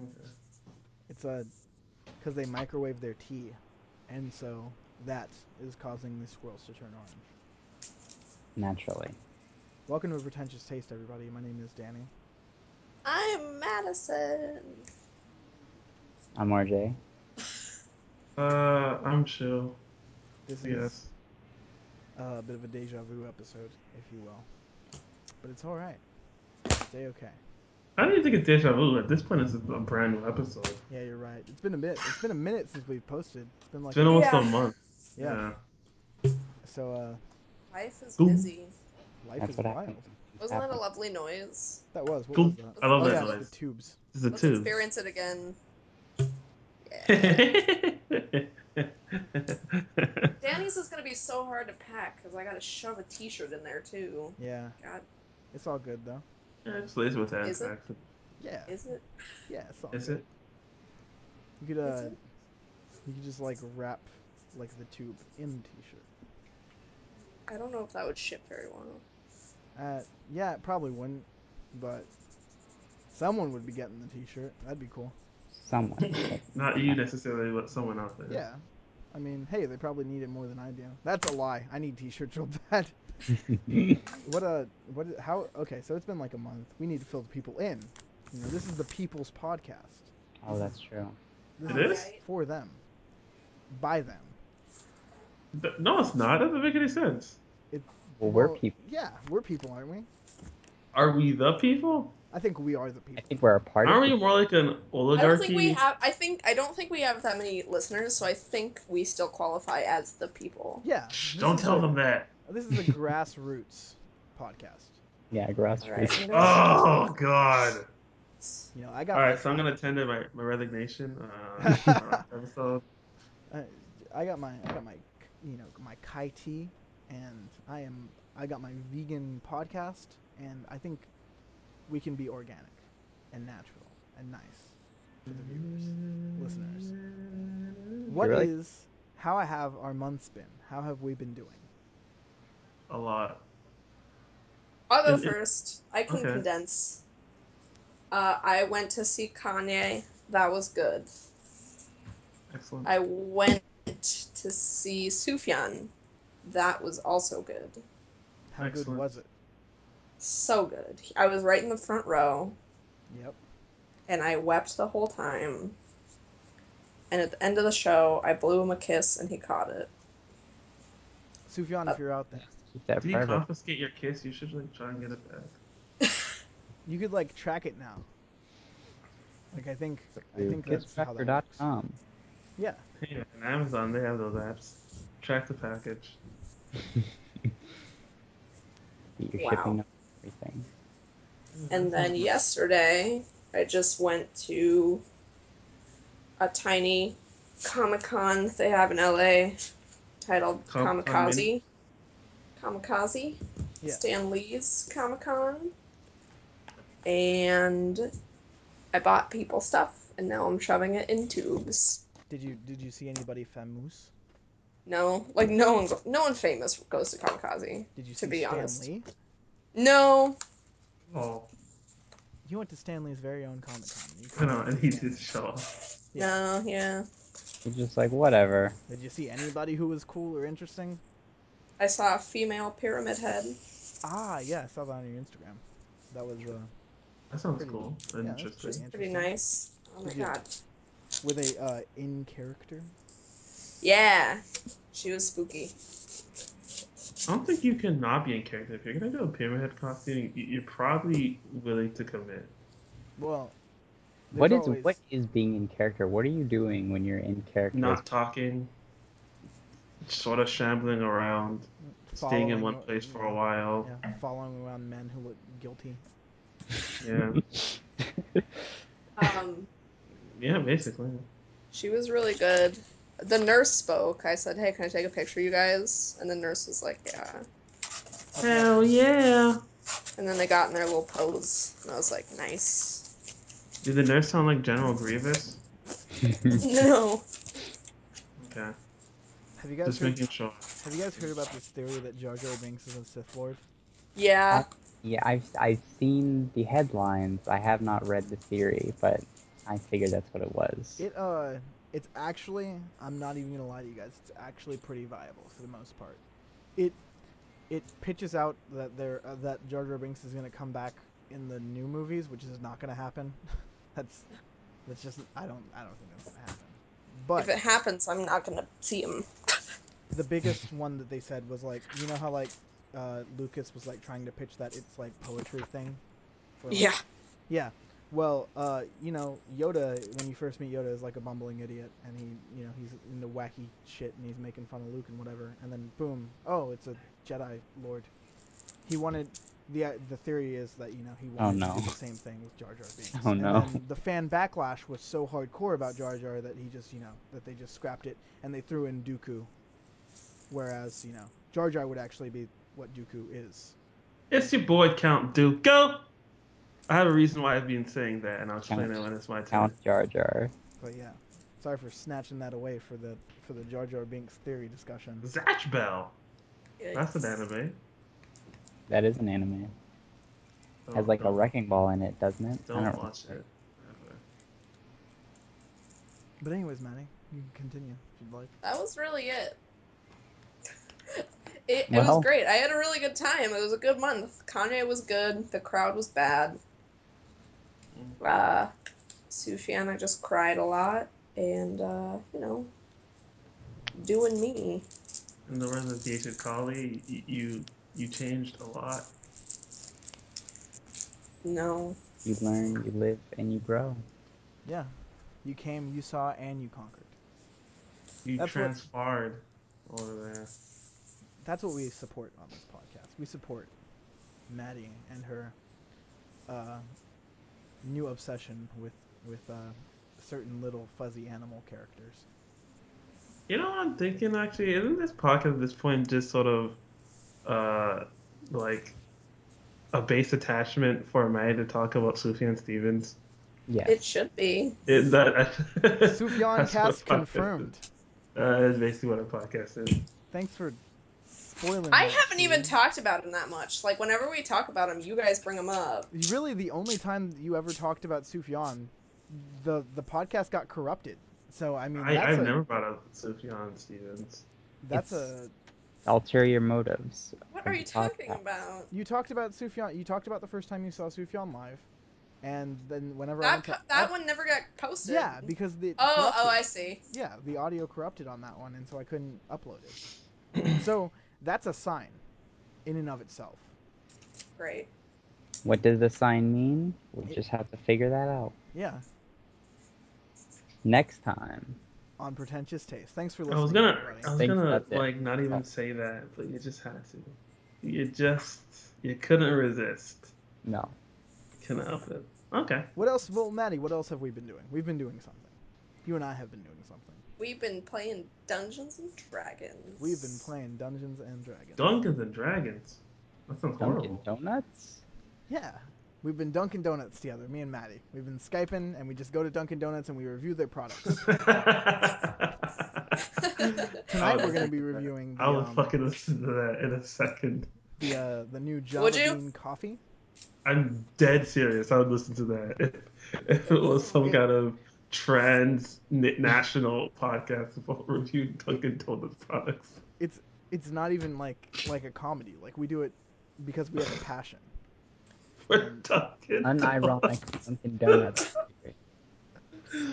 Okay. It's because they microwave their tea, and so that is causing the swirls to turn orange. Naturally. Welcome to a Pretentious Taste, everybody. My name is Danny. I'm Madison. I'm RJ. I'm chill. This is Yes. a bit of a deja vu episode, if you will, but it's all right. It's a okay. I don't even think it's deja vu. At this point, it's a brand new episode. Yeah, you're right. It's been a bit. It's been a minute since we've posted. It's been It's like been a almost a Yeah, month. yeah. Yeah. So life is Boom. busy. life That's is what happens. wild. It's Wasn't that a happening. lovely noise? That was. What was Boom. that? I Let's love Oh that yeah, let's it's the noise. tubes. It's the let's tubes. experience it again. Yeah. Danny's is gonna be so hard to pack because I gotta shove a T-shirt in there too. Yeah, God, it's all good though. Yeah, just lace with hand is it? packs. Yeah, Is it? yeah, it's all Is good. it? You could Is it? just like wrap like the tube in the t-shirt. I don't know if that would ship very well. Yeah, it probably wouldn't, but someone would be getting the t-shirt. That'd be cool. Someone. But Not you necessarily, but someone out there. Yeah. I mean, hey, they probably need it more than I do. That's a lie. I need t-shirts real bad. How, okay, so it's been like a month. We need to fill the people in. You know, this is the people's podcast. Oh, This is that's true. this It All is is? right. for them, by them. No, it's not. That doesn't make any sense. It Well, we're well, people. yeah, we're people, aren't we? Are we the people? I think we are the I people. think we're a part of Aren't the we more like an I don't think we oligarchy? have. I don't think we have that many listeners, so I think we still qualify as the people. Yeah, Shh, this don't is tell the them that. this is the grassroots podcast. yeah, All right, grassroots. I'm gonna. Oh God. You know, I All got my right, so I'm gonna tender my resignation on our last episode. I, I got my my Kai tea, and I got my vegan podcast, and I think we can be organic and natural and nice to the viewers, listeners. You What really? is how I have our months been? How have we been doing? A lot. I'll go It, first. I can okay, condense. I went to see Kanye. That was good. excellent, I went to see Sufjan. That was also good. How good excellent. was it? So good. I was right in the front row, Yep. and I wept the whole time. And at the end of the show, I blew him a kiss, and he caught it. Sufjan, Uh, if you're out there, Keep that Did he private. confiscate your kiss? You should like try and get it back. you could like track it now. Like I To think that's how that works. kisstracker.com. Yeah. Hey, man, Amazon, they have those apps. Track the package. Get your shipping wow. notes, everything. Yeah, that And sounds then nice. yesterday, I just went to a tiny Comic Con they have in LA titled Comic Con Mini. Kamikaze, Yeah. Stan Lee's Comic Con, and I bought people stuff, and now I'm shoving it in tubes. Did you see anybody famous? No, like no one famous goes to Kamikaze, Did you to see be Stan honest. Lee? No, Oh, You went to Stanley's very own Comic Con. You I couldn't know, go and see he did Stanley. show off. Yeah. no, yeah. You're just like, whatever. Did you see anybody who was cool or interesting? I saw a female pyramid head. Ah, yeah, I saw that on your Instagram. That was That sounds pretty. cool and Yeah, that's She pretty was interesting. pretty interesting. nice. Oh my Did you god. were they in character? Yeah, she was spooky. I don't think you can not be in character. If you're gonna do a pyramid head costume, you're probably willing to commit. Well, there's What always is being in character? What are you doing when you're in character as Not talking, sort of shambling around, staying in following, one place you for a know, while. yeah, following around men who look guilty. Yeah, Um, yeah, basically. she was really good. The nurse spoke. I said, "Hey, can I take a picture, you guys?" And the nurse was like, "Yeah." How'd you guys? Hell yeah! And then they got in their little pose, and I was like, "Nice." Did the nurse sound like General Grievous? No. Okay, Have you guys just heard? making sure. Have you guys heard about this theory that Jar Jar Binks is a Sith Lord? Yeah. uh, yeah, I've seen the headlines. I have not read the theory, but I figured that's what it was. It it's actually, I'm not even gonna lie to you guys. It's actually pretty viable for the most part. It it pitches out that that Jar Jar Binks is gonna come back in the new movies, which is not gonna happen. that's that's just I don't think that's gonna happen. If But it happens, I'm not gonna see him. the biggest one that they said was like, you know how like Lucas was like trying to pitch that it's like poetry thing for like, Yeah. yeah. Well, Yoda, when you first meet Yoda, is like a bumbling idiot, and he's into wacky shit, and he's making fun of Luke and whatever, and then boom, oh, it's a Jedi Lord. He wanted the theory is that he Oh wanted to do no. the same thing with Jar Jar Oh Binks, and no. then the fan backlash was so hardcore about Jar Jar that he just that they just scrapped it and they threw in Dooku, whereas Jar Jar would actually be what Dooku is. It's your boy Count Dooku. I have a reason why I've been saying that, and I'll explain Count it when it's my turn. Count Jar Jar. But yeah, sorry for snatching that away for the Jar Jar Binks theory discussion. Zatch Bell. That's an Yikes. anime. That is an anime. Has Oh, like a wrecking ball in it, doesn't it? I don't don't watch remember. it. Ever. But anyways, Manny, you can continue if you'd like. That was really it. It was Well, great. I had a really good time. It was a good month. Kanye was good. The crowd was bad. Mm. Uh, I just cried a lot. And, doing me. In the words of David Colley, you changed a lot. No. you learn, you live, and you grow. Yeah, you came, you saw, and you conquered. You That's what transfarred over there. that's what we support on this podcast. We support Maddie and her uh, new obsession with certain little fuzzy animal characters. You know what I'm thinking actually? Isn't this podcast at this point just sort of uh like a base attachment for May to talk about Sufjan Stevens? It Yes. should be. Sufjan That's what cast a podcast is. confirmed. That's basically what a podcast is. Thanks for spoiling I that, haven't even Sue. talked about him that much. Like, whenever we talk about him, you guys bring him up. Really, the only time you ever talked about Sufjan, the podcast got corrupted. So I mean, I've never brought up Sufjan Stevens. that's It's a ulterior motives What are of the you talking podcast. about? you talked about Sufjan. You talked about the first time you saw Sufjan live, and then whenever I That went to that one never got posted. yeah, because it Oh, corrupted. I see. Yeah, the audio corrupted on that one, and so I couldn't upload it. So that's a sign in and of itself. Great. What does the sign mean? We'll just have to figure that out Yeah, next time. on Pretentious Taste. Thanks for I was listening, gonna, everybody. I was Thanks, gonna that's it. like not That's even all. say that, but you just had to. You couldn't resist. No. Couldn't help it. Okay. What else? Well, Maddie, what else have we been doing? We've been doing something. You and I have been doing something. We've been playing Dungeons and We've been Dragons. playing Dungeons and Dragons. Dungeons and Dragons. That sounds Dunkin' horrible. Donuts? Yeah. We've been Dunkin' Donuts together, me and Maddie. We've been Skyping, and we just go to Dunkin' Donuts and we review their products. I Tonight we're would going to listen be to that. reviewing I would fucking listen to that in a second. the new Would Java you? Bean coffee. I'm dead serious. I would listen to that if it was some It kind of national podcast about reviewing Dunkin' Donuts products. it's it's not even like a comedy. Like we do it because we have a passion. For And Dunkin' Unironic Donuts. Dunkin' Donuts theory.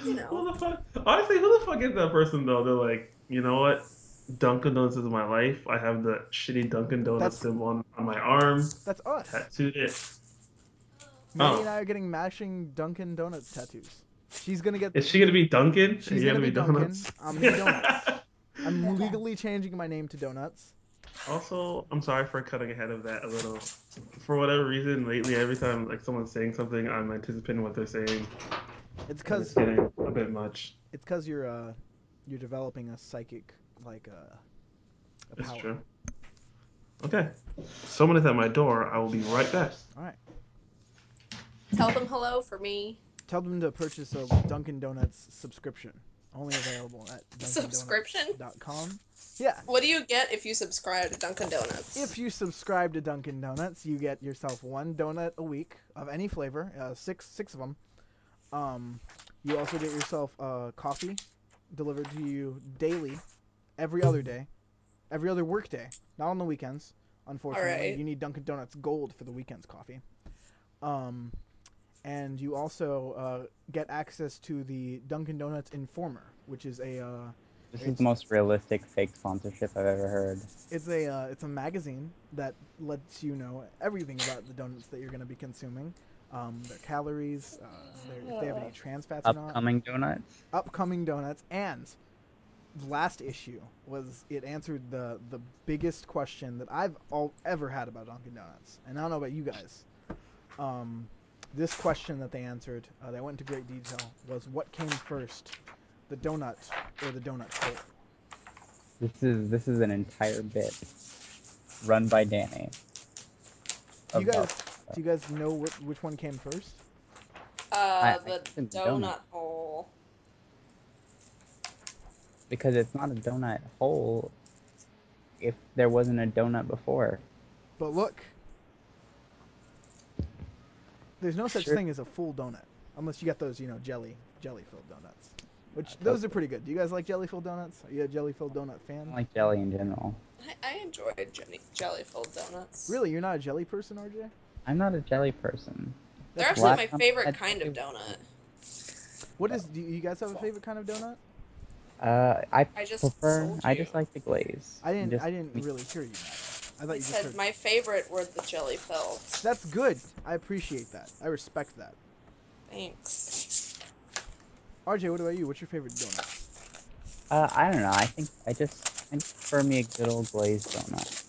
You know. Who the fuck? Honestly, who the fuck is that person though? They're like, you know what? Dunkin' Donuts is my life. I have the shitty Dunkin' Donuts that's symbol on my arm, that's us. tattooed it. Maddie and Oh, I are getting matching Dunkin' Donuts tattoos. She's gonna get is she gonna be Dunkin'? Are she's you gonna gonna be be Dunkin'. Donuts? I'm gonna be Donuts. I'm legally changing my name to Donuts. Also, I'm sorry for cutting ahead of that a little. For whatever reason, lately, every time like someone's saying something, I'm anticipating what they're saying, It's and it's cause getting a bit much. it's cause you're developing a psychic a It's power. true. Okay, someone is at my door. I will be right back. All right. Tell them hello for me. Tell them to purchase a Dunkin' Donuts subscription. Only available at Subscription? dunkindonuts.com. Yeah. What do you get if you subscribe to Dunkin' If Donuts? you subscribe to Dunkin' Donuts, you get yourself one donut a week of any flavor, six of them. Um, You also get yourself coffee delivered to you daily, every other day, every other work day, not on the weekends. All Unfortunately, right. you need Dunkin' Donuts Gold for the weekends coffee. Um, and you also get access to the Dunkin' Donuts Informer, which is This is the it's most realistic fake sponsorship I've ever heard. it's a magazine that lets you know everything about the donuts that you're going to be consuming, their calories, if they have any trans fats or not, Upcoming donuts. upcoming donuts, and the last issue was it answered the biggest question that ever had about Dunkin' Donuts, and I don't know about you guys. Um, this question that they answered, they went into great detail, was what came first, the donut or the donut hole? This is an entire bit run by Danny Do you about guys do you guys know which one came first? I The guess it's a donut donut hole. because it's not a donut hole if there wasn't a donut before. But look, there's no such Sure, thing as a full donut unless you get those, jelly filled donuts. Which those are totally. pretty good. Do you guys like jelly filled donuts? Are you a jelly filled donut I fan? don't like jelly in general. I enjoyed jelly filled donuts. Really, you're not a jelly person, RJ? I'm not a jelly person. They're That's The actually weird. last my time I favorite had kind jelly of was donut. Do you guys have a favorite kind of donut? I I just prefer. told I you. just like the glaze. Just I didn't really hear you, Maddie. I I thought you just said heard. my favorite were the jelly filled. That's good. I appreciate that. I respect that. Thanks. RJ, what about you? What's your favorite donut? I don't know. I just prefer me a good old glazed donut.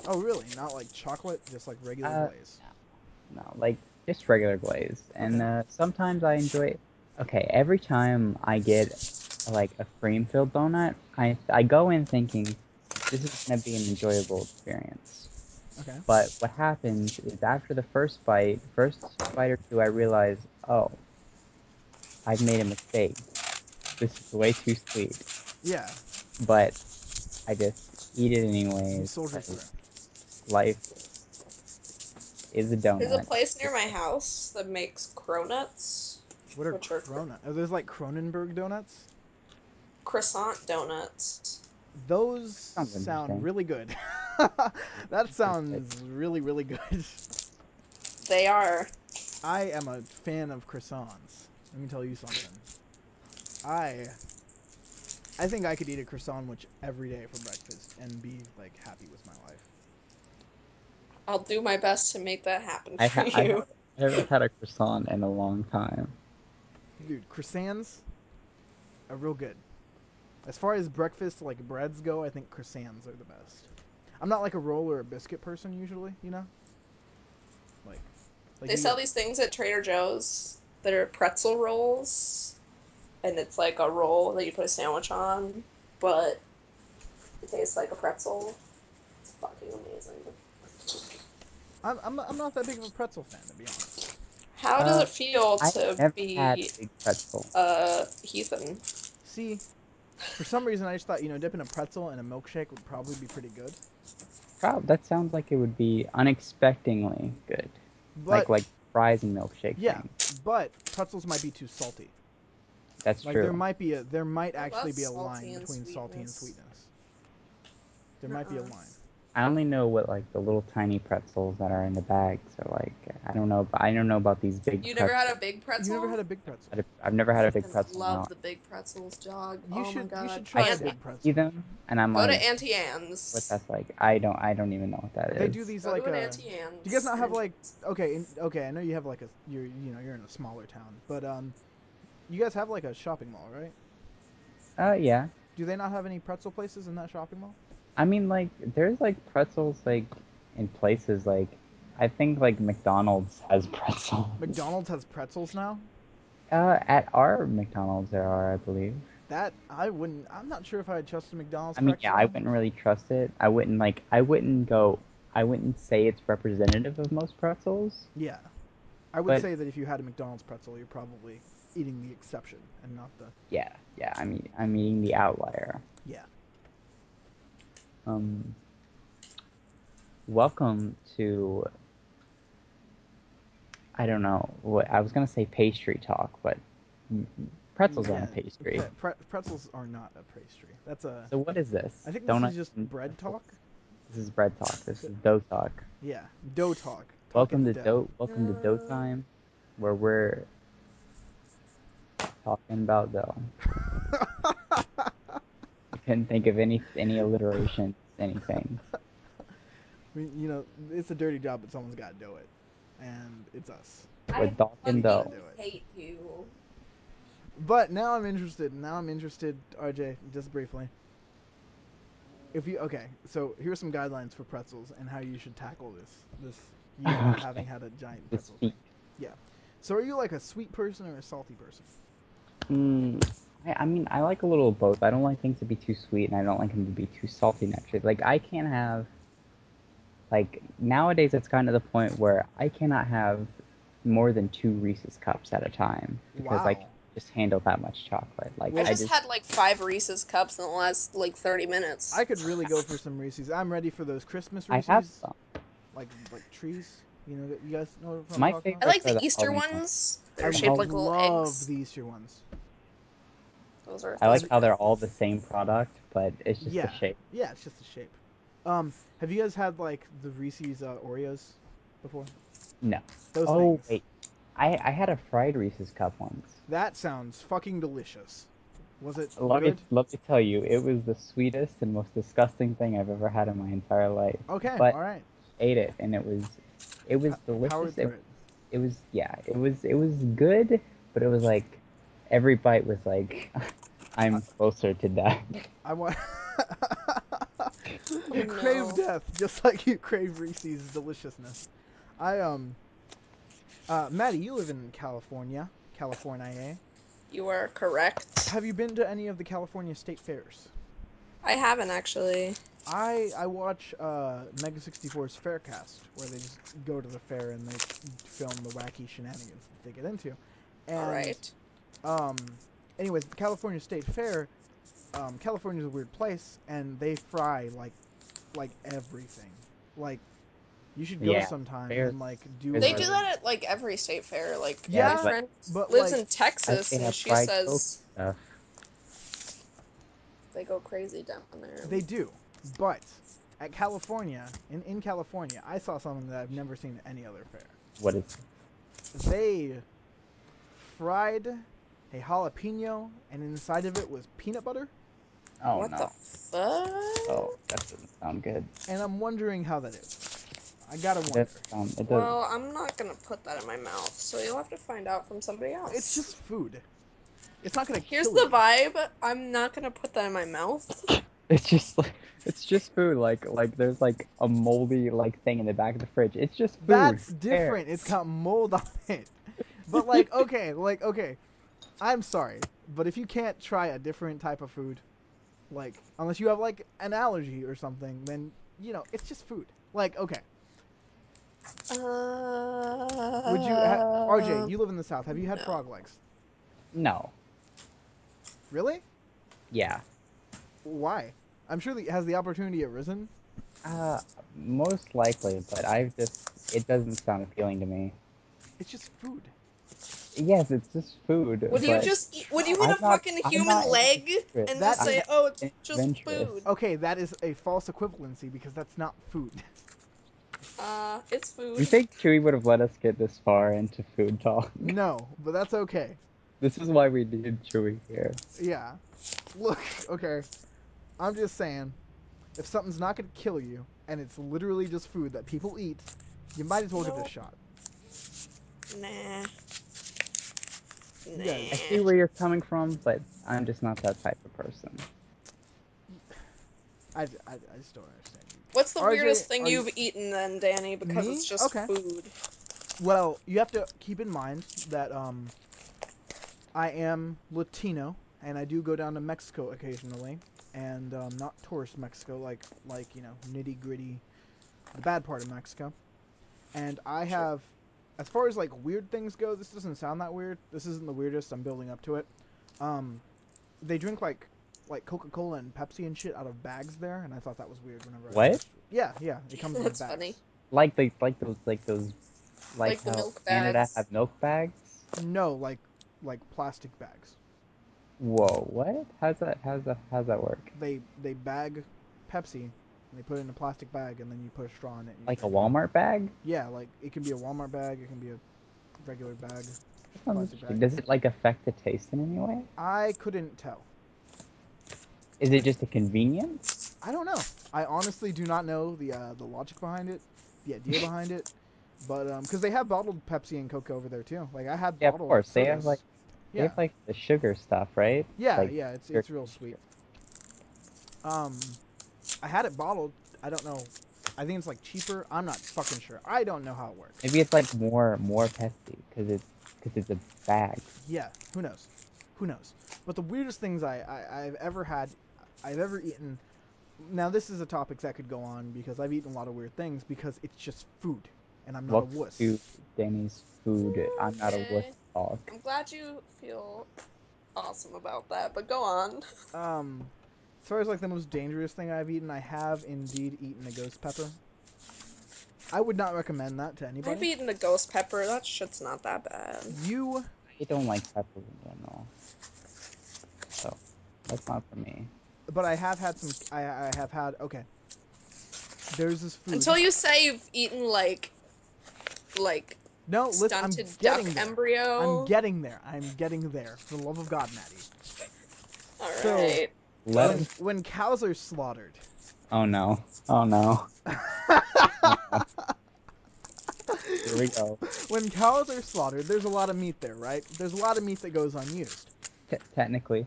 Oh, really? Not like chocolate, just like regular Uh, glaze. no, like just regular glazed. And Okay. sometimes I enjoy. Okay, every time I get like a cream filled donut, I go in thinking this is gonna be an enjoyable experience. Okay. But what happens is after the first bite or two, I realize, oh, I've made a mistake. This is way too sweet. Yeah. But I just eat it You anyways soldier through. because life is a There's a donut. place near my house that makes cronuts, What are which are Cronut? Are those like Cronenberg donuts? croissant donuts. Those Sounds sound interesting. really good. That sounds really, really good. They are. I am a fan of croissants. Let me tell you something. I I think I could eat a croissant sandwich every day for breakfast and be like happy with my life. I'll do my best to make that happen I for ha- I you. have I haven't had a croissant in a long time. Dude, croissants are real good. As far as breakfast like breads go, I think croissants are the best. I'm not like a roll or a biscuit person usually, Like They you sell get these things at Trader Joe's that are pretzel rolls, and it's like a roll that you put a sandwich on, but it tastes like a pretzel. It's fucking amazing. I'm not that big of a pretzel fan to be honest. How does Uh, it feel I've to never had a be big pretzel. a heathen? See, for some reason I just thought, dipping a pretzel in a milkshake would probably be pretty good. That sounds like it would be unexpectedly good, But like fries and milkshake yeah, thing. but pretzels might be too salty. That's Like true. There might I actually love be a salty line and between salty and sweetness. sweetness. There might be a Nuh-uh. line. I only know what like the little tiny pretzels that are in the bags are like. I don't know about these big You never had a pretzels. big You never pretzel? had a big pretzel. I've never had a big Ethan pretzel in my love life. the big pretzels, dog. You Oh my should you god. should I try a And see big see pretzel. them and I'm go to like, Auntie what Anne's. that's like. I don't even know what that They is. do these Go to like an Auntie do you guys Anne's not and have enjoy like okay, I know you have like you're in a smaller town, but you guys have like a shopping mall, right? Yeah. Do they not have any pretzel places in that shopping mall? I mean, like, there's like pretzels like in places like I think like McDonald's has pretzels. McDonald's has pretzels now? At our McDonald's there are, I believe. That I'm not sure if I'd trust a McDonald's I mean, yeah, I pretzel. wouldn't really trust it. I wouldn't say it's representative of most pretzels, Yeah. I would but say that if you had a McDonald's pretzel, you're probably eating the exception and not the yeah, I'm eating the outlier. yeah. Um, welcome to I don't know what I was gonna say pastry talk, but Mm, pretzels aren't Yeah, a pastry. pretzels are not a pastry. That's a. So what is this? I think this is Donut just and bread pretzels? talk. This is bread talk. This is dough talk. Yeah, dough talk. Welcome Talking to dough. dough. Welcome to dough time, where we're talking about dough. I couldn't think of any alliterations, anything. I mean, it's a dirty job, but someone's got to do it, and it's us. I With Dunkin' We gotta dough. do fucking it. hate you. But now I'm interested. RJ, just briefly. If you okay, so here's some guidelines for pretzels and how you should tackle this year not having Okay. had a giant This pretzel feat. thing. Yeah. So are you like a sweet person or a salty person? Mm, I mean, I like a little of both. I don't like things to be too sweet, and I don't like them to be too salty naturally. Like, I can't have, like, nowadays it's gotten to the point where I cannot have more than two Reese's cups at a time because I Wow. can just handle that much chocolate. Like, I Well, I just just, had like 5 Reese's cups in the last like 30 minutes. I could really go for some Reese's. I'm ready for those Christmas I have Reese's, some. like trees. You guys know what I'm My talking about? I favorites like are the the Easter Halloween ones. ones that I are shaped like little love eggs. the Easter ones. I Those like are how good. they're all the same product, but it's just the Yeah, shape. yeah, it's just the shape. Have you guys had like the Reese's Oreos before? No. Those Oh, things. wait. I had a fried Reese's cup once. That sounds fucking delicious. Was it Let me good? let me tell you, it was the sweetest and most disgusting thing I've ever had in my entire life. Okay, But all right. ate it, and it was Powered delicious. through it. It was yeah, it was good, but it was like every bite was like I, I'm closer to death. I want. Oh You crave no. death just like you crave Reese's deliciousness. I Maddie, you live in California, California. You are correct. Have you been to any of the California state fairs? I haven't actually. I watch Mega 64's Faircast, where they just go to the fair and they film the wacky shenanigans that they get into, and Alright. um, anyways, the California State Fair, California's a weird place, and they fry like everything. Like you should go Yeah, sometime fairs and like do fairs They a do are that at like every state fair. Like yeah, my yeah, but friend but lives like in I think Texas they and have she fried Coke says stuff. they go crazy down there. they do, but at California in California, I saw something that I've never seen at any other fair. What is They fried a jalapeno, and inside of it was peanut butter. oh What the no. fuck? Oh, that doesn't sound good. And I'm wondering how that is. I gotta It doesn't wonder. sound it does Well, I'm not gonna put that in my mouth, so you'll have to find out from somebody It's just else. food. It's not gonna Here's kill the you. vibe. I'm not gonna put that in my mouth. it's just like it's just food. Like there's like a moldy like thing in the back of the fridge. It's just food. That's Who cares? different. It's got mold on it. But okay. I'm sorry, but if you can't try a different type of food, like unless you have like an allergy or something, then it's just food. Like okay, would you RJ? Um, You live in the South. Have you had no. frog legs? No. Really? Yeah. Why? I'm sure that has the opportunity arisen. Uh, most likely, but I've just it doesn't sound appealing to me. It's just food. Yes, it's just food, Would you but just eat, would Try you it. eat a I'm not fucking I'm human not any leg adventurous. and That just I'm is say, not "Oh, it's any just adventurous. food"? okay. That is a false equivalency because that's not food. It's You food. think Chewy would have let us get this far into food talk? No, but that's okay. This is why we need Chewy here. Yeah. Look, okay. I'm just saying, if something's not gonna kill you and it's literally just food that people eat, you might as well give it a No, shot. nah, You guys, I nah. see where you're coming from, but I'm just not that type of person. I just don't understand you. What's the RJ, weirdest thing are you you've eaten then, Danny? Because it's me? just Okay. food. Well, you have to keep in mind that I am Latino and I do go down to Mexico occasionally, and not tourist Mexico, like nitty gritty, the bad part of Mexico. And I Sure. have, as far as like weird things go, this doesn't sound that weird. This isn't the weirdest. I'm building up to it. Um, they drink like Coca Cola and Pepsi and shit out of bags there, and I thought that was weird whenever I What? first. Yeah, yeah, it comes in That's funny. bags. Like those like Like the how milk Canada bags. have milk bags? No, like like plastic bags. Whoa, what? How's that work? They bag Pepsi and they put it in a plastic bag and then you put a straw in it and you Like a drink it. Walmart bag? Yeah, like it can be a Walmart bag, it can be a regular bag, That just a sounds plastic interesting. bag. Does it like affect the taste in any way? I couldn't tell. Is it just a convenience? I don't know. I honestly do not know the logic behind it, the idea behind it, but because they have bottled Pepsi and Coke over there too. Like I had Yeah, of bottled course. They have like sodas. they Yeah, have like the sugar stuff, right? yeah, Like yeah. sugar It's real cane sweet. sugar. I had it bottled. I don't know. I think it's like cheaper. I'm not fucking sure. I don't know how it works. Maybe it's like more Pepsi because it's a bag. Yeah, who knows? Who knows? But the weirdest things I've ever had, I've ever eaten. Now this is a topic that could go on because I've eaten a lot of weird things because it's just food, and I'm not a Welcome wuss. to Danny's food. I'm not a wuss Okay. talk. I'm glad you feel awesome about that, but go on. Um, as far as like the most dangerous thing I've eaten, I have indeed eaten a ghost pepper. I would not recommend that to I've anybody. eaten a ghost pepper. That shit's not that bad. You, I don't like peppers in general, so that's not for me. but I have had some. I have had. Okay, there's this food. Until you say you've eaten like No, listen. I'm stunted duck getting there. I'm embryo. getting there. I'm getting there. For the love of God, Maddie. All So right. Let us. when cows are slaughtered, Oh no. Oh no. Oh no. Here we go. when cows are slaughtered, there's a lot of meat there, right? There's a lot of meat that goes unused. Technically.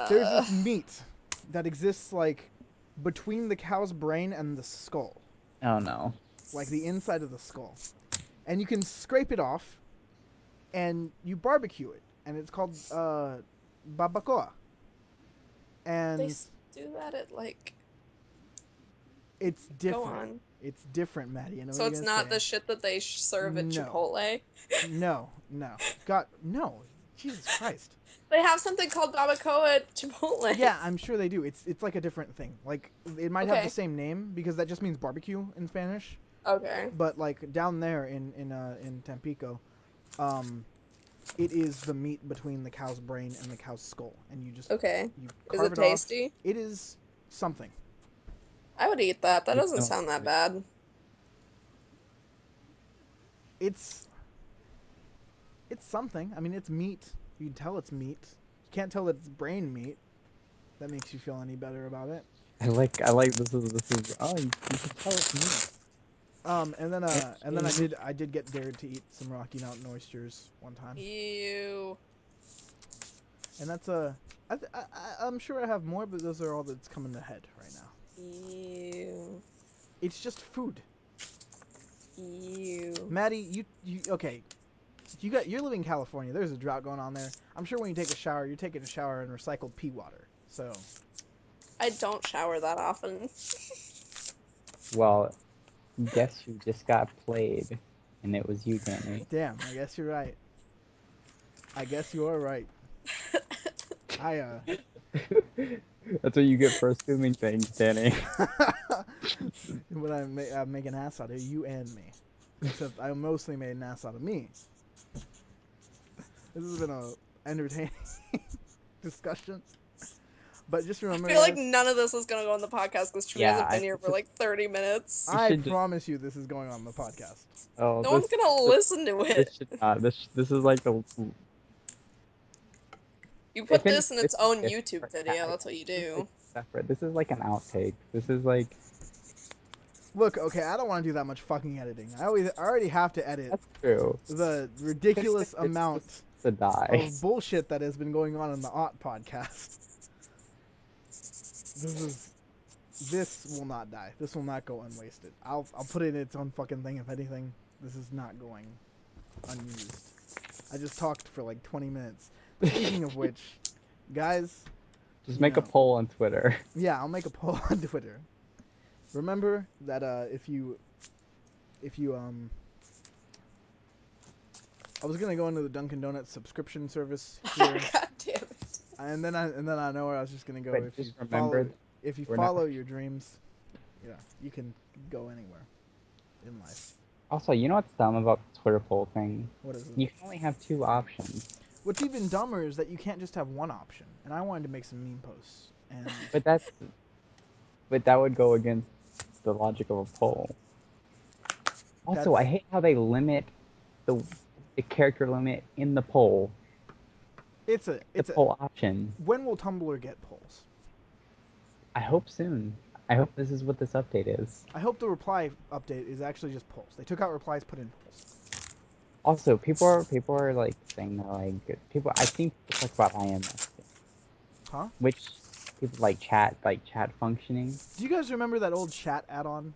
There's this meat that exists like between the cow's brain and the skull, Oh no. like the inside of the skull. And you can scrape it off and you barbecue it, and it's called babacoa. they And do that at like. it's Go different. on. It's different, Maddie. You know what So you're it's gonna not say? the shit that they serve at No, Chipotle. no. God, no. Jesus Christ. They have something called barbacoa at Chipotle. Yeah, I'm sure they do. It's like a different thing. Like it might have the Okay. same name because that just means barbecue in Spanish. Okay. But like down there in Tampico, um, it is the meat between the cow's brain and the cow's skull, and Okay. you Is carve it it off. tasty? It is something. I would eat that. That You doesn't know, sound that bad. It's it's something. I mean, it's meat. You can tell it's meat. You can't tell that it's brain meat. That makes you feel any better about it. I like this is oh you can tell it's me. And then I did get dared to eat some Rocky Mountain oysters one time, Ew. and that's a. I'm sure I have more, but those are all that's coming to head right now. Ew. It's just food, Ew. Maddie. You okay? You're living in California. There's a drought going on there. I'm sure when you take a shower, you're taking a shower in recycled pea water. So I don't shower that often. Well, guess who just got played? And it was you, Danny. damn, I guess you're right. I guess you are right. I That's what you get for assuming things, Danny. when I make an ass out of you and me, except I mostly made an ass out of me. This has been a entertaining discussion, but just I remember, feel like guys. none of this is gonna go on the podcast because Chewie Yeah, hasn't been here this for is, like 30 minutes. we I should just. promise you, this is going on the podcast. Oh, No one's gonna this listen to this it. should not. This is like a. You If put anything, this in this its is own YouTube different. video. That's what you This is like do. separate. This is like an outtake. This is like Look, okay, I don't want to do that much fucking editing. I already have to edit that's true. the It's ridiculous just amount to die. of bullshit that has been going on in the Ot podcast. This is this will not die. This will not go unwasted. I'll put it in its own fucking thing. If anything, this is not going unused. I just talked for like 20 minutes. Speaking of which, guys, Just you make a know, poll on Twitter. yeah, I'll make a poll on Twitter. Remember that if you I was gonna go into the Dunkin' Donuts subscription service here, God damn it. and then I know where I was just gonna go. But just remember, If you we're not. follow your dreams, yeah, you can go anywhere in life. Also, you know what's dumb about the Twitter poll thing? What is it? You can only have two options. What's even dumber is that you can't just have one option. And I wanted to make some meme posts, and But that would go against the logic of a poll. Also, I that's hate how they limit the the character limit in the poll, it's a the it's a. poll option. When will Tumblr get polls? I hope soon. I hope this is what this update is. I hope the reply update is actually just polls. They took out replies, put in polls. Also, people are like saying that people. I've seen people talk about IM messaging, Huh? which people like chat functioning. Do you guys remember that old chat add-on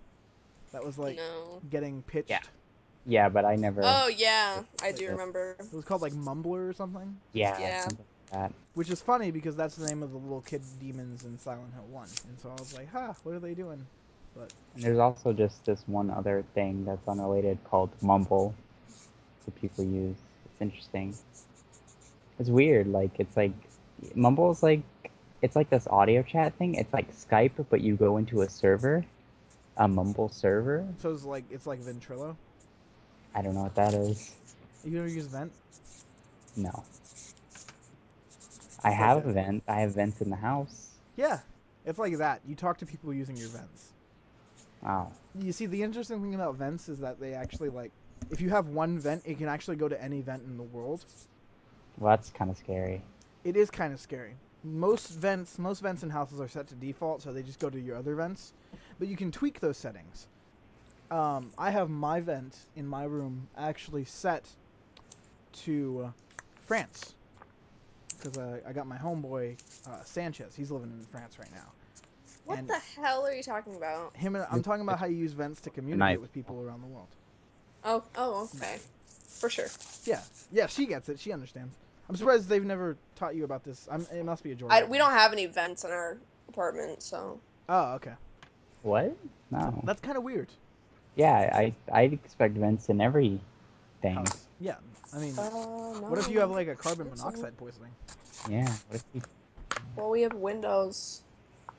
that was like No. getting Yeah, pitched? yeah, but I never. Oh yeah, I Like do remember. it was called like Mumbler or something. Yeah, Yeah. something like that. Which is funny because that's the name of the little kid demons in Silent Hill 1. And so I was like, huh, what are they doing? But And there's also just this one other thing that's unrelated called Mumble that people use. It's interesting. It's weird. Like it's like Mumble's like it's like this audio chat thing. It's like Skype, but you go into a server, a Mumble server. so it's like Ventrilo. I don't know what that is. You ever use Vent? No, I It's like have that. a vent. I have vents in the house. Yeah. It's like that. You talk to people using your vents. Wow. You see, the interesting thing about vents is that they actually like if you have one vent, it can actually go to any vent in the world. Well, that's kind of scary. It is kind of scary. Most vents in houses are set to default, so they just go to your other vents. But you can tweak those settings. I have my vent in my room actually set to France because I got my homeboy Sanchez. He's living in France right now, What and the hell are you talking about? I'm talking about how you use vents to A knife. communicate with people around the world. Oh, okay. For sure. Yeah, she gets it. She understands. I'm surprised they've never taught you about this. It must be a Georgia We thing. don't have any vents in our apartment, so. Oh, okay. What? No. That's kind of weird. Yeah, I'd expect vents in every thing. House. Yeah, I mean, No. what if you have like a I don't carbon think so. monoxide poisoning? Yeah. What if you? Well, we have windows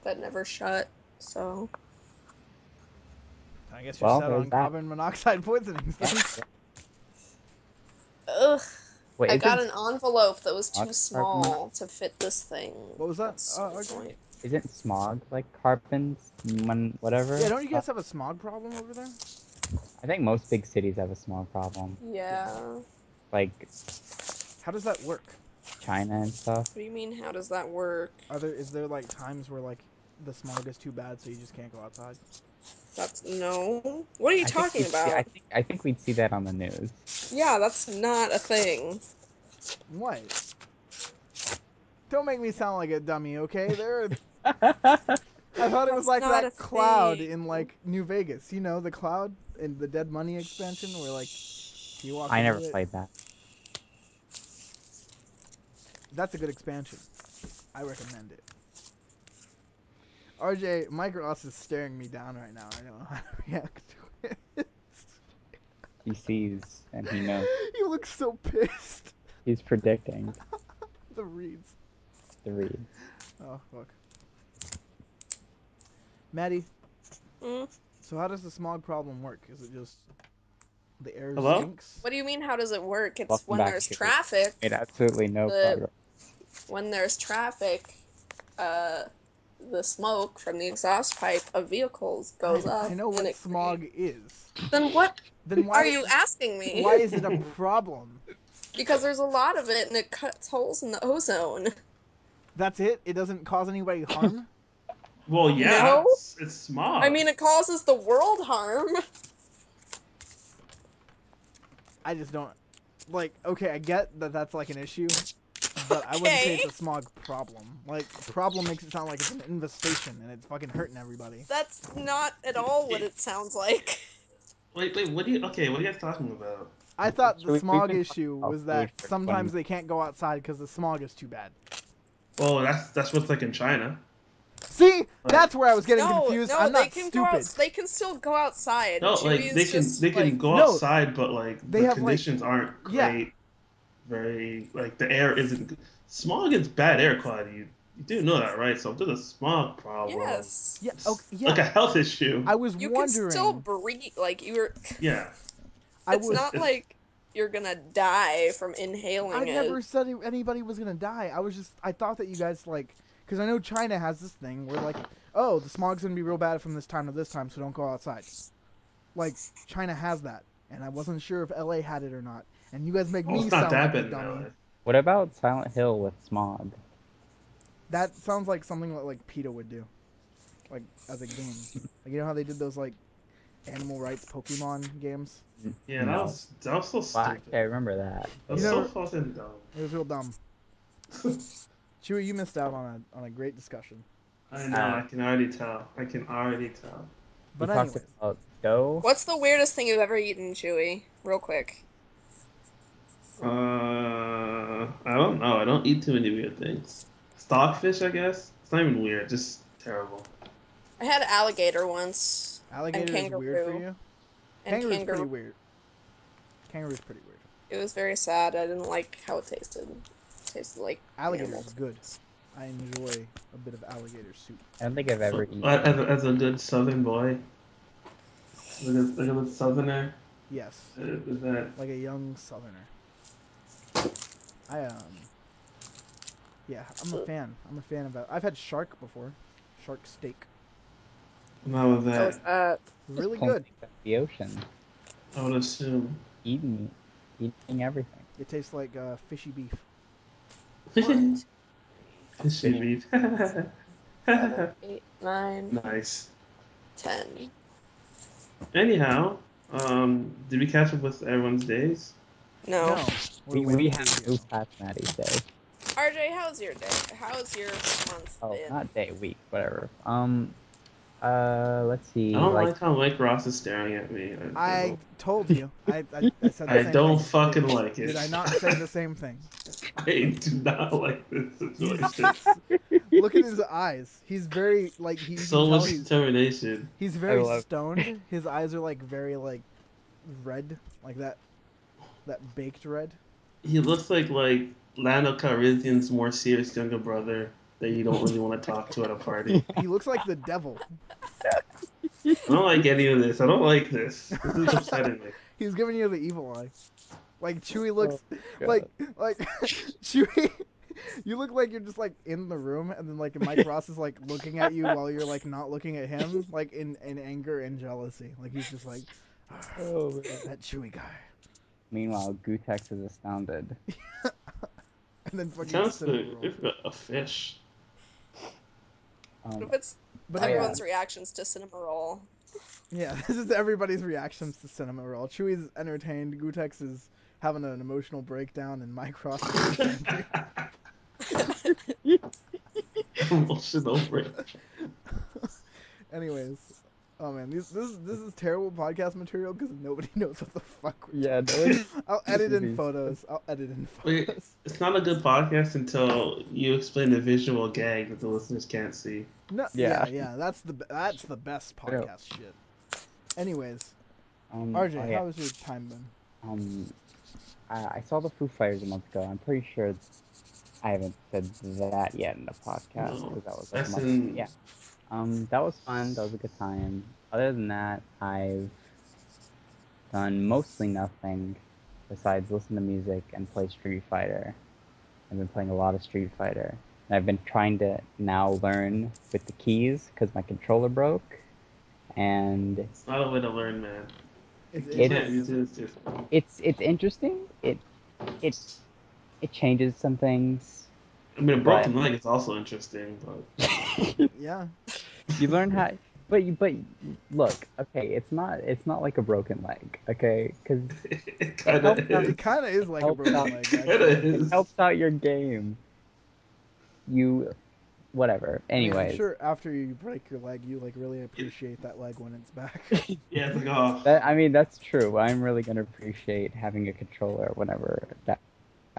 that never shut, so. I guess you're Well, set there's on that. carbon monoxide poisonings Yeah. then. Yeah. Ugh. Wait, I is got it an envelope that was smog too carbon? small to fit this thing. What was that? That's so Oh, okay. annoying. Isn't smog like carbons, Yeah, whatever? don't you guys have a smog problem over there? I think most big cities have a smog problem, Yeah. Yeah. like How does that work? China and stuff. What do you mean, how does that work? Is there like times where like the smog is too bad so you just can't go outside? That's no. What are you I think talking we'd see. about? I think we'd see that on the news. Yeah, that's not a thing. What? Don't make me sound like a dummy, okay? I thought it was That's like not a that cloud thing. in like New Vegas. You know, the cloud in the Dead Money expansion where like you walk I never into it. played that. That's a good expansion. I recommend it. RJ, Mike Ross is staring me down right now. I don't know how to react to it. He sees and he knows. He looks so pissed. He's predicting The reads. the read. Oh fuck. Maddie, Mm. so how does the smog problem work? Is it just the air Hello? stinks? What do you mean, how does it work? It's Welcome when back there's to traffic. made absolutely no The progress. When there's traffic, uh, the smoke from the exhaust pipe of vehicles goes I up, know and what it creates. smog is. Then what Then are you asking me? why is it a problem? Because there's a lot of it, and it cuts holes in the ozone. That's it? It doesn't cause anybody harm? Well, yeah, No, it's I smog. mean it causes the world harm. I just don't like okay, I get that that's like an issue, but I wouldn't say Okay, it's a smog problem. Like problem makes it sound like it's an infestation and it's fucking hurting everybody. that's not at all what it sounds like. Wait, what do you? Okay, what are you guys talking about? I thought the So we've smog been talking issue about was food that for 20 sometimes minutes. they can't go outside because the smog is too bad. Well, that's what's like in China. See, Like, that's where I was getting No, confused. no, I'm they not can go out. stupid. They can still go outside. no, like Chewy's they just can like go No, outside, but like they the have like conditions aren't yeah. great. Very like the air isn't. Smog is bad air quality. You do know that, right? So if there's a smog problem, yes. Yeah, it's okay, yeah. like a health issue. I was You can still wondering. breathe. Like you're. Yeah, I It's was not it's like. you're gonna die from I inhaling it. never said anybody was gonna die. I thought that you guys like, because I know China has this thing where like, oh, the smog's gonna be real bad from this time to this time, so don't go outside. Like China has that, and I wasn't sure if LA had it or not. And you guys make Oh, me it's not sound that like a bad in dummy. LA. What about Silent Hill with smog? That sounds like something that like PETA would do, like as a game. Like you know how they did those like animal rights Pokemon games. Yeah, No. that was so Well, stupid. actually, I remember that. That You was Yeah. so never. fucking dumb. It was real dumb. Chewy, you missed out on a great discussion. I know, Uh, I can already tell. I can already tell. we But talked anyways, about dough. What's the weirdest thing you've ever eaten, Chewy? Real quick. I don't know. I don't eat too many weird things. Stockfish, I guess. It's not even weird, just terrible. I had alligator once, and alligator is weird for kangaroo, you. and Kangaroo's kangaroo. pretty weird. Kangaroo's pretty weird. It was very sad. I didn't like how it tasted. It tasted like Alligator animal. is good. I enjoy a bit of alligator soup. I don't think I've ever As eaten. as a good Southern boy, like a good Southerner, Yes, is that like a young southerner. I yeah, I'm a fan. I'm a fan of it. I've had shark before. Shark steak. not with How was that? that? Just Really pulling good. things out of the ocean, I would assume. eating, eating everything. It tastes like fishy beef. One, two, Fishy Fish. beef. 7, 8, 9, Nice. 10. Anyhow, did we catch up with everyone's days? No. No, we're We waiting for haven't you. moved past Maddie's day. RJ, how's your day? How's your month Oh, been? not day, week, whatever. Let's I see. don't Like, like how Mike Ross is staring at me. I told you. I said the I same don't thing. fucking like Did it. I not say the same thing? I do not like this He's situation. look at his eyes. He's very like he you can So tell much determination. he's I very love. stoned. His eyes are like very like red, like that baked red. He looks like Lando Calrissian's more serious younger brother that you don't really want to talk to at a party. He looks like the devil. I don't like any of this. I don't like this. This is upsetting me. He's giving you the evil eye. Like Chewie Oh looks God. like Chewie. You look like you're just like in the room, and then like Mike Ross is like looking at you while you're like not looking at him, like in anger and jealousy. Like he's just like "Ah, Oh man. that Chewie guy, Meanwhile, Gutex is astounded. and then It fucking sounds cinema like roll. a fish. What Um. if it's But Oh yeah. everyone's anyways, reactions to cinema roll? yeah, this is everybody's reactions to cinema roll. Chewie's entertained. Gutex is having an emotional breakdown, and Mike Ross is presenting. Emotional break. Anyways, oh man, this is terrible podcast material because nobody knows what the fuck we're Yeah. No talking. one. I'll edit in Movies. photos. I'll edit in Wait, photos. it's not a good podcast until you explain the visual gag that the listeners can't see. No, Yeah. yeah, that's the best I know. podcast shit. Anyways, Oh RJ, yeah. how has your time been? Um. I saw the Foo Fighters a month ago. I'm pretty sure I haven't said that yet in the podcast No, because that was like a that's month ago. in. Yeah. That was fun. That was a good time. Other than that, I've done mostly nothing besides listen to music and play Street Fighter. I've been playing a lot of Street Fighter. And I've been trying to now learn with the keys because my controller broke. And It's not a way to learn, man. It's You it's can't use interesting. it as different. it's interesting. It it changes some things, I mean, a but broken leg is also interesting, but Yeah, you learn how. But look, okay, it's not like a broken leg, okay? Because it it kind of helps out. it is. kind of is It like a helps broken out. It leg, kind of actually. It is. helps out your game. You whatever. I mean, I'm Anyways, sure after you break your leg, you like really appreciate that leg when it's back. Yeah, it's like, oh, that I mean that's true. I'm really gonna appreciate having a controller whenever that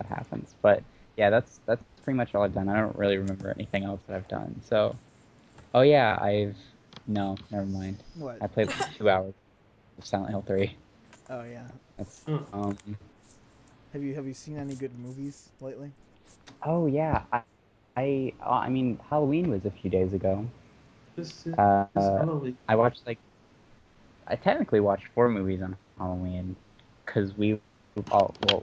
happens. But yeah, that's pretty much all I've done. I don't really remember anything else that I've done. So, oh yeah, I've no, never mind. What? I played like 2 hours of Silent Hill 3. Oh yeah. That's huh. Have you seen any good movies lately? oh yeah, I mean Halloween was a few days ago. This is Uh, Halloween. I watched like I technically watched 4 movies on Halloween because we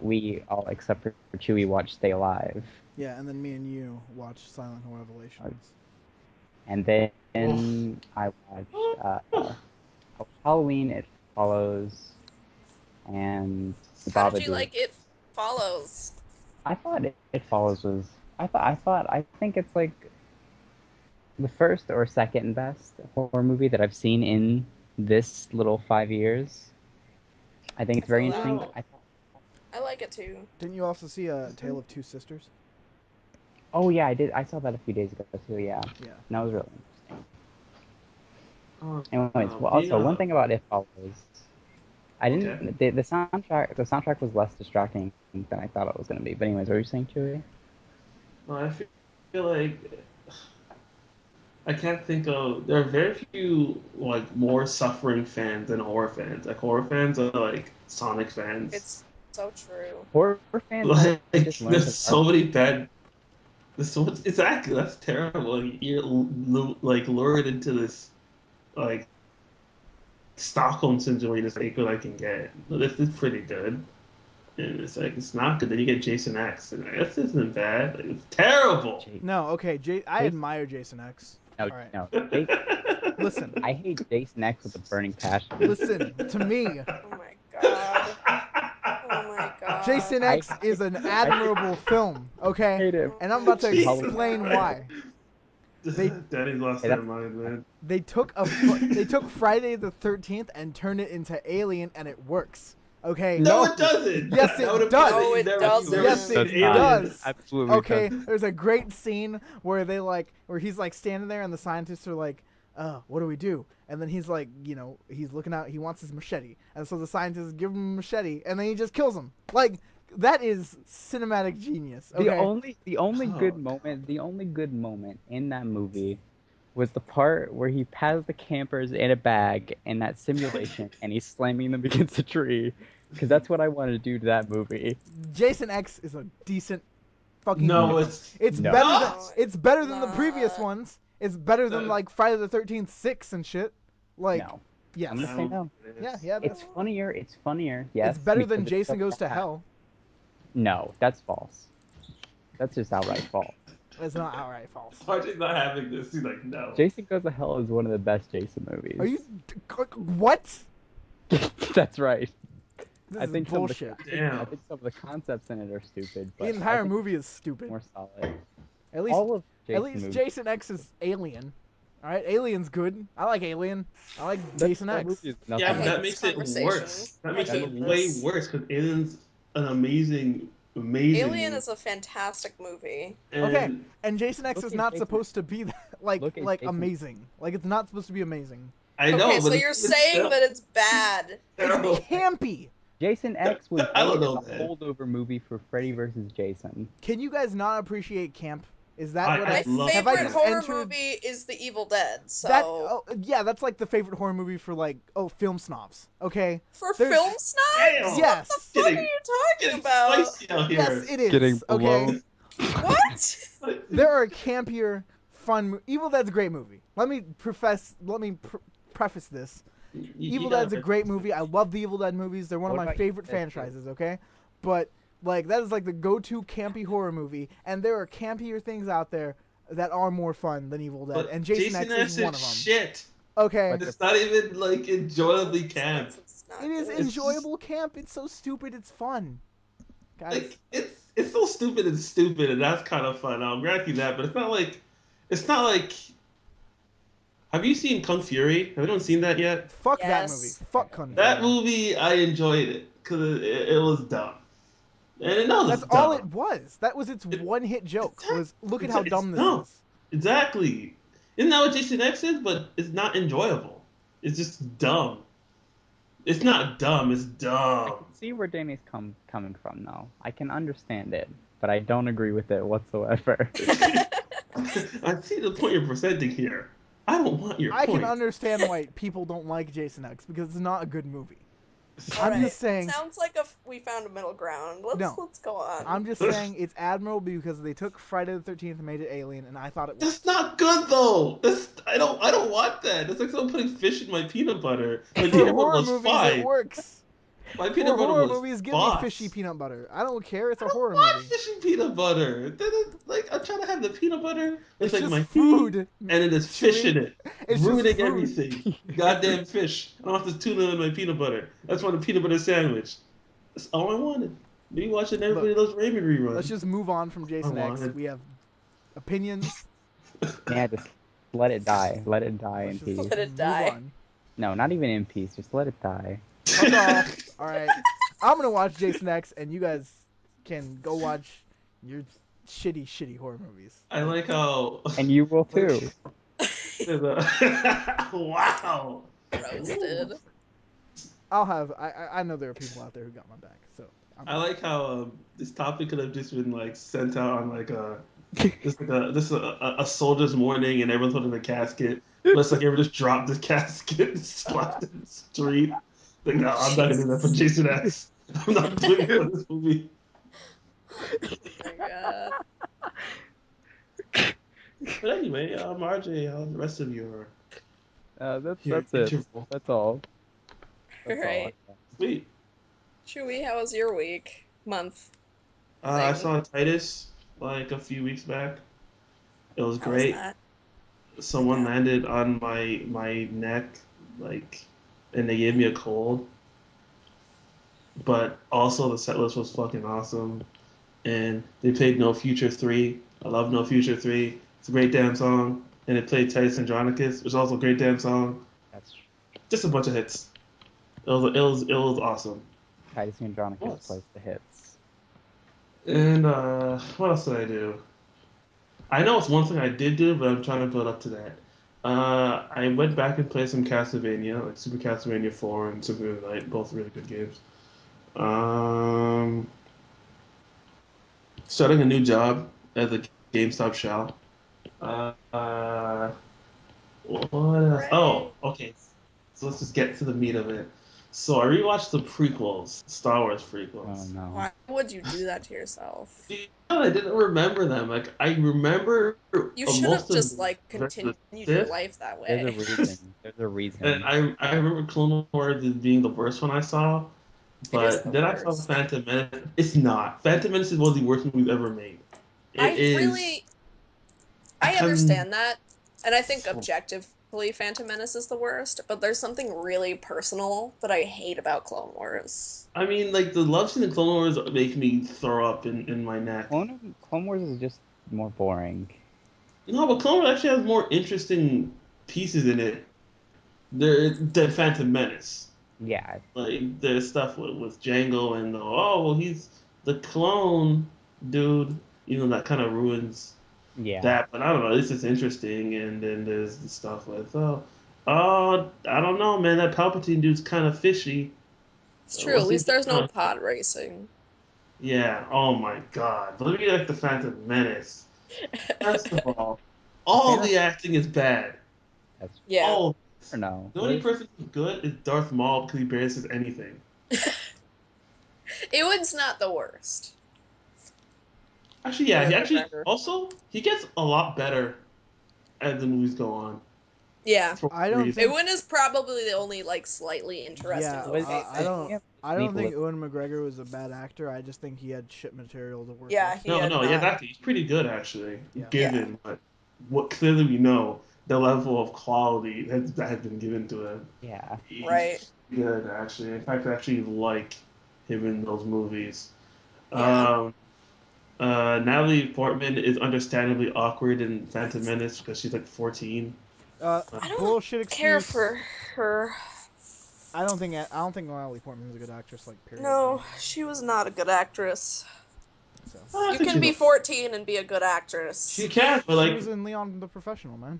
we all except for Chewie watched Stay Alive, Yeah, and then me and you watched Silent Hill uh, Revelations. and Oof. then I watched Halloween, It Follows, and The How did you Babadook. like It Follows? I thought It Follows was I think it's like the first or second best horror movie that I've seen in this little 5 years. I think I it's feel very that. interesting. Well, I like it too. Didn't you also see A Tale of Two Sisters? Oh yeah, I did. I saw that a few days ago too. Yeah, Yeah. and that was really interesting. oh, Anyways, no, well, being also one a thing about It Follows, I okay. didn't the soundtrack was less distracting than I thought it was going to be. But anyways, what were you saying, Chewie? No, I feel like I can't think of. There are very few like more suffering fans than horror fans. Like horror fans are like Sonic fans. It's so true. Horror fans Like just learn there's to so love. many bad. There's so much. Exactly. That's terrible. Like, you're like lured into this like Stockholm syndrome. You just take what I can get. But this is pretty good. And it's like it's not good. Then you get Jason X, and like, this isn't bad. Like, it's terrible. J- No, okay. I Jason, admire Jason X. no, All right. no, Listen, I hate Jason X with a burning passion. listen to me. Oh my god. Oh my god. Jason X is an I admirable film, okay? hate him. Oh And I'm about to my Jesus explain god. Christ. why. They Daddy's lost Hey, their that's mind, man. they took Friday the 13th and turned it into Alien, and it works. Okay? No, no, it doesn't. Yes, That would it imply that does. No, it you've never Yes, doesn't. seen does it not. Alien. does. Absolutely does. Okay, there's a great scene where where he's like standing there and the scientists are like, what do we do? And then he's like, he's looking out, he wants his machete. And so the scientists give him a machete and then he just kills him. Like, that is cinematic genius, okay? Oh, The only good moment in that movie was the part where he has the campers in a bag in that simulation and he's slamming them against a tree. Because that's what I want to do to that movie. Jason X is a decent fucking No, no, horror film. it's It's better than not. No, it's better it's than the previous not. ones. It's better than No, like Friday the 13th 6 and shit. Like, no. I'm yes. gonna I say don't no. think it Yeah, is. yeah, it is. It's funnier. It's funnier. It's Yes, better than because it's Jason so Goes to bad. Hell. No, that's false. That's just outright false. It's not outright false. RJ's not having this. He's like, no. Jason Goes to Hell is one of the best Jason Are movies. you what? That's right. This I is think some of the bullshit. I Damn. think some of the concepts in it are stupid, The but I entire think movie is it's stupid. more solid. At least All of at Jason least movies. Jason X is Alien. All right, Alien's good. I like Alien. I like Jason That X. movie is I Yeah, nothing but like hate that this makes it conversation. worse. That I makes that it hate movie. way this. worse because Alien's an amazing, amazing Alien movie. is a fantastic movie. Okay, And and Jason X Look is at not Jason. supposed to be Look at like Jason. amazing. Like, it's not supposed to be amazing. I Okay, know, so but you're it's saying still that it's bad. It's terrible. campy. Jason X was I made don't as know, a man. holdover movie for Freddy vs. Jason. Can you guys not appreciate camp? Is that what I My love have I favorite Camp. just horror entered movie is The Evil Dead, that? so Oh, yeah, that's like the favorite horror movie for like film snobs. Okay, for there's film snobs? Damn, What the yes, fuck are getting you talking getting about? spicy out yes, here. it Getting is. Okay, blown. What? there are campier, fun. Evil Dead's a great movie. Let me preface this. You Evil gotta Dead's a great practice it. movie. I love the Evil Dead movies. They're one of What my about Evil favorite Dead 2? franchises, okay? But like, that is like the go-to campy horror movie, and there are campier things out there that are more fun than Evil Dead, But and Jason Jason X is X one is of them. shit. Okay, But the It's not even like No, enjoyably Jason camp. X is it not is good. It's just enjoyable camp. It's so stupid. It's fun, guys. like it's so stupid, and that's kind of fun. I'll grant you that, but it's not like. Have you seen Kung Fury? Have anyone seen that yet? Fuck that movie. Yes. Fuck Kung That Fury. movie, I enjoyed it because it was dumb, and it knows That's it's all it dumb. was. That was its It, one-hit joke. Was look at how it's dumb this dumb. is. Exactly. Isn't that what Jason X is? But it's not enjoyable. It's just dumb. It's not dumb. It's I dumb. can see where Danny's coming from, though. I can understand it, but I don't agree with it whatsoever. I see the point you're presenting here. I don't want your I can point. understand why people don't like Jason X because it's not a good movie. All I'm right. just saying. Sounds like we found a middle ground. No, Let's go on. I'm just saying it's admirable because they took Friday the 13th and made it Alien, and I thought it That's worked. not good though. I don't want that. That's like someone putting fish in my peanut butter. Like For the other one horror was movies, it fine. works. My For peanut butter horror was movies, give me fishy boss. peanut butter. I don't care. It's I a don't horror want movie. fishy peanut butter. Like I'm trying to have the peanut butter with It's like just my tea, food, and then there's fish Chewy. in it, It's just ruining food. everything. Goddamn fish! I don't have to tuna in my peanut butter. That's why the peanut butter sandwich. That's all I wanted. Me watching Everybody Look, Loves Raymond let's reruns. just move on from I Jason X. wanted. We have opinions. Yeah, just let it die. Let it die Let's in just peace. Let it move die. on. No, not even in peace. Just let it die. Fuck off. All right. I'm gonna watch Jason X, and you guys can go watch your shitty, shitty horror movies. I Like, like how And you will like too. wow. Ooh. Roasted. I'll have. I know there are people out there who got my back, so I'm I good. like how this topic could have just been like sent out on like a a soldier's morning and everyone's holding a casket. But it's like everyone just dropped the casket and splashed in the street. Like, no, I'm not gonna do that for Jesus. Jason X. I'm not doing it for this movie. Oh my god. But anyway, RJ, how's the rest of your That's it. interval? That's all. That's all. Right. Sweet. Chewy, how was your week? Month I thing. saw Titus like a few weeks back. It was How was great. that? How'd it Someone go? landed on my neck, like, and they gave me a cold. But also the set list was fucking awesome, and they played No Future 3. I love No Future 3. It's a great damn song, and it played Titus Andronicus, which is also a great damn song. That's Just a bunch of hits. It was awesome. Titus Andronicus Yes. plays the hits. And what else did I do? I know it's one thing I did do, but I'm trying to build up to that. I went back and played some Castlevania, like Super Castlevania 4 and Super Night, both really good games. Um, Starting a new job at the GameStop shop. What else? Hooray. Oh, okay. So let's just get to the meat of it. So I rewatched the prequels, Star Wars Oh prequels. no. Why would you do that to yourself? You know, I didn't remember them. Like I remember You should have most of just the like Revenge of continued the your Sith. life that There's a way. reason. There's a And reason. I remember Clone Wars as being the worst one I saw, It is but the then I saw worst. Phantom Menace. It's not. Phantom Menace is one of the worst movies ever made. It I is. really I I can. understand that. And I think objectively Phantom Menace is the worst, but there's something really personal that I hate about Clone Wars. I mean, like the love scene in Clone Wars make me throw up in my neck. Clone Wars is just more boring. No, but Clone Wars actually has more interesting pieces in it than Phantom Menace. Yeah, Like there's stuff with Django and well he's the clone dude. That kind of ruins yeah. that, but I don't know. This is interesting, and then there's the stuff with I don't know, man. That Palpatine dude's kind of fishy. It's true, at What's he least there's no doing? pod racing. Yeah. Oh my God. But let me get like the Phantom Menace. First of The all Phantom. the acting is bad. That's Yeah. All. or no. The only What? person who's good is Darth Maul because he barely says anything. Ewan's not the worst. Actually, yeah. He Ewan actually McGregor. also he gets a lot better as the movies go on. Yeah. For I whatever don't reason. think. Ewan is probably the only like slightly interesting Yeah, Was okay I was thing. don't. he ever I just need don't to think live? Ewan McGregor was a bad actor. I just think he had shit material to work with. Yeah, he No, had no, yeah, not. that he's pretty good actually, Yeah. Yeah. given what clearly we know the level of quality that has been given to him. Yeah. He's Right. good actually. In fact, I actually like him in those movies. Yeah. Um, Natalie Portman is understandably awkward in Phantom Menace because she's like 14. I don't Bullshit care excuse. for her. I don't think Natalie Portman's a good actress. Like period. No, she was not a good actress. So I You think can she's be a, 14 and be a good she actress. can, but she was like in Leon the Professional, man.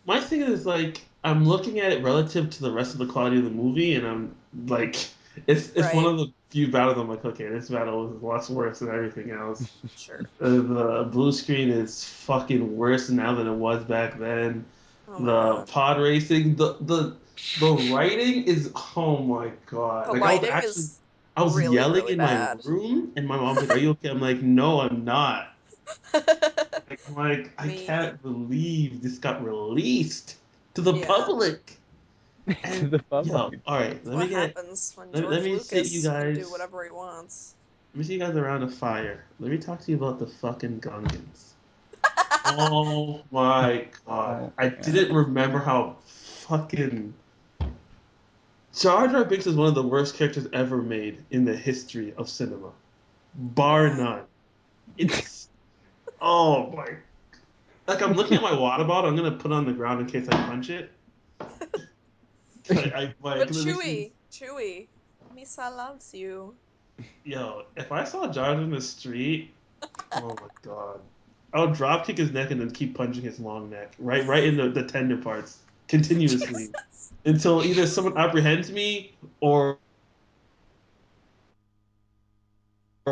my thing is like I'm looking at it relative to the rest of the quality of the movie, and I'm like, it's one Right. of the few battles I'm like, okay, this battle is lots worse than everything else. Sure. The blue screen is fucking worse now than it was back then. Oh my The god. pod racing, the writing is oh my god. The Like lighting is I was really, yelling really in my bad. room, and my mom's like, "Are you okay?" I'm like, "No, I'm not." Like I Me. can't believe this got released to the Yeah. public. to And the yo, public. all right, That's what happens when let George me sit you Lucas can do guys. whatever he wants. Let me see you guys around the fire. Let me talk to you about the fucking Gungans. Oh my god. Oh I man. didn't remember how fucking Jar Jar Binks is one of the worst characters ever made in the history of cinema. Bar Yeah. none. It's oh my like I'm looking at my water bottle, I'm gonna put it on the ground in case I punch it. I like But it makes me Chewie, Misa loves you. yo, if I saw Jar Jar in the street, oh my god. I would drop kick his neck and then keep punching his long neck. Right in the tender parts. Continuously. Jesus. Until either someone apprehends me or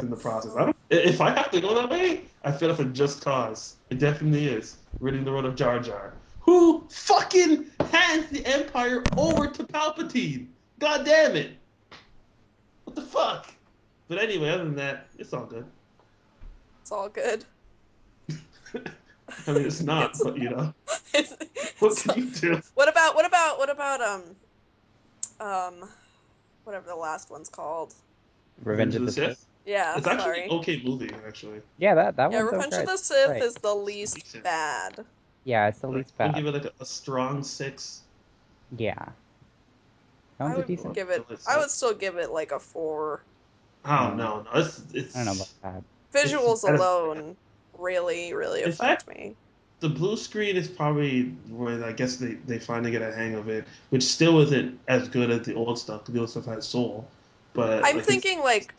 in the process. I Oh, don't. If I have to go that way, I feel like a just cause. It definitely is. Ridding the road of Jar Jar, who fucking hands the Empire over to Palpatine. God damn it! What the fuck? But anyway, other than that, it's all good. it's all good. I mean, it's not, It's but it's, what it's can you do? um whatever the last one's called. Revenge Revenge of of the the Sith. Sith. Yeah, It's actually an sorry. okay movie, actually. Yeah, that Yeah, one's Revenge of okay. the Sith Right. is the It's least decent. bad. Yeah, it's the Like, least I would bad. give it like a strong six. Yeah, that I one's a would decent. Until it I said, would still give it like a 4. oh Mm, no, no, I don't know about that. it's Visuals bad as bad. alone really, really In fact, affect me. the blue screen is probably where I guess they finally get a hang of it, which still isn't as good as the old stuff. 'Cause the old stuff had soul, but I'm like it's thinking like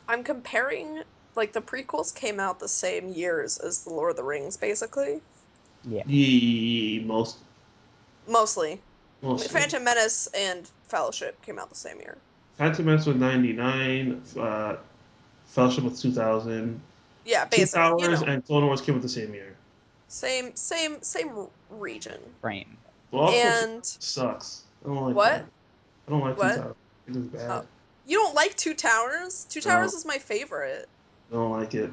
I'm comparing like the prequels came out the same years as the Lord of the Rings, basically. Yeah. the Mostly. mostly. Phantom Menace and Fellowship came out the same year. Phantom Menace was 99, Fellowship was 2000, Yeah, Two basically, Towers and Clone Wars came out the same year. same region. Frame. Well, also Two And Towers sucks. I don't like what? that. I don't like Two What? Towers. It is Oh, bad. you don't like Two Towers? Two No, Towers is my favorite. I don't like it.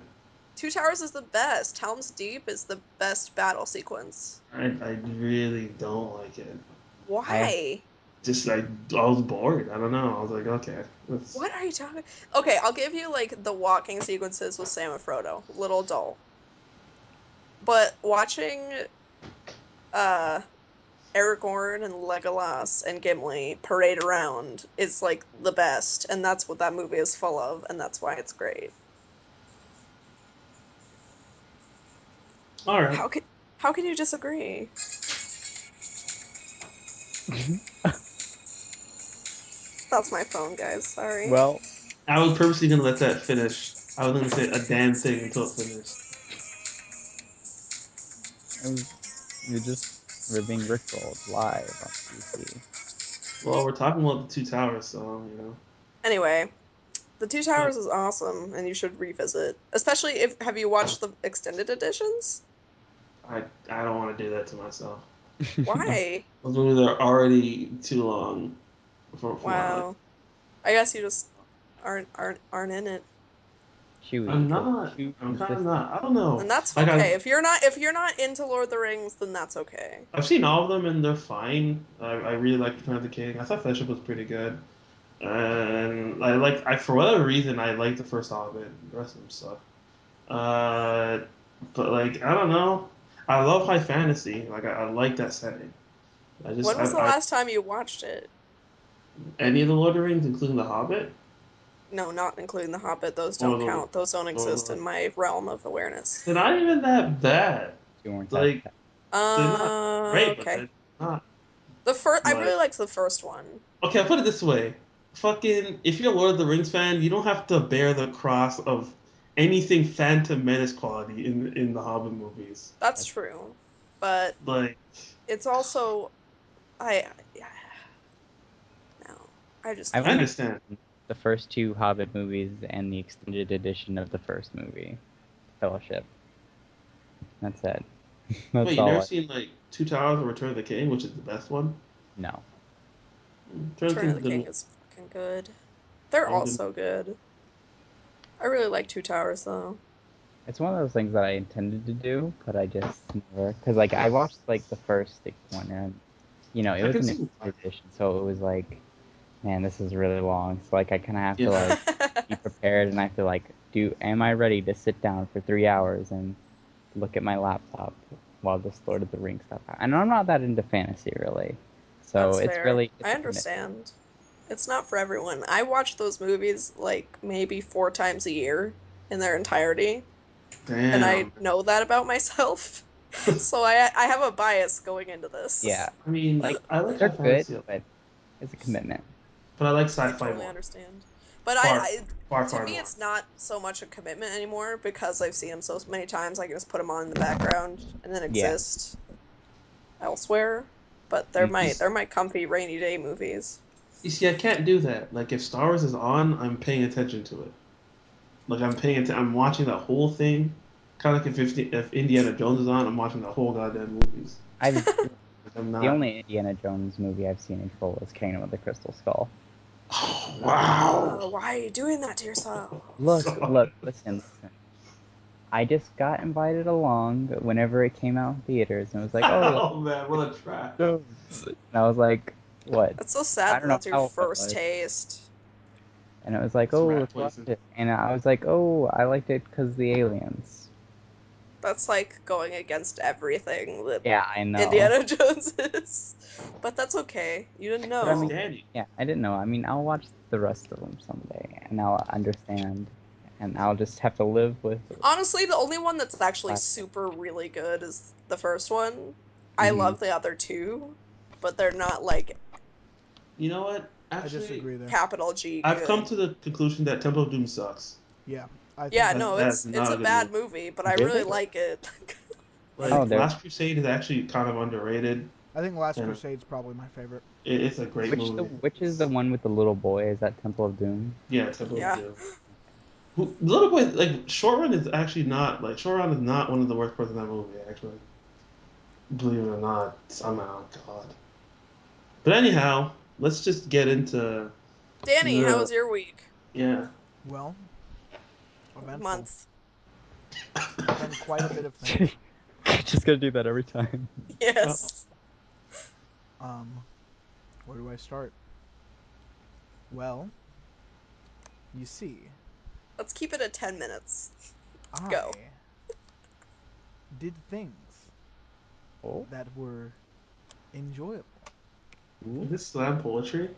Two Towers is the best. Helm's Deep is the best battle sequence. I really don't like it. I Why? Just like I was bored. I don't know. I was like, okay, let's. What are you talking? Okay, I'll give you like the walking sequences with Sam and Frodo. Little dull. But watching uh Aragorn and Legolas and Gimli parade around is like the best, and that's what that movie is full of, and that's why it's great. All right. How could how can you disagree? That's my phone, guys. Sorry. well, I was purposely gonna let that finish. I was gonna say a damn thing until it finished. it was we're being rickrolled live on PC. Well, we're talking about the Two Towers, so Anyway, The Two Uh, Towers is awesome, and you should revisit. Especially if have you watched the extended editions? I don't want to do that to myself. Why? Those movies are already too long for my life. Wow. I guess you just aren't in it. Chewy I'm is not. too I'm kind of consistent. not. I don't know. And that's Like okay. If you're not into Lord of the Rings, then that's okay. I've seen all of them and they're fine. I really like Return of the King. I thought Fellowship was pretty good, and I for whatever reason I like the first Hobbit. The rest of them suck. Uh, but like I don't know. I love high fantasy. Like I like that setting. I just When was the I last time you watched it? any of the Lord of the Rings, including the Hobbit No, not including The Hobbit. Those or don't count. Those don't exist or in my realm of awareness. they're not even that bad. You weren't that Like bad. they're not great, but Okay. they're not I like really liked the first one. okay. I'll put it this way: fucking, if you're a Lord of the Rings fan, you don't have to bear the cross of anything Phantom Menace quality in the Hobbit movies. That's true, but Like it's also I no, I just I've I only can't. understand, seen the first two Hobbit movies and the extended edition of the first movie, Fellowship. That's it. wait, That's you never all I seen like Two Towers or Return of the King, which is the best one? know. Return of the Return of King's the a good King movie. is fucking good. They're That was all a good. so good. I really like Two Towers though. It's one of those things that I intended to do, but I just never. Because like I watched like the first one and it I was can an see why. edition, so it was like, man, this is really long. So like I kind of have to Yeah. like be prepared, and I have to like am I ready to sit down for 3 hours and look at my laptop while this Lord of the Rings stuff. And I'm not that into fantasy really, so That's fair. it's I a commitment. understand. It's not for everyone. I watch those movies like maybe 4 times a year in their entirety, and I Damn. know that about myself. So I have a bias going into Yeah, this. I mean, like I like they're high good, fantasy, but it's a commitment. but I like I sci-fi totally more. understand. But Far, far, to far me, more. it's not so much a commitment anymore because I've seen them so many times. I can just put them on in the background and then Yeah. exist elsewhere. But they're Hmm. my they're my comfy rainy day movies. You see, I can't do that. Like, if Star Wars is on, I'm paying attention to it. Like, I'm watching the whole thing. Kind of like if Indiana Jones is on, I'm watching the whole goddamn movies. I've Like, I'm The not. only Indiana Jones movie I've seen in full is Kingdom of the Crystal Skull. Oh, wow. Why are you doing that to yourself? Look, God. listen. I just got invited along whenever it came out in theaters, and it was like, oh, Oh man, what a trap. Jones. And I was like, what? That's so I sad that don't know that's your how old I first was. taste. And it was like, It's oh, rat let's watch poison. it. And I was like, oh, I liked it because the aliens. That's like going against everything that Yeah, I know. Indiana Jones is. But that's okay. You didn't But I It's mean, know. Danny. yeah, I didn't know. I mean, I'll watch the rest of them someday, and I'll understand, and I'll just have to live with Honestly, the only one that's actually classic. super really good is the first one. I Hmm. love the other two, but they're not like You know what? I Actually, disagree there. capital G I've come good. to the conclusion that Temple of Doom sucks. Yeah, I think Yeah, That's no, that's it's not a a good bad movie. movie, but I really Really? like it. Oh, Like there. Last Crusade is actually kind of underrated, I think Last and Crusade's probably my favorite. it's a great movie. Which is the one with the little boy? Is that Temple of Doom? Yeah, Temple of Yeah. Doom. Little Boy, like Short Run is actually not like Short Run is not one of the worst parts of that movie. Actually, believe it or not, somehow, God. But anyhow, let's just get into Danny, how the was your week? yeah. Well, eventful. Month. Done quite a bit of things. Just gonna do that every time. Well, Yes. Um, where do I start? Well, you see, Let's keep it at 10 minutes. Go. I did things Oh. that were enjoyable. is this slam poetry?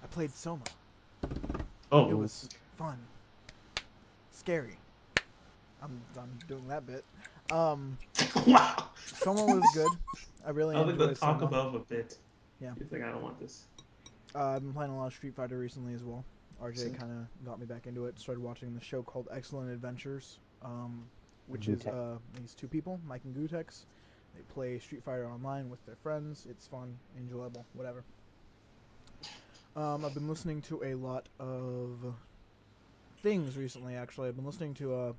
I played Soma. It Oh, was fun, scary. I'm doing that bit. Um, wow. Soma was good. I really I was like the enjoyed talk Soma. above a bit. Yeah. He's like, I don't want this. I've been playing a lot of Street Fighter recently as well. RJ Sick. kind of got me back into it. Started watching the show called Excellent Adventures, which is Vute. these two people, Mike and Gutex. They play Street Fighter online with their friends. It's fun, enjoyable, whatever. I've been listening to a lot of things recently. Actually, I've been listening to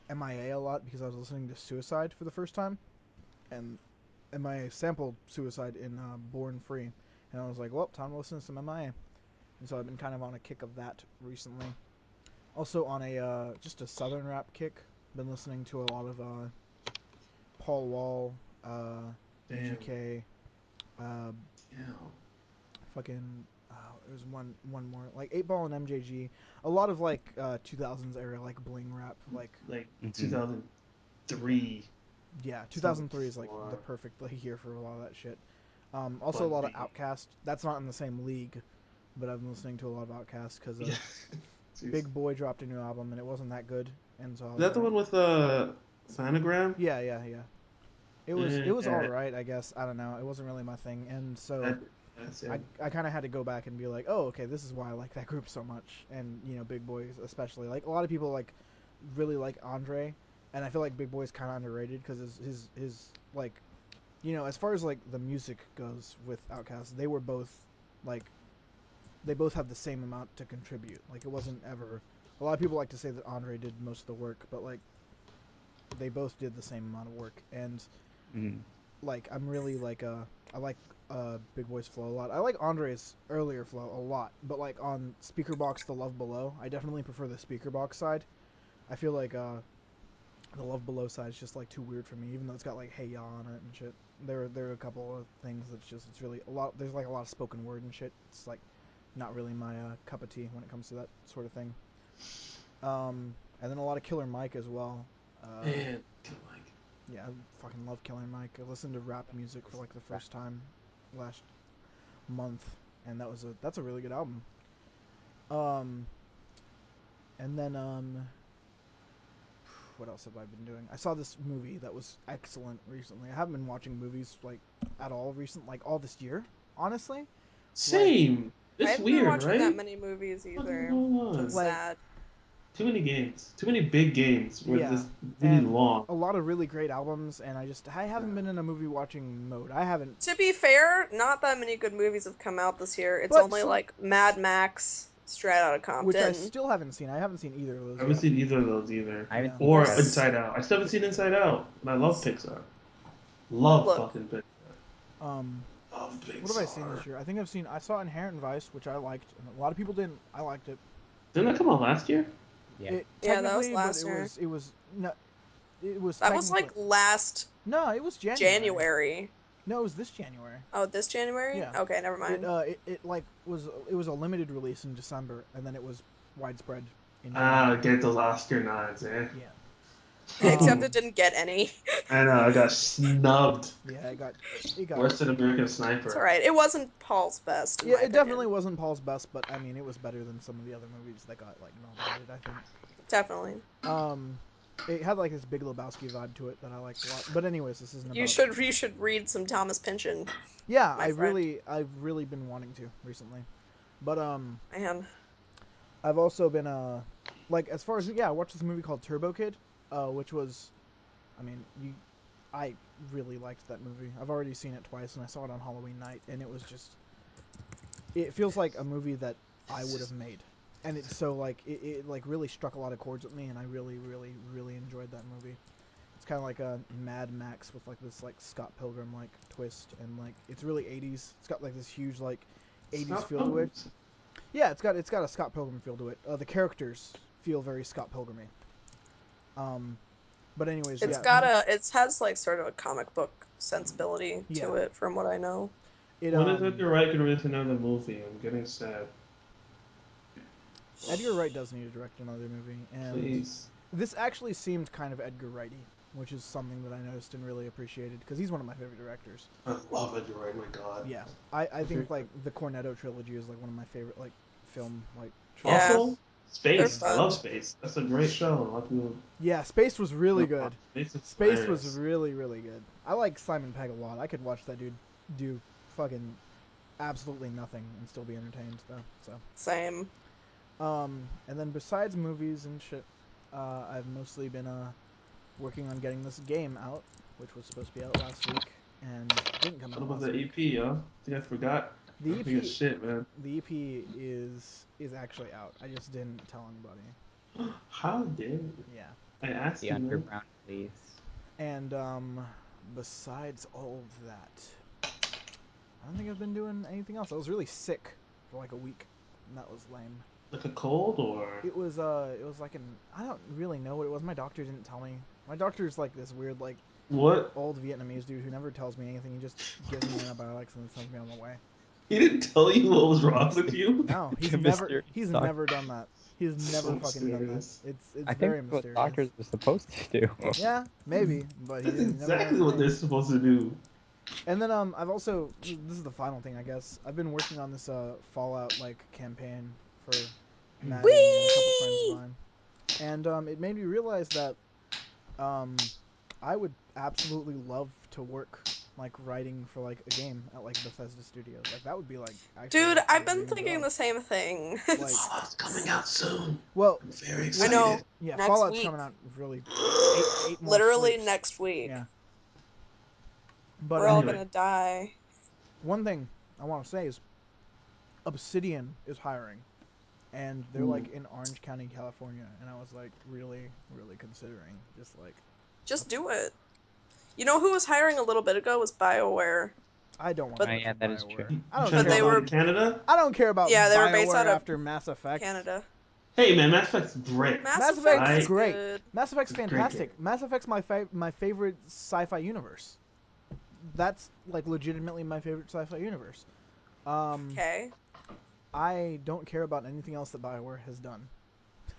MIA a lot because I was listening to Suicide for the first time, and MIA sampled Suicide in Born Free, and I was like, well, time to listen to some MIA. And so I've been kind of on a kick of that recently. Also on a just a southern rap kick. Been listening to a lot of Paul Wall, Damn. UGK, uh, Yeah. fucking. There's one more like 8 Ball and MJG. A lot of like 2000s era like bling rap. Like Like Hmm. 2003, yeah, 2003 is like the 2004. perfect like, year for a lot of that shit. Also a Bun lot of B. Outcast. That's not in the same league, but I've been listening to a lot of Outcast because Yeah. Jeez. Is Big Boy dropped a new album and it wasn't that good, and so I was that the like, one with Sanagram? yeah, yeah, yeah. It was all Yeah, right, I guess. I don't know. It wasn't really my thing, and so that, that's I it. I kind of had to go back and be like, oh, okay, this is why I like that group so much, and Big Boys especially. Like a lot of people like really like Andre, and I feel like Big Boy's kind of underrated because his like as far as like the music goes with Outkast, they were both like they both have the same amount to contribute. Like it wasn't ever. A lot of people like to say that Andre did most of the work, but like they both did the same amount of work, and Mm. like I'm really like I like Big Boy's flow a lot. I like Andre's earlier flow a lot, but like on Speaker Box The Love Below, I definitely prefer the Speaker Box side. I feel like The Love Below side is just like too weird for me, even though it's got like Hey Ya on it and shit. There are a couple of things that's just it's really a lot. There's like a lot of spoken word and shit. It's like not really my cup of tea when it comes to that sort of thing. And then a lot of Killer Mike as well. Man, Killer Mike. Yeah, I fucking love Killer Mike. I listened to rap music for like the first time last month, and that's a really good album. Um, and then what else have I been doing? I saw this movie that was excellent recently. I haven't been watching movies like at all recent, like all this year, honestly. Like, Same. I It's haven't been weird, watching that right? many movies What's going either, which is on? like sad. Too many games. Too many big games were yeah, just really and long. a lot of really great albums. And I haven't been in a movie watching mode. I haven't, To be fair, not that many good movies have come out this year. It's but only like Mad Max, Straight Outta which I Compton. still haven't seen. I haven't seen either of I those haven't yet. seen either of those either. I haven't Yeah. seen Or Straight There's Inside Out. I still haven't seen Inside Out. And I love Pixar. Love look, fucking Pixar. Um, Love what have I seen this Pixar. year? I saw Inherent Vice, which I liked, and a lot of people didn't. I liked it. Didn't that come out last year? Yeah. It yeah, that was technically, but last year. no, it was That was technically like last no, it was January. January. No, it was this January. Oh, this January? Yeah, Okay, never mind. it like was a limited release in December, and then it was widespread in Ah, January. get those Oscar nods, eh? Yeah. Except it Um. didn't get any. I know, I got snubbed. Yeah, it got. Worse than American It's Sniper. alright. It wasn't Paul's best, in Yeah, my it definitely opinion. wasn't Paul's best, but I mean, it was better than some of the other movies that got like nominated. I think. Definitely. Um, it had like this Big Lebowski vibe to it that I liked a lot. But anyways, this isn't You about. should you should read some Thomas Pynchon, Yeah, my friend. I've really been wanting to recently. But Man. I've also been like as far as yeah, I watched this movie called Turbo Kid, which was, I mean, I really liked that movie. I've already seen it twice, and I saw it on Halloween night, and it was just, it feels like a movie that I would have made, and it's so like it like really struck a lot of chords with me, and I really enjoyed that movie. It's kind of like a Mad Max with like this like Scott Pilgrim like twist, and like it's really 80s. It's got like this huge like 80s Scott feel to it. Pilgrims. Yeah, it's got a Scott Pilgrim feel to it. The characters feel very Scott Pilgrimy. Um, but anyways, It's yeah, got a it has like sort of a comic book sensibility yeah. to it from what I know. It When is Edgar Wright going to release another movie? I'm getting sad. Edgar Wright does need to direct another movie, and Please. this actually seemed kind of Edgar Wrighty, which is something that I noticed and really appreciated because he's one of my favorite directors. I love Edgar Wright, my god. Yeah, I think like the Cornetto trilogy is like one of my favorite like film like Yeah, Also, trilogies. they're Space. I love fun. Space. That's a great show. A lot of people Yeah, Space was really don't watch. good. Space is Space was hilarious. really good. I like Simon Pegg a lot. I could watch that dude do fucking absolutely nothing and still be entertained though. So, Same. and then besides movies and shit, I've mostly been working on getting this game out, which was supposed to be out last week and didn't come What out about last the week. EP, huh? I think I forgot. The I forget EP shit, man. the EP is actually out. I just didn't tell anybody. How dare you? Yeah. I asked The you, man. underground, please. And besides all of that, I don't think I've been doing anything else. I was really sick for like a week, and that was lame. Like a cold or It was like an I don't really know what it was. My doctor didn't tell me. My doctor's like this weird like what? old Vietnamese dude who never tells me anything. He just gives me antibiotics and then sends me on my way. He didn't tell you what was wrong with you? No, The mysterious he's doctor. never done that. He's So never fucking done that. mysterious. It's I think very that's what mysterious. doctors are supposed to do. Yeah, maybe, but he That's never done it exactly for what me. they're supposed to do. And then I've also this is the final thing I guess. I've been working on this Fallout like campaign for Maddie and a couple friends of Whee! mine, and it made me realize that um, I would absolutely love to work like writing for like a game at like Bethesda Studios. Like that would be like actually Dude, like my I've been dream thinking job. the same thing. Like Fallout's coming out soon. well, I'm very I what excited. know. yeah, Next Fallout's week. coming out really eight more Literally sleeps. next week. Yeah, but We're all Anyway, gonna die. one thing I want to say is Obsidian is hiring, and they're ooh, like in Orange County, California, and I was like really considering just like Just up- do it. You know who was hiring a little bit ago was BioWare. I don't want to But Oh work yeah, for that is BioWare. true. you I don't trying but care to they go about over were to Canada? I don't care about yeah, they were based out BioWare of after Mass Effect. Canada. Hey man, Mass Effect's great. Mass Mass Effect Effect is is I great. good. Mass Effect's It's a great fantastic. game. Mass Effect's my favorite sci-fi universe. That's like legitimately my favorite sci-fi universe. Um, Okay. I don't care about anything else that BioWare has done.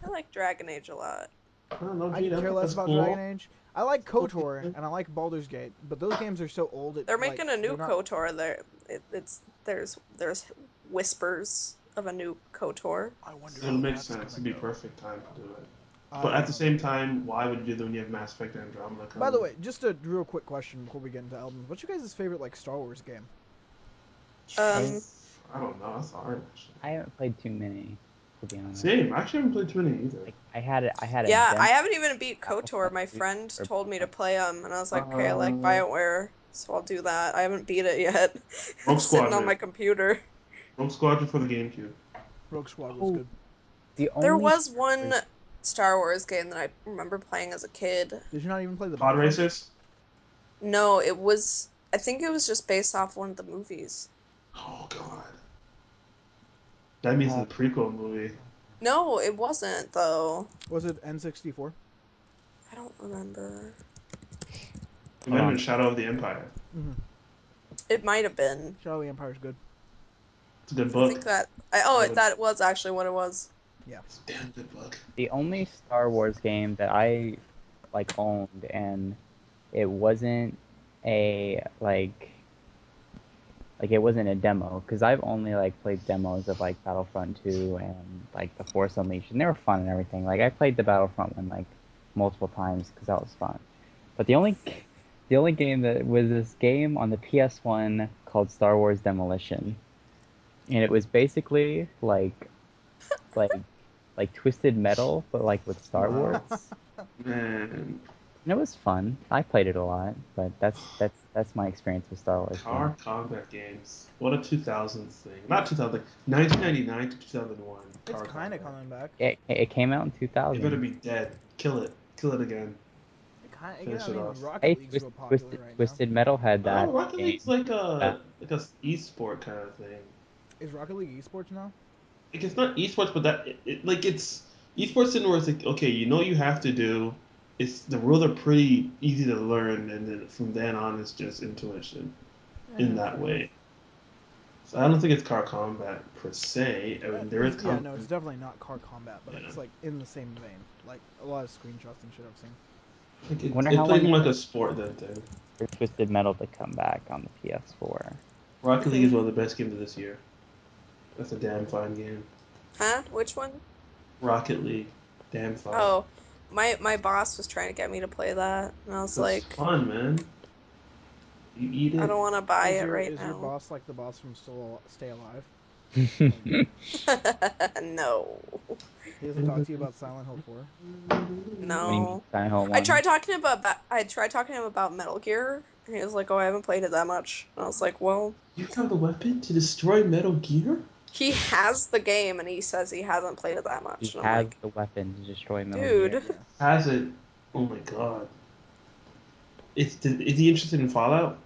I like Dragon Age a lot. I don't know, I could dude. care less Empire's about Dragon cool. Age. I like Cool KOTOR game. and I like Baldur's Gate, but those games are so old. They're Like making a new they're not. KOTOR. There's whispers of a new KOTOR. I wonder It'll how make that's sense. gonna It'd be go. perfect time to do it. But at the Um. same time, why would you do that when you have Mass Effect Andromeda By the coming? way, just a real quick question before we get into albums. What's your guys' favorite like Star Wars game? I Um, I don't know. That's hard actually. I haven't played too many, to be honest. Same. I actually haven't played too many either. Like I had a yeah, I demo haven't even beat of KOTOR. Battlefront My 2 friend or told me to Battlefront play and I was like, okay, I like Uh, BioWare, so I'll do that. I haven't beat it yet. Rogue It's sitting on Squadron. my computer. Rogue Squadron for the GameCube. Rogue Squad was 2. good. The There only was Star one Wars Star Wars game that I remember playing as a kid. Did you not even play the Pod Battlefronts? Racers. No, it was. I think it was just based off one of the movies. Oh god. That means uh, the prequel movie. No, it wasn't though. Was it N64? I don't remember. It hold might have been on. Shadow of the Empire. Mm-hmm. It might have been. Shadow of the Empire is good. It's a good I think book. that. That was actually what it was. Yeah. It's a damn good book. The only Star Wars game that I like owned and it wasn't a like it wasn't a demo because I've only like played demos of like Battlefront 2 and like the Force Unleashed and they were fun and everything. Like I played the Battlefront one like multiple times because that was fun. But the only game that was this game on the PS1 called Star Wars Demolition, and it was basically like like Twisted Metal but like with Star Wow. Wars. Man. And it was fun. I played it a lot, but that's my experience with Star Wars games. Car combat games. What a 2000s thing. Not 2000, like 1999 to 2001. It's Car kind of combat. coming back. It came out in It better 2000. be dead. Kill it. Kill it again. I Finish it mean, off. Rocket Hey, League's real popular Twisted right now. Twisted Metal had Oh, that Rocket League's game. Uh, like a e-sport kind of thing. Is Rocket League esports now? Like it's not esports, but like it's esports in where it's like okay, you know what you have to do. It's the rules are pretty easy to learn, and then from then on, it's just intuition in Yeah, that fair enough. way. So I don't think it's car combat per se. I mean, there is Yeah, no, it's combat. definitely not car combat, but Yeah, it's like in the same vein. Like a lot of screenshots and shit I've seen. like I wonder it how plays long it more like a took sport than thing. for Twisted Metal to come back on the PS4. Rocket League is one of the best games of this year. That's a damn fine game. Huh? Which one? Rocket League, damn fine. Oh, my boss was trying to get me to play that, and I was That's like, fun, man. You eat I it. don't want to buy Is it your right is your now. boss like the boss from Still Stay Alive? Like No, he doesn't talk to you about Silent Hill 4? What do you mean, no. Silent Hill 1? I tried talking to him about Metal Gear, and he was like, "Oh, I haven't played it that much." And I was like, "Well, You have the weapon to destroy Metal Gear? he has the game, and he says he hasn't played it that much." He And I'm has like, the weapon to destroy Metal Gear. "Dude, Yeah. Has it? Oh my god. Is he interested in Fallout?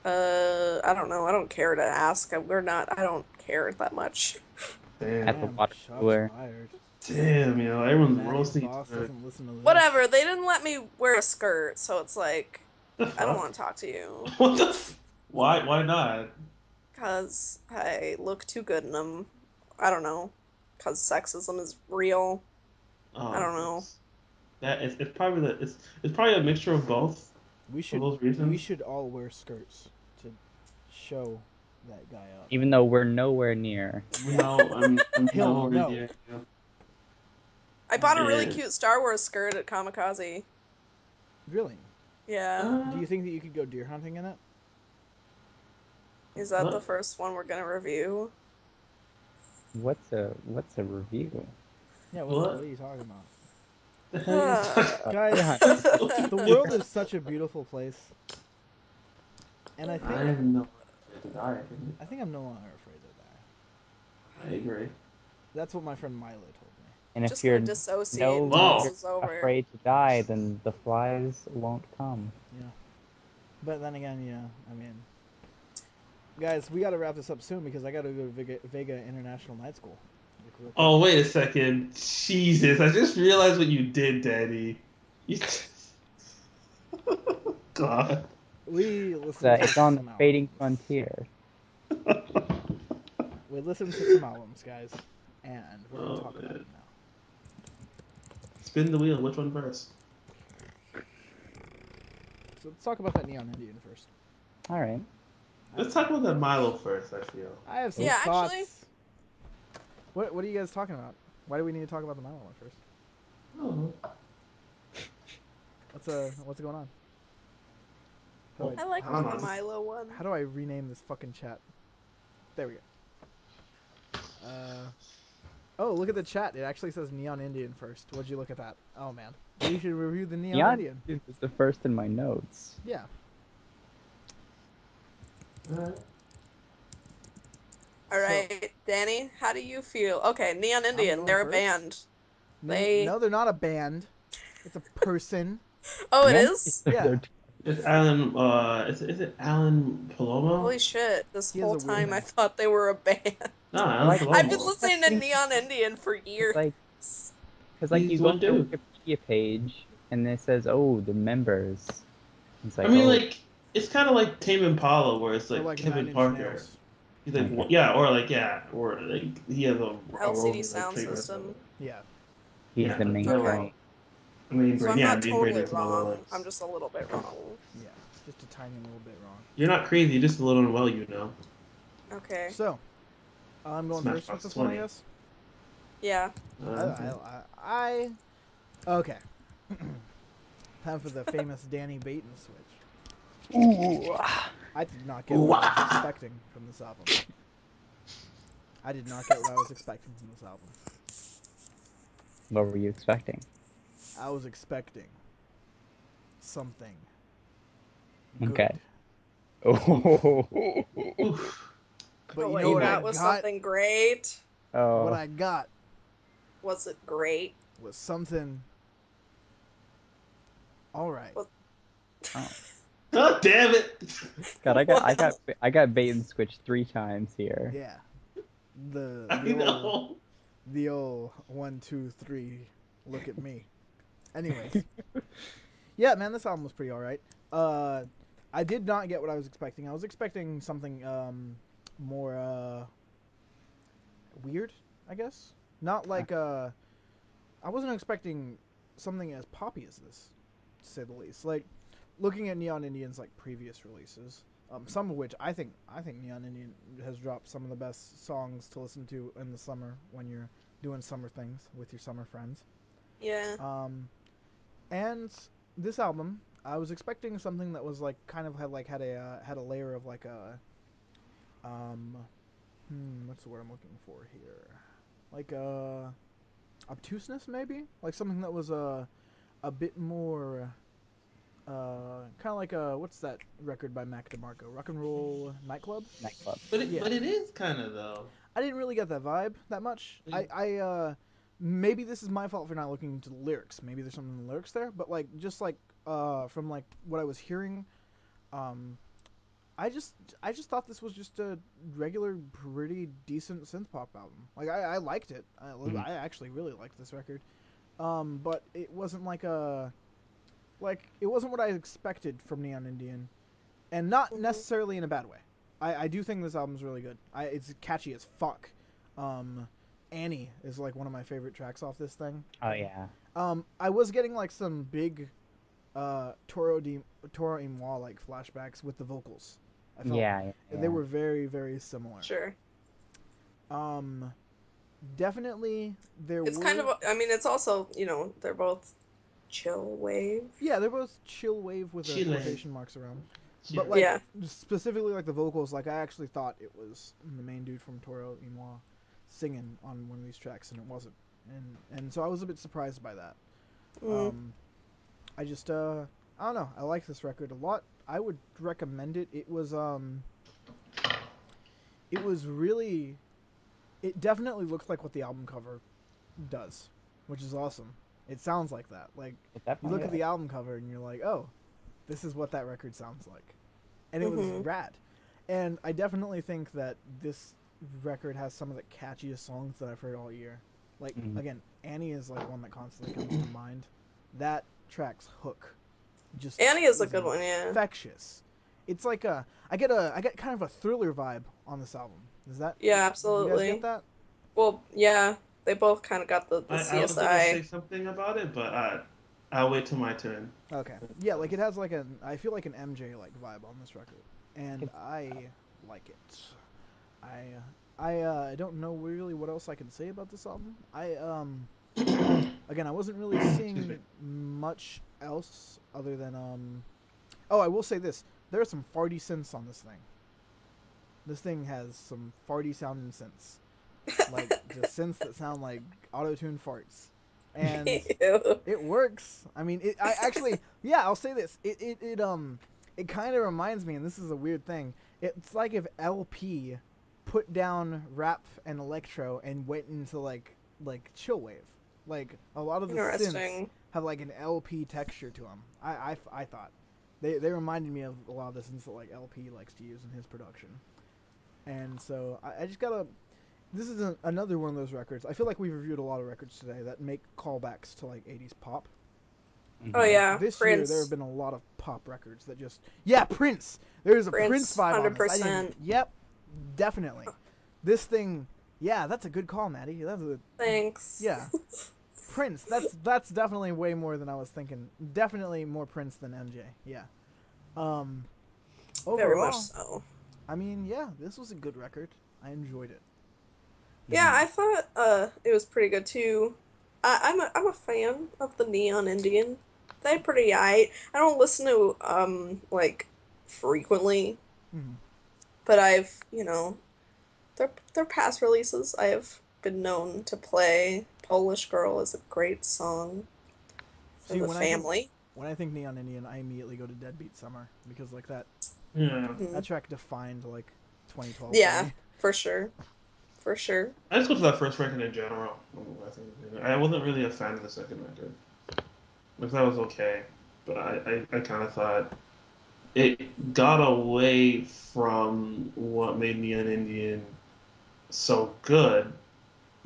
I don't know. I don't care to ask. We're not. I don't care that much." At the Damn. Damn, water shots cooler. fired. Damn, everyone's Maddie's roasting each boss other. doesn't listen to this. Whatever. They didn't let me wear a skirt, so it's like, The I don't fuck? want to talk to you What the why not? because I look too good in them. I don't know. Because sexism is real. I Oh, don't know. it's probably it's probably a mixture of both We of should those we reasons. should all wear skirts to show that guy up. Even though we're nowhere near. Even though I'm He'll nowhere know. near you. I bought a really And cute Star Wars skirt at Kamikaze. Really? Yeah. Do uh you think that you could go deer hunting in it? Is that the what first one we're gonna review? What's a review? Yeah, what what are you talking about? the hell you talking Like Guys, deer hunting. the world is such a beautiful place. And I am no afraid to die. I think I'm no longer afraid to die. I agree. That's what my friend Milo told me. And if Just gonna you're dissociate no until this longer Whoa! is over. afraid to die, then the flies won't come. Yeah. But then again, yeah, I mean, guys, we got to wrap this up soon because I got to go to Vega International Night School. look real quick. Oh, wait a second. Jesus, I just realized what you did, Daddy. You just... God. We listened to It's on the some fading albums. frontier. We listened to some albums, guys, and we're gonna Oh, talk about man. them now. Spin the wheel. Which one first? So let's talk about that Neon Indian first. All right. I have Let's some talk about that thoughts. Milo first, I feel. I have some Oh, Yeah, actually, thoughts. What are you guys talking about? Why do we need to talk about the Milo one first? Oh. What's going on? How do I Well, I like I don't the know. Just Milo one. how do I rename this fucking chat? There we go. Oh, look at the chat. It actually says Neon Indian first. What'd you look at that? Oh man, we should review the Neon Neon Indian. is the first in my notes. Yeah. alright. All So right, Danny, how do you feel? Okay, Neon I'm Indian, going they're a first. band. They. No, they're not a band. It's a person. Oh, it Neon is? is their Yeah. It's Alan. Is it Alan Holy Palomo? shit, this He has whole a weird time I name. thought they were a band. No, Alan like I've been Palomo. I listening to think Neon Indian for it's years. like you He's go one on their dude. Wikipedia page and it says, "Oh, the members." It's I like, mean, "Oh, like it's kind of like Tame Impala, where it's Or like like Nine Kevin Inch Parker. Nails. He's like, okay." yeah, or like or like he has a LCD roving like Sound trademark of System. it. Yeah. He's Yeah, the but main they're Okay. like brain. main So brain. I'm Yeah, not main brain totally into Lower wrong. I'm Lips. just a little bit wrong. Yeah. Just a tiny little bit wrong. You're not crazy. You're just a little unwell, you know. Okay. So I'm going first with Smashbox this one, I 20. guess. Yeah. Okay. Okay. Time for the famous Danny bait and switch. Ooh. I did not get Ooh, what I was ah. expecting from this album. I did not get what I was expecting from this album. What were you expecting? I was expecting something Okay. good. Oh. Oof. But But you what know you what I Amen. got was got? something great. What Oh. I got Was it great? was something all right. Was... Oh. God damn it! God, Well, I got bait and switched 3 times here. Yeah. The I the old know. the old 1, 2, 3. Look at me. Anyways, yeah, man, this album was pretty all right. Uh, I did not get what I was expecting. I was expecting something more weird, I guess. Not like I wasn't expecting something as poppy as this, to say the least. Like looking at Neon Indian's like previous releases, some of which I think Neon Indian has dropped some of the best songs to listen to in the summer when you're doing summer things with your summer friends. yeah. Um, and this album, I was expecting something that was like kind of had a layer of like a um what's the word I'm looking for here? Like obtuseness maybe? Like something that was a bit more kind of like what's that record by Mac DeMarco? Rock and Roll Nightclub? Nightclub. Yeah. But it is kind of though. I didn't really get that vibe that much. I mean, Maybe this is my fault for not looking into the lyrics. Maybe there's something in the lyrics there, but like just like from like what I was hearing, um I just I just thought this was just a regular pretty decent synth pop album. Like I liked it. Mm. I actually really liked this record. But it wasn't like it wasn't what I expected from Neon Indian, and not Hmm. necessarily in a bad way. I do think this album's really good. It's catchy as fuck. Um, Annie is like one of my favorite tracks off this thing. Oh yeah. I was getting like some big Toro y Moi like flashbacks with the vocals. I felt Yeah, yeah, they yeah. were very similar. Sure. Um, Definitely there It's kind were of. I mean, it's also they're both chill wave. yeah they're both chill wave with a Chile. quotation marks around. But Chile. like Yeah. specifically like the vocals, like I actually thought it was the main dude from Toro y Moi singing on one of these tracks, and it wasn't. And so I was a bit surprised by that. Mm. Um, I just I don't know. I like this record a lot. I would recommend it. It was really it definitely looks like what the album cover does, which is awesome. It sounds like that. Like It you definitely look at is. the album cover and you're like, "Oh, this is what that record sounds like." And it was Mhm. rad. And I definitely think that this record has some of the catchiest songs that I've heard all year. Like Mhm. again, Annie is like one that constantly comes to mind. That track's hook just Annie is a is good one, yeah. infectious. It's like I get kind of a thriller vibe on this album. Is that Yeah, do you guys get absolutely. that? Well, yeah, they both kind of got the I was gonna say CSI. something about it, but I'll wait till my turn. Okay. Yeah, like it has like an I feel like an MJ like vibe on this record, and It's I like it. I don't know really what else I can say about this album. Again, I wasn't really Excuse me. seeing much else other than oh, I will say this. There are some farty synths on this thing. This thing has some farty sounding synths. Like just synths that sound like auto-tuned farts. And Ew. it works. I mean, I actually, yeah, I'll say this. It kind of reminds me, and this is a weird thing. It's like if LP put down rap and electro and went into like chill wave. Like a lot of the synths Interesting. have like an LP texture to them. I thought they reminded me of a lot of the synths that like LP likes to use in his production. And so I just gotta this is another one of those records. I feel like we've reviewed a lot of records today that make callbacks to like 80s pop. Oh hmm And yeah, this year there have Prince. been a lot of pop records that just yeah, Prince. There's a Prince Prince, vibe on this. I didn't 100%. yep, definitely. This thing yeah, that's a good call, Maddie. That's a Thanks. yeah. Prince. That's definitely way more than I was thinking. Definitely more Prince than MJ. Yeah. Um Very much overall, so. I mean, yeah, this was a good record. I enjoyed it. Yeah, hmm I thought it was pretty good too. I'm a fan of the Neon Indian. They're pretty I don't listen to like frequently, Mhm. but I've their past releases I have been known to play. Polish Girl is a great song for See, the when I think family. Neon Indian, I immediately go to Deadbeat Summer because like Yeah, that Mhm. track defined like 2012 for Yeah, me. for sure. For sure. I just go to that first record in general. I wasn't really a fan of the second record. Like that was okay, but I kind of thought it got away from what made me an Indian so good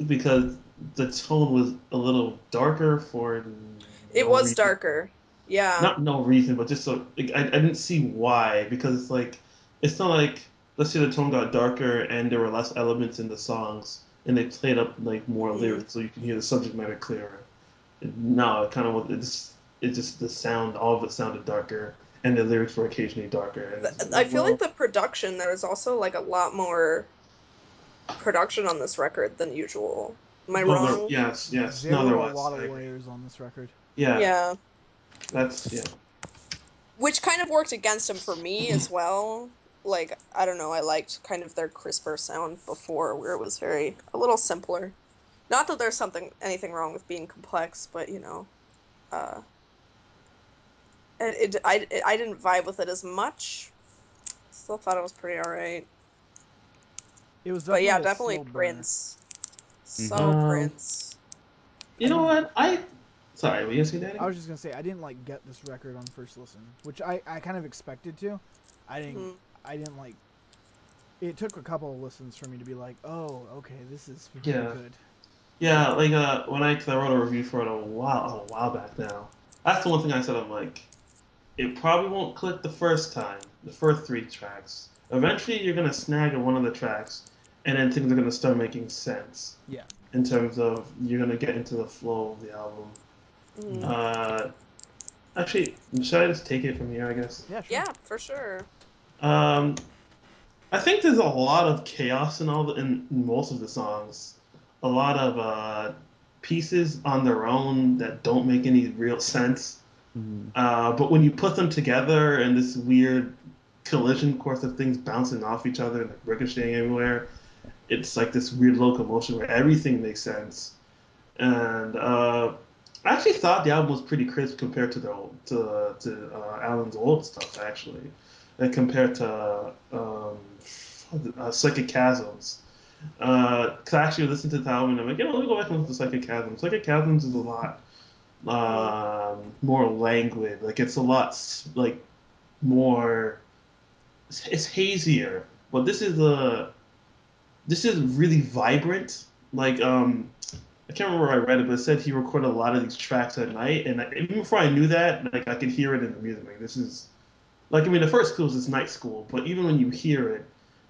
because the tone was a little darker for It no was reason. darker. Yeah. Not no reason, but just so like, I didn't see why because it's like it's not like let's say the tone got darker and there were less elements in the songs and they played up like more Mhm. lyrics so you can hear the subject matter clearer. No, it kind of it's just the sound. All of it sounded darker, and the lyrics were occasionally darker. And it's I like, feel like well, the production there is also like a lot more production on this record than usual. Am I well, there, wrong? yes, yes, There no, there were a was. lot of I agree. layers on this record. Yeah, Yeah. that's yeah. Which kind of worked against him for me as well. Like, I don't know, I liked kind of their crisper sound before where it was very a little simpler. Not that there's anything wrong with being complex, but uh I didn't vibe with it as much. Still thought it was pretty alright. It was But yeah, definitely a definitely slow burner. Prince. hmm So Um, Prince. you I know didn't. what? Sorry, were you gonna say that I again? was just gonna say I didn't like get this record on first listen, which I kind of expected to. I didn't. Mhm. I didn't like. It took a couple of listens for me to be like, oh, okay, this is really Yeah, good. yeah. Like when cause I wrote a review for it a while back now. That's the one thing I said. I'm like, it probably won't click the first time, the first three tracks. Eventually, you're gonna snag at one of the tracks, and then things are gonna start making sense Yeah. in terms of you're gonna get into the flow of the album. Mhm. hmm Uh, actually, should I just take it from here? I guess. Yeah, sure. Yeah, for sure. Um, I think there's a lot of chaos in most of the songs. A lot of pieces on their own that don't make any real sense. hmm But when you put them together in this weird collision course of things bouncing off each other and like ricocheting everywhere, it's like this weird locomotion where everything makes sense. And I actually thought the album was pretty crisp compared to Alan's old stuff, actually, and compared to Psychic Chasms. Cause I actually listened to the album and I'm like, let me go back and listen to Psychic Chasms. Psychic Chasms is a lot Mhm. more languid. Like it's a lot like more. It's hazier, but this is a this is really vibrant. Like I can't remember where I read it, but it said he recorded a lot of these tracks at night, and even before I knew that, like I could hear it in the music. Like this is like I mean the first clue is this night school, but even when you hear it,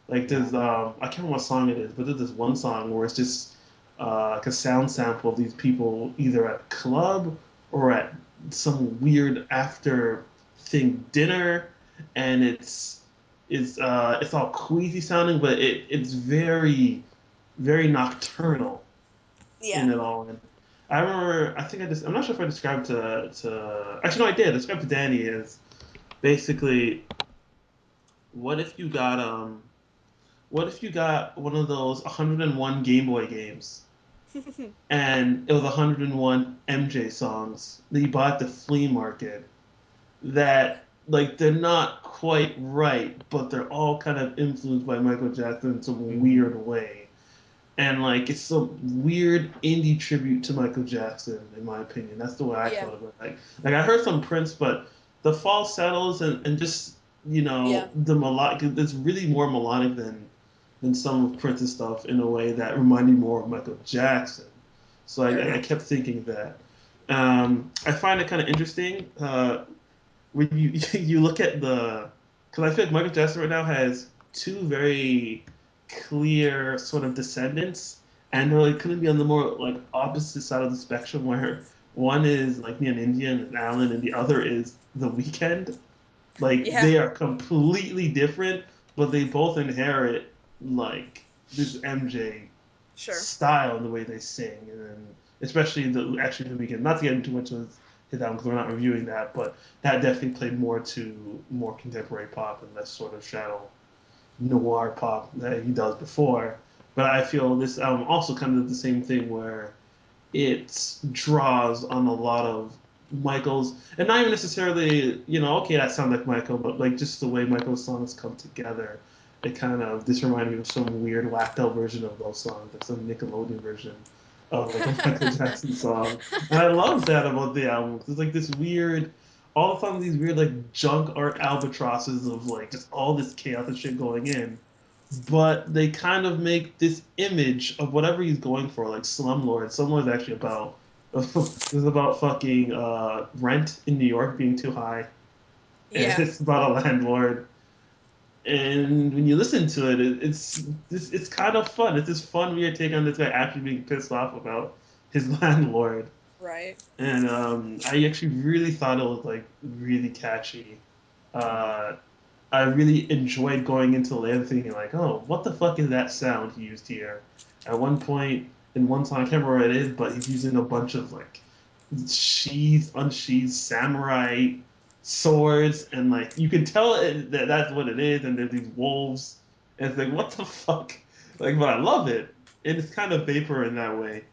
like Yeah. there's I can't remember what song it is, but there's this one song where it's just like a sound sample of these people either at a club or at some weird after thing dinner, and it's all queasy sounding, but it's very nocturnal Yeah. in it all. And I remember, I think I'm not sure if I described actually no, I did. I described to Danny as basically, what if you got what if you got one of those 101 Game Boy games and it was 101 MJ songs that you bought at the flea market that like they're not quite right, but they're all kind of influenced by Michael Jackson in some Hmm. weird way. And like it's a weird indie tribute to Michael Jackson, in my opinion. That's the way I Yeah. felt about it. Like I heard some Prince, but the falsettos and just Yeah. the melodic, it's really more melodic than some of Prince's stuff in a way that reminded me more of Michael Jackson. So Fair I enough. kept thinking that. I find it kind of interesting when you you look at the because I feel like Michael Jackson right now has two very clear sort of descendants, and they're like couldn't be on the more like opposite side of the spectrum where one is like me an Indian and Alan, and the other is The Weeknd. Like Yeah. they are completely different, but they both inherit like this MJ Sure. style in the way they sing, and then especially the Weeknd. Not to get into too much of his album because we're not reviewing that, but that definitely played more to more contemporary pop and less sort of shadow noir pop that he does before. But I feel this album also kind of did the same thing where it draws on a lot of Michael's, and not even necessarily, okay, that sounds like Michael, but like just the way Michael's songs come together. It kind of this reminded me of some weird whacked out version of those songs, like some Nickelodeon version of like a Michael Jackson song. And I love that about the album. 'Cause it's like this weird, all of a sudden these weird like junk art albatrosses of like just all this chaos and shit going in, but they kind of make this image of whatever he's going for, like Slumlord. Slumlord is actually about is about fucking rent in New York being too high, and Yeah. it's about a landlord. And when you listen to it, it's kind of fun. It's this fun weird take on this guy actually being pissed off about his landlord. Right. And I actually really thought it was like really catchy. Uh, I really enjoyed going into the land thinking like, oh, what the fuck is that sound he used here? At one point in one song, I can't remember what it is, but he's using a bunch of like sheathed, unsheathed samurai swords, and like you can tell that that's what it is. And there's these wolves, and it's like, what the fuck? Like, but I love it, and it's kind of vapor in that way.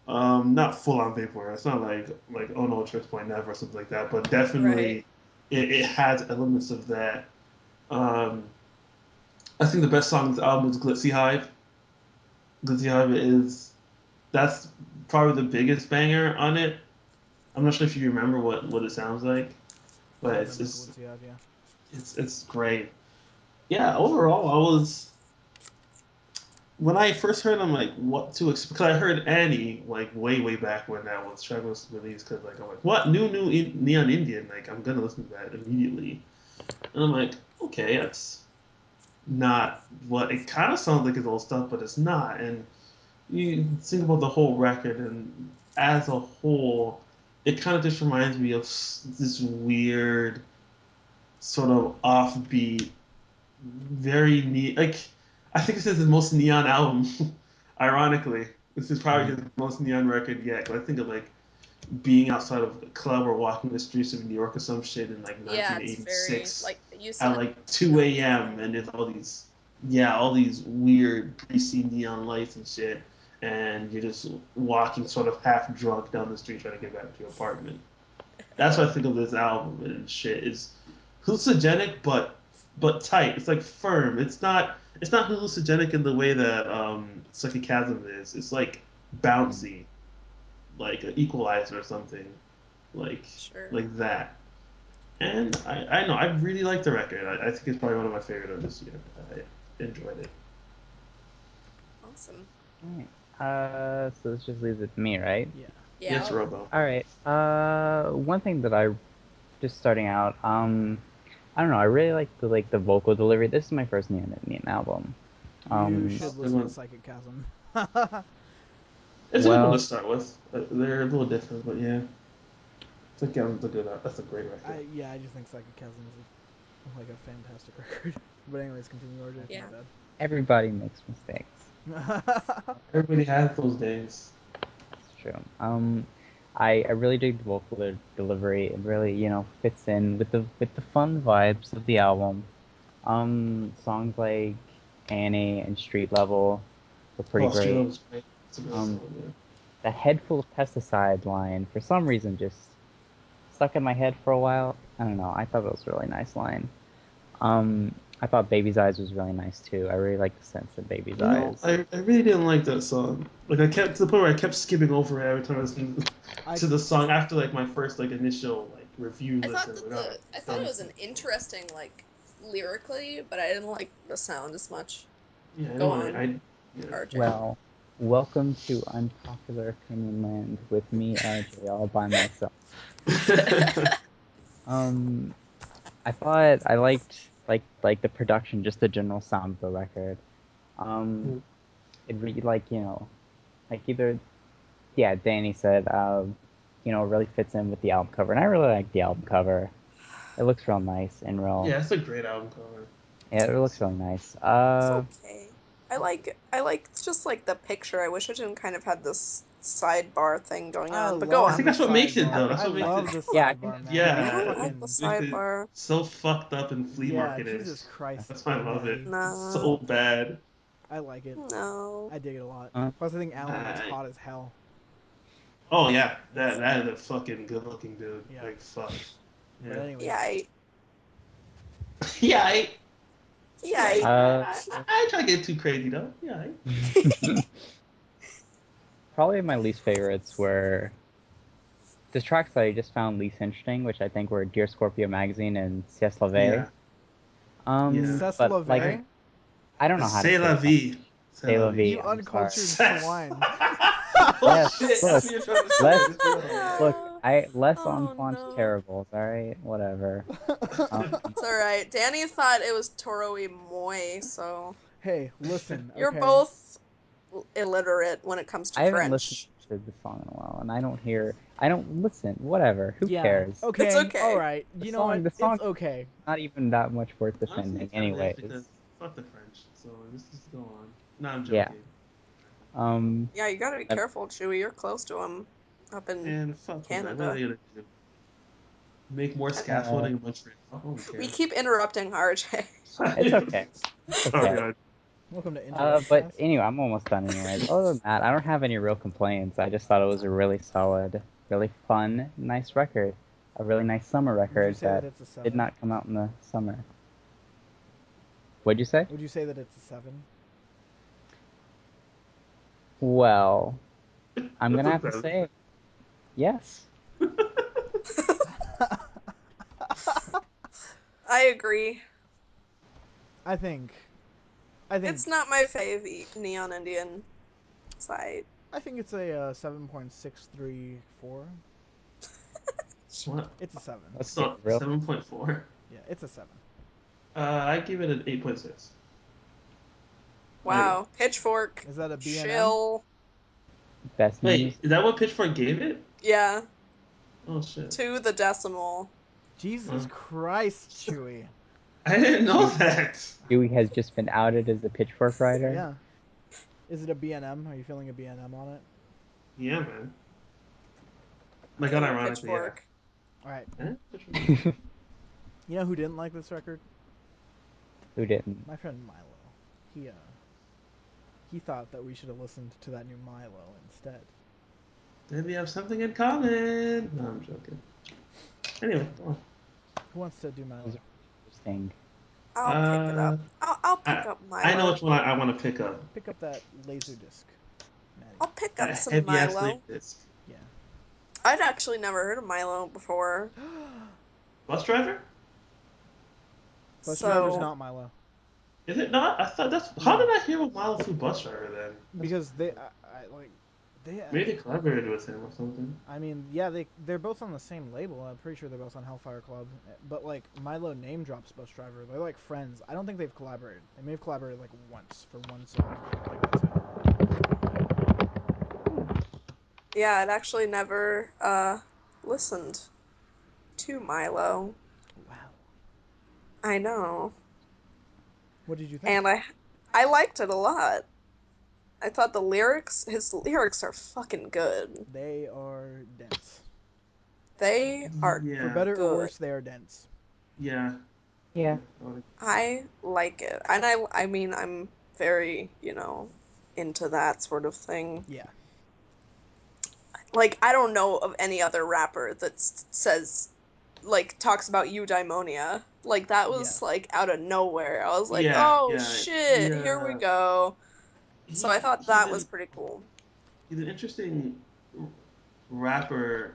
Not full on vapor. It's not like oh no, Trips Point Never or something like that, but Right. definitely it has elements of that. Um, I think the best song on this album is Glitzy Hive. Glitzy Hive is that's probably the biggest banger on it. I'm not sure if you remember what it sounds like, but I it's remember it's Glitzy Ave, yeah. it's great. Yeah, overall, I was when I first heard, I'm like, what to expect? Because I heard Annie like way back when that was Travis was released. Because like I'm like, what Neon Indian? Like I'm gonna listen to that immediately, and I'm like, okay, that's not what it kind of sounds like his old stuff, but it's not. And you think about the whole record, and as a whole, it kind of just reminds me of this weird sort of offbeat, very neat. Like I think this is his most neon album. Ironically, this is probably Hmm. his most neon record yet. 'Cause I think of like being outside of a club or walking the streets of New York or some shit in like Yeah, it's very 1986 like you at said like 2 a.m. neon. and there's all these weird greasy neon lights and shit, and you're just walking sort of half drunk down the street trying to get back to your apartment. That's what I think of this album and shit. It's hallucinogenic but tight. It's like firm. It's not hallucinogenic in the way that Psychicasm is. It's like Hmm. bouncy, like an equalizer or something, like Sure. like that. And I know I really like the record. I think it's probably one of my favorite of this year. I enjoyed it. Awesome. Alright. So this just leaves it to me, right? Yeah. Yes, Yeah. Robo. All right. One thing that I just starting out. I don't know. I really like the vocal delivery. This is my first Neon album. You Um, should Good listen to one. Psychic Chasm. It's a good one to well, start with. They're a little different, but yeah, it's a, that's a good. That's a great record. I just think Psychic Chasm is like a fantastic record. But anyways, continue, RJ. My Yeah. everybody makes mistakes. bad. Everybody has those days. It's true. I really dig the vocal delivery. It really fits in with the fun vibes of the album. Songs like Annie and Street Level were pretty Oh, Street great. Level's great. It's a great Um, song. Yeah. the head full of pesticide line for some reason just stuck in my head for a while. I don't know. I thought it was a really nice line. I thought Baby's Eyes was really nice too. I really like the sense of Baby's You know, Eyes. I really didn't like that song. Like I kept to the point where I kept skipping over it every time I listened I to the song after like my first like initial like review I thought listen. that Like, oh, I it's thought it done. was an interesting like lyrically, but I didn't like the sound as much. Yeah, I don't Go want to. on, Yeah. RJ. Well, welcome to Unpopular Opinion Land with me, RJ, all by myself. Um, I thought I liked like the production, just the general sound of the record. Um, it really like either Danny said it really fits in with the album cover, and I really like the album cover. It looks real nice and real. Yeah, it's a great album cover. Yeah, it looks really nice. It's okay. I like just like the picture. I wish it didn't kind of had this sidebar thing going I on. But go I love think on. the that's what makes it though. sidebar. That's I what makes it. love the Yeah, I think sidebar, man. I It's Yeah, don't love fucking the makes it sidebar. so fucked up and flea yeah. Jesus marketish. Christ, That's why I love it. Daddy. It's Nah, so bad. I like it. no. I dig it a lot. uh, Plus, I think Alan looks I, hot as hell. oh yeah, that is a fucking good looking dude. Yeah. Like fuck. But Yeah. Yeah, anyways, Yeah, yeah. I try to get too crazy though. Yeah. probably my least favorites were the tracks that I just found least interesting, which I think were Dear Scorpio Magazine and Sies La Vie. Yeah. Yeah. Cess But like LeVay, I don't know how to C'est say la it vie. properly. C'est C'est la La vie. Vie. you I'm sorry. uncultured swine. Oh Yes, shit, that's look, what you're trying to say. less Just realized. look. I less Oh enfant no. terribles. All right, whatever. Um, It's alright. Danny thought it was Toro y Moi, so Hey, listen, you're okay? both illiterate when it comes to I haven't listened French. to the song in a while, and I don't hear. I don't listen. Whatever. Who Yeah, cares? It's okay, okay. alright. The You know what? song. The It's song okay. not even that much worth Honestly, defending, it kind of is because anyways. fuck the French. So let's just go on. No, I'm Yeah. joking. Um. Yeah, you gotta be uh, careful, Chewie. You're close to him up in And fuck them, man. What are Canada. they gonna do? Make more And uh, scaffolding in Montreal? I don't we care. keep interrupting RJ. it's okay. It's Sorry, okay. Welcome to But Interruptcast. anyway, I'm almost done anyways. Other than that, I don't have any real complaints. I just thought it was a really solid, really fun, nice record. A really nice summer Would you record say that that it's a did 7? not come out in the summer. What'd you say? Would you say that it's a 7? Well, I'm That's gonna a have to bad. say yes. I agree. I think I think It's not my fave Neon Indian side. I think it's a 7.634. What? It's a 7. Okay, So real. 7.4. Yeah, it's a 7. I give it an 8.6. Like, Wow. Pitchfork. Is that a B&M? Chill. Best wait, music. is that what Pitchfork gave it? Yeah. Oh shit. To the decimal. Jesus Uh, Christ, Chewy. I didn't know Chew- that. Chewie has just been outed as a pitchfork writer. Yeah. Is it a B&M? Are you feeling a B&M on it? Yeah, man. I Like, hate unironically, yeah. Pitchfork. All right. Eh? Pitchfork. You know who didn't like this record? Who didn't? My friend Milo. He thought that we should have listened to that new Milo instead. Then we have something in common. No, I'm joking. Anyway, go on. Who wants to do Those Milo? are interesting. I'll pick it Uh, up. I'll pick I up I know Milo. which one I want to pick up. Pick up that laser disc, Maddie. I'll pick up That some heavy ass Milo. link disc. Yeah. I'd actually never heard of Milo before. Bus driver? Bus driver's So, not Milo. Is it not? I thought that's. How No, did I hear of Milo through Bus Driver then? That's because they, weird. I like, they. Maybe they collaborated with him or something. I mean, yeah, they're both on the same label. I'm pretty sure they're both on Hellfire Club. But like Milo name drops Bus Driver. They're like friends. I don't think they've collaborated. They may have collaborated like once for one song, but like that's it. Yeah, I'd actually never listened to Milo. Wow. I know. What did you think? And I liked it a lot. I thought his lyrics are fucking good. They are dense. They are For Yeah, better or good. worse, they are dense. yeah. Yeah. I like it. And I mean I'm very, into that sort of thing. Yeah. Like I don't know of any other rapper that says like talks about eudaimonia. Like that Yeah. was like out of nowhere. I was like, Yeah, "Oh yeah, shit, here we yeah. go." So I thought He's that was an pretty cool. he's an interesting rapper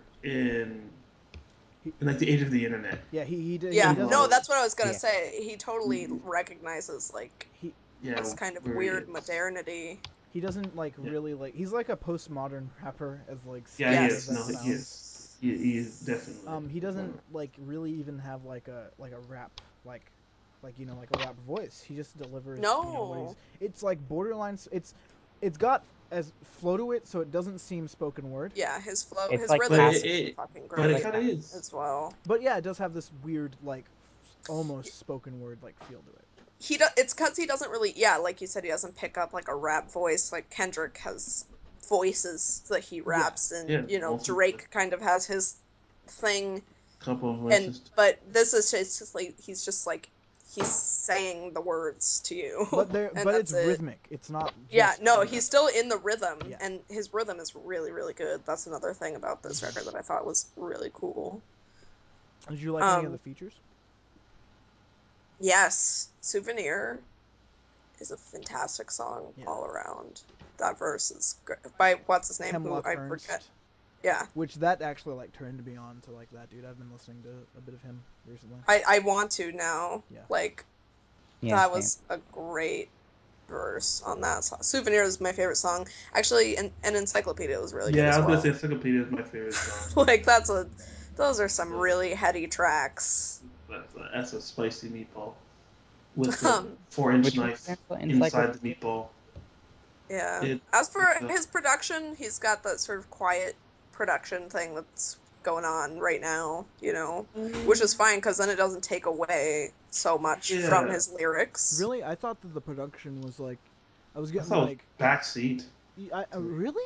He, in like the age of the internet. yeah. He Yeah, In a does lot no, of this. ways. that's what I was gonna Yeah. say. He totally recognizes like He this Yeah, kind of where he weird is. modernity. he doesn't like Yeah, really like. He's like a postmodern rapper, as like yeah, he stupid as is. that No, he sounds. is. He is definitely He one doesn't of. like really even have like a rap like a rap voice. He just delivers what he's. No. It's like borderline. It's got as flow to it, so it doesn't seem spoken word. Yeah, It's his like But rhythm half. is it fucking but it Like great kind of is. as well. But yeah, it does have this weird like almost spoken word like feel to it. It's because he doesn't really, yeah, like you said, he doesn't pick up like a rap voice. Like Kendrick has voices that he Yeah, raps, and Yeah, multiple like Drake kind of has his thing. couple of And voices. but this is just like he's saying the words to you, and But it's that's it. rhythmic. It's not Yeah, just no, Yeah. he's still in the rhythm, yeah. and his rhythm is really, really good. That's another thing about this record that I thought was really cool. Did you like any of the Um, features? yes, Souvenir is a fantastic song Yeah. all around. That verse is great. By what's his name? Who Hemlock I forget. Ernst, Yeah, which that actually like turned me on to like that dude. I've been listening to a bit of him recently. I want to now. Yeah. Like Yeah, that same. was a great verse on that song. Souvenir is my favorite song. Actually, an Encyclopedia was really good Yeah, I as was gonna say well. Encyclopedia is my favorite song. Like those are some Uh, really heady tracks. that's a spicy meatball with the Um, 4-inch Which knife one's inside the encyclopedia? meatball. yeah. It, As for it's his production, he's got that sort of quiet production thing that's going on right now, which is fine because then it doesn't take away so much from yeah. his lyrics. Really, I thought that the production was like, I was I getting thought it was like, backseat to me. really,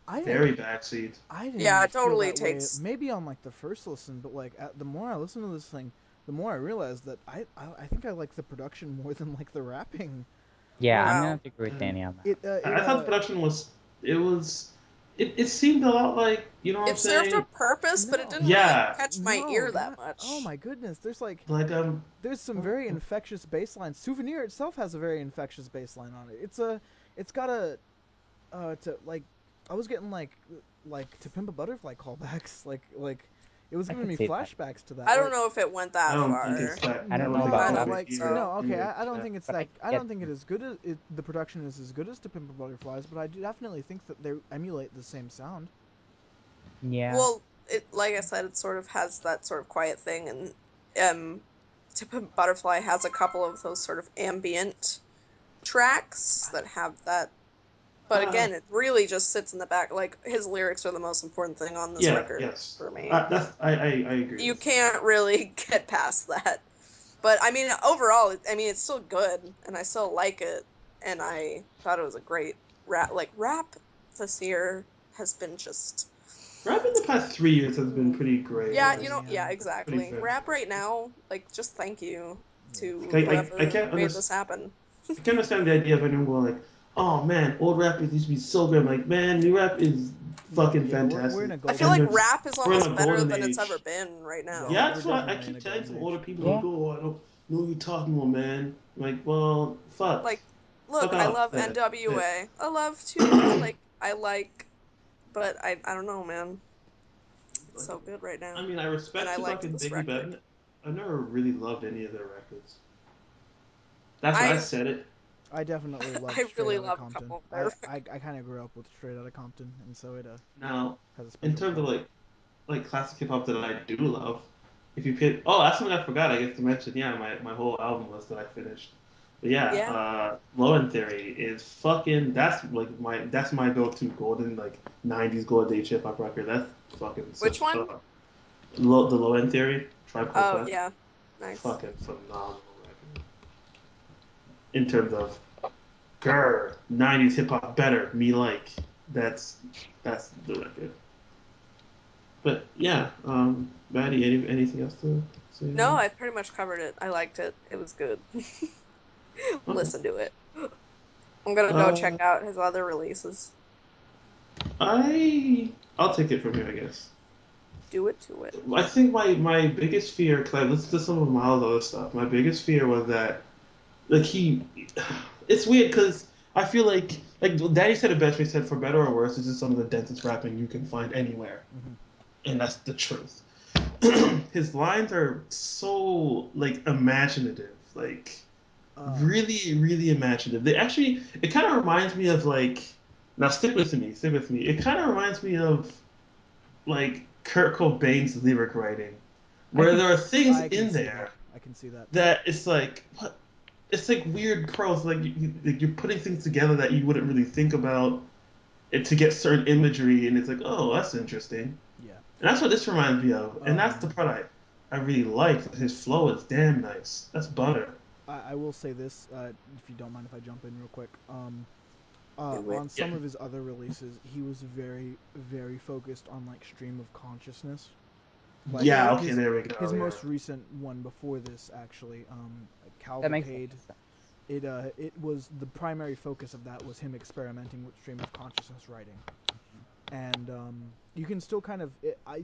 I didn't, Very backseat. I Yeah, didn't it feel totally that way. takes. Maybe on like the first listen, but like the more I listen to this thing, the more I realize that I think I like the production more than like the rapping. Yeah, Like I'm gonna Wow. have to agree with And Danny on that. it I thought the production was it was it seemed a lot like you know what I'm It served a saying? purpose, but it no didn't really Yeah, catch my no ear that that oh much. my goodness, like there's some very infectious bass lines. Souvenir itself has a very infectious bass line on it. It's got a to like I was getting like to Pimp a Butterfly callbacks like it was I giving could me see that. flashbacks to that I don't like know if it went I that don't think it's far. that I I don't don't know think it's about Kind no that of that. like near so. no okay near I don't that. think it's But I that could I get don't think it there. is good as the production is as good as to Pimp a Butterflies, but I do definitely think that they emulate the same sound. Yeah. Well, it like I said, it sort of has that sort of quiet thing, and um, Tip of Butterfly has a couple of those sort of ambient tracks that have that. But Uh, again, it really just sits in the back. Like his lyrics are the most important thing on this yeah, record yes. for me. I agree You with that. can't really get past that. But I mean, overall, I mean, it's still good, and I still like it, and I thought it was a great rap. Like rap this year has been just. Rap in the past 3 years has been Ooh. pretty great, Yeah, honestly. yeah, Pretty exactly. Rap right fantastic. now, like, just thank you Yeah. to Like I whoever can't made understand. this happen. I can understand the idea of anyone going like, "Oh man, old rappers used to be so good." I'm like, man, new rap is No, fucking yeah, we're in fantastic, a I feel golden and like there's age. rap is we're in almost a better golden than it's ever age. been right Yeah, now. Yeah, we're that's why I definitely in keep a telling golden some older age. people like, Yeah. "Oh, I don't know what you're talking about, man." I'm like, well, Like, fuck look, I off. love NWA. I love Tupac. Like, but I don't know, man. It's Like, so good right I now, mean, I and respect I Tupac liked and this Biggie, but record. I've never really loved any of their records. That's what I I said it. I definitely loved I Straight really Outta love a Compton. couple of their I kind of grew up with Straight Outta Compton, and so it Now, has a in special terms of place. like classic hip hop that I do love, if you pick, oh, that's something I forgot. I guess to mention. Yeah, my whole album list that I finished. But yeah, yeah. Low End Theory is fucking. That's my go-to golden like '90s golden age hip hop record. That's fucking Which such one? the Low End Theory, Tribe Called Oh Quest, yeah, nice. fucking phenomenal record. In terms of grr, '90s hip hop better, me like. That's that's the record. But yeah, Maddie, anything else to say No, about I pretty much covered it. I liked it. It was good. it? Okay. Listen to it. I'm gonna go check Uh, out his other releases. I'll take it from here, I guess. Do it to it. I think my biggest fear, because I listened to some of Miles' other stuff, my biggest fear was that like it's weird because I feel like Daddy said it best. He said, "For better or worse, this is some of the densest rapping you can find anywhere," Hmm. and that's the truth. His lines are so like imaginative, like Uh, really imaginative. They actually it kind of reminds me of like now stick with me. It kind of reminds me of like Kurt Cobain's lyric writing, I where can there are things I can in see that. there I can see that. that it's like what it's like weird prose. Like you're putting things together that you wouldn't really think about it to get certain imagery, and it's like, oh, that's interesting. Yeah. And that's what this reminds me of, and that's the Um, part I really like. His flow is damn nice. That's butter. I will say this, if you don't mind if I jump in real quick. Do it. On Yeah. some of his other releases, he was very focused on like stream of consciousness. Like Yeah. Mm. Okay. There we his go. Yeah. most recent one before this, actually, That makes a lot Cavalcade. of sense. It was the primary focus of that was him experimenting with stream of consciousness writing, and you can still kind of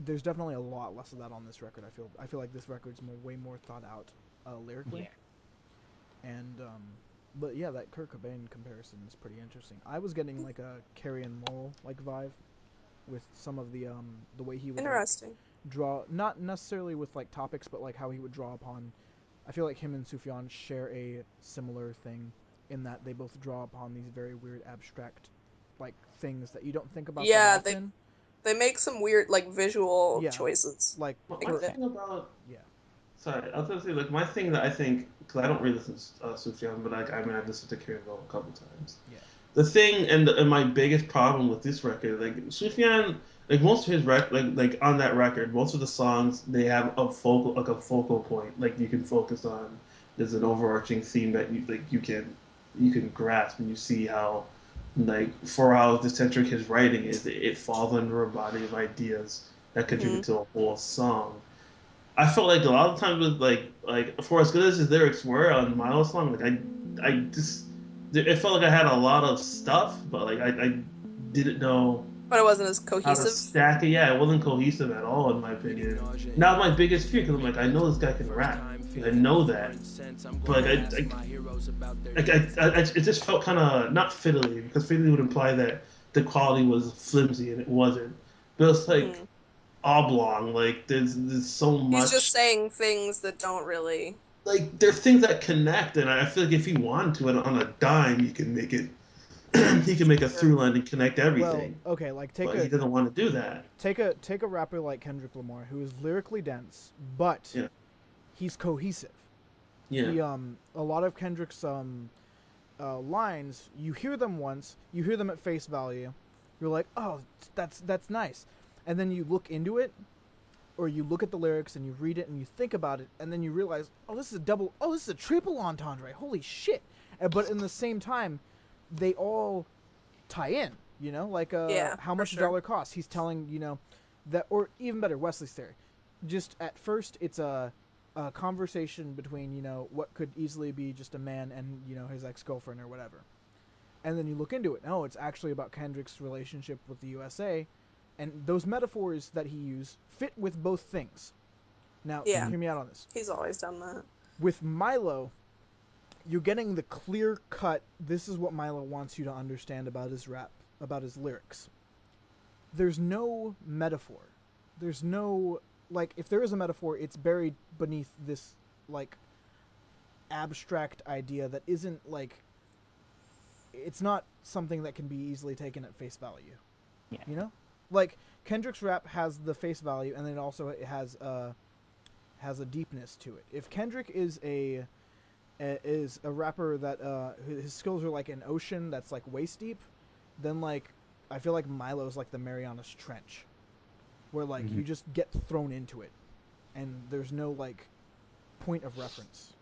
there's definitely a lot less of that on this record. I feel like this record's way more thought out lyrically, Yeah. and but yeah, that Kurt Cobain comparison is pretty interesting. I was getting like a Carrie and Lowell like vibe with some of the way he would like Interesting. draw, not necessarily with like topics, but like how he would draw upon. I feel like him and Sufjan share a similar thing in that they both draw upon these very weird abstract like things that you don't think about that Yeah, often. they make some weird like visual Yeah, choices. like I My get for it. thing about yeah. sorry, I was gonna say like my thing that I think because I don't really listen to Sufjan, but like I mean I've listened to Carrie Lowell a couple times. Yeah. The thing and my biggest problem with this record, like Sufjan, like most of his like on that record, most of the songs they have a focal point like you can focus on. There's an overarching theme that you can grasp and you see how like for how eccentric his writing is, it falls under a body of ideas that Hmm. contribute to a whole song. I felt like a lot of times with like for as good as his lyrics were on Milo's song, like I just it felt like I had a lot of stuff, but like I didn't know But it wasn't as how to cohesive. stack it. Yeah, it wasn't cohesive at all in my opinion. Now my biggest fear because I'm like I know this guy can rap, I know that, but like it just felt kind of not fiddly because fiddly would imply that the quality was flimsy and it wasn't. But it's like Hmm. oblong. Like there's so He's just much saying things that don't really. like there's things that connect, and I feel like if he wanted to, on a dime, he can make it. He can make a Sure. through line and connect Well, everything, okay, like but he doesn't want to do that. take a rapper like Kendrick Lamar who is lyrically dense, but Yeah, he's cohesive. yeah, He a lot of Kendrick's lines, you hear them once, you hear them at face value, you're like, oh, that's nice, and then you look into it, or you look at the lyrics and you read it and you think about it, and then you realize, oh, this is a double, oh, this is a triple entendre, holy shit! But in the same time, they all tie in. You know, like Yeah, how for much a sure. dollar costs. He's telling that, or even better, Wesley's theory. Just at first, it's a conversation between what could easily be just a man and his ex girlfriend or whatever, and then you look into it. No, it's actually about Kendrick's relationship with the USA, and those metaphors that he used fit with both things. Now, Yeah, hear me out on this. he's always done that. With Milo, you're getting the clear cut. This is what Milo wants you to understand about his rap, about his lyrics. There's no metaphor. There's no, like, if there is a metaphor, it's buried beneath this like abstract idea that isn't like it's not something that can be easily taken at face value. Yeah. You know, like Kendrick's rap has the face value, and then it also has a deepness to it. If Kendrick is a rapper that his skills are like an ocean that's like waist deep, then like I feel like Milo's like the Marianas Trench, where like Hmm. you just get thrown into it, and there's no like point of reference.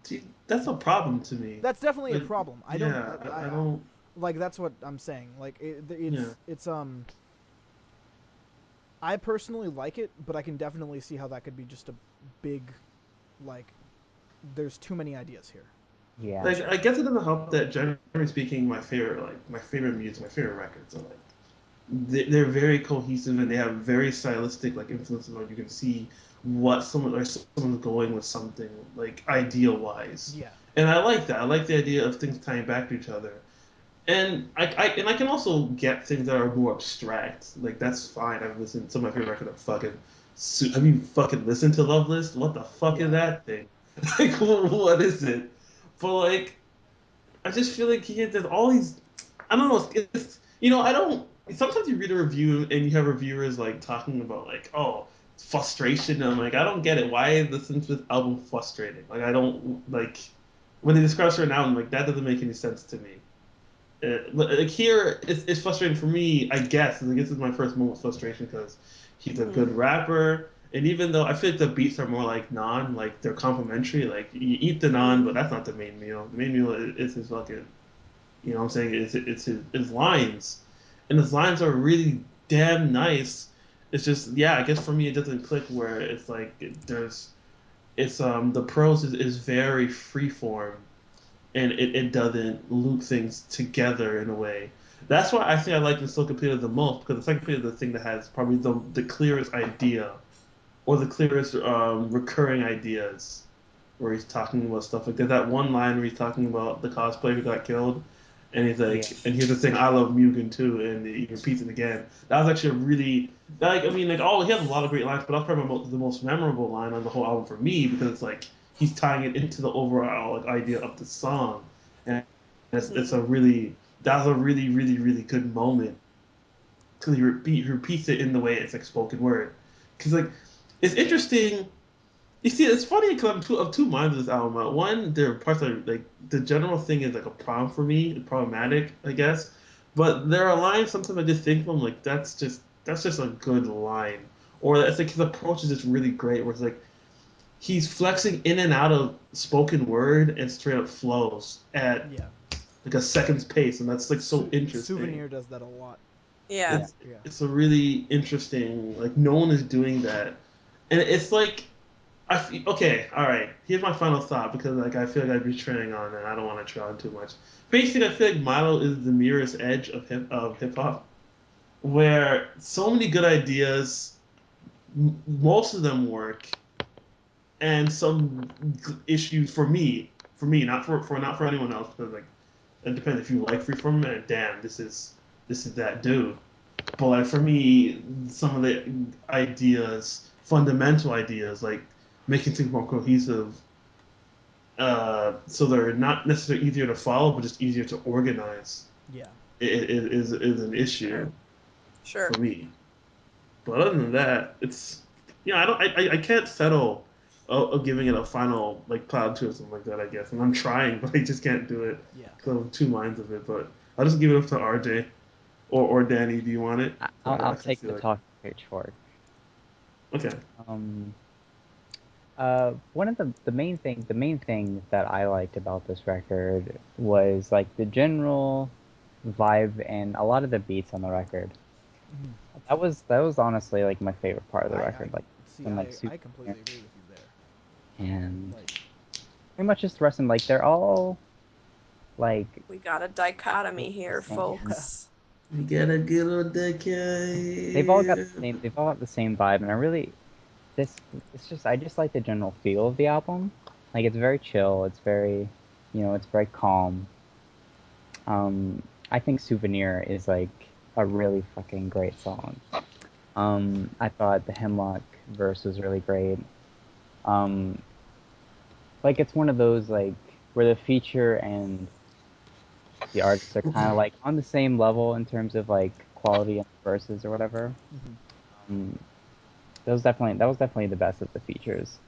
See, that's a problem to me. That's definitely a Like, problem. I don't. yeah, I don't. Like that's what I'm saying. Like Yeah, it's. I personally like it, but I can definitely see how that could be just a big, like, there's too many ideas here. Yeah. like I guess it doesn't help that generally speaking, my favorite music, my favorite records are like they're very cohesive and they have very stylistic like influences on. You can see what someone's going with something like idea wise, Yeah. and I like that. I like the idea of things tying back to each other. And I can also get things that are more abstract. Like that's fine. I've listened to my favorite record of fucking. Have you fucking listened to Love List? What the fuck is Yeah. that thing? Like what is it? But like I just feel like there's all these. I don't know. I don't. Sometimes you read a review and you have reviewers like talking about like frustration. And I'm like I don't get it. Why is the Smith album frustrating? Like I don't like when they describe certain album like that doesn't make any sense to me. But like here, it's frustrating for me, I guess. I guess it's my first moment of frustration because he's a good Mm. rapper, and even though I feel like the beats are more like naan, like they're complimentary. Like you eat the naan, but Mm. that's not the main meal. The main meal is his fucking, what I'm saying? It's his lines, and his lines are really damn nice. It's just yeah, I guess for me it doesn't click where it's like the prose is very freeform and it doesn't loop things together in a way. That's why I think I like the Encyclopedia the most because the Encyclopedia is the thing that has probably the clearest idea or the clearest recurring ideas where he's talking about stuff like there's that one line where he's talking about the cosplayer who got killed, and he's Yeah. like, and here's the thing, I love Mugen too, and he repeats it again. That was actually a really like I mean like he has a lot of great lines, but that's probably the most memorable line on the whole album for me because it's like he's tying it into the overall like idea of the song, and it's Mm-hmm. a really that's a really really really good moment because he repeats it in the way it's like spoken word, because like it's interesting you see, it's funny because I'm of two minds with this album. One, there are parts that like the general thing is like a problem for me, it's problematic, I guess. But there are lines sometimes I just think of them like that's just a good line, or it's like his approach is just really great. Where it's like he's flexing in and out of spoken word and straight up flows at Yeah. like a second's pace, and that's like so interesting. Souvenir does that a lot. Yeah. Yeah. It's Yeah. it's a really interesting like no one is doing that, and it's like okay, all right. Here's my final thought because like I feel like I'd be trailing on and I don't want to trail on too much. Basically, I feel like Milo is the mirror's edge of hip hop, where so many good ideas, most of them work, and some issues for me, not for anyone else because like it depends if you like Freeform and damn, this is that dude. But like for me, some of the ideas, fundamental ideas, like making things more cohesive, so they're not necessarily easier to follow, but just easier to organize. Yeah. It is an issue Sure. Sure. for me. But other than that, it's I don't I can't settle of giving it a final like cloud two or something like that. I guess, and I'm trying, but I just can't do it Yeah. because I'm two minds of it. But I'll just give it up to RJ or Danny. Do you want it? I'll I can take see the like talking pitchfork. okay. Um, one of the main thing that I liked about this record was like the general vibe and a lot of the beats on the record. Mhm. That was honestly like my favorite part of the I record, like see. and like I super completely agree with you there. and Like, pretty much just the rest of them, like they're all like We got a dichotomy the here, same. yeah. folks. We gotta get on the They've all got the same vibe, and I really this it's just I just like the general feel of the album. Like it's very chill. It's very, it's very calm. I think Souvenir is like a really fucking great song. I thought the Hemlock verse was really great. Um, like it's one of those like where the feature and the artists are kind of like on the same level in terms of like quality and verses or whatever. Hmm. Um, that was definitely the best of the features.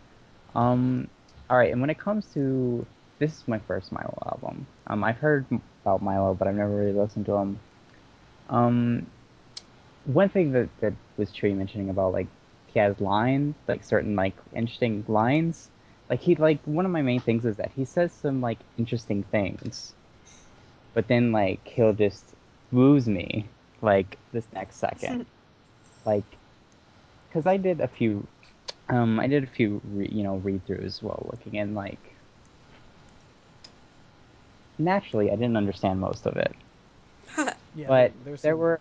Um, all right, and when it comes to this is my first Milo album. I've heard about Milo, but I've never really listened to him. Um, one thing that was true mentioning about like he has lines, like certain like interesting lines. Like he like one of my main things is that he says some like interesting things, but then like he'll just lose me like this next second. Like, because I did a few read throughs while looking and like naturally I didn't understand most of it, Yeah, but there's there some. were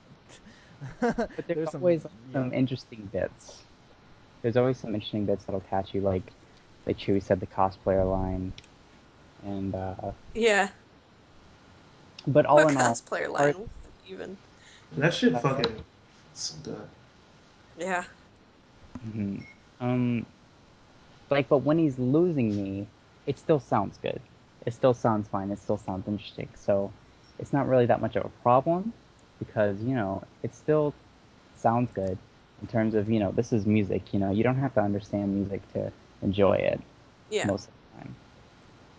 there's There's some. always like Yeah. some interesting bits. There's always some interesting bits that'll catch you, like Chewie said, the cosplayer line, and Yeah. but all What in all, cosplayer part line even? That shit uh, fucking so good. Yeah. mhm. um like but when he's losing me, it still sounds good. It still sounds fine. It still sounds interesting. So it's not really that much of a problem because it still sounds good in terms of this is music. You don't have to understand music to enjoy it Yeah. most of the time.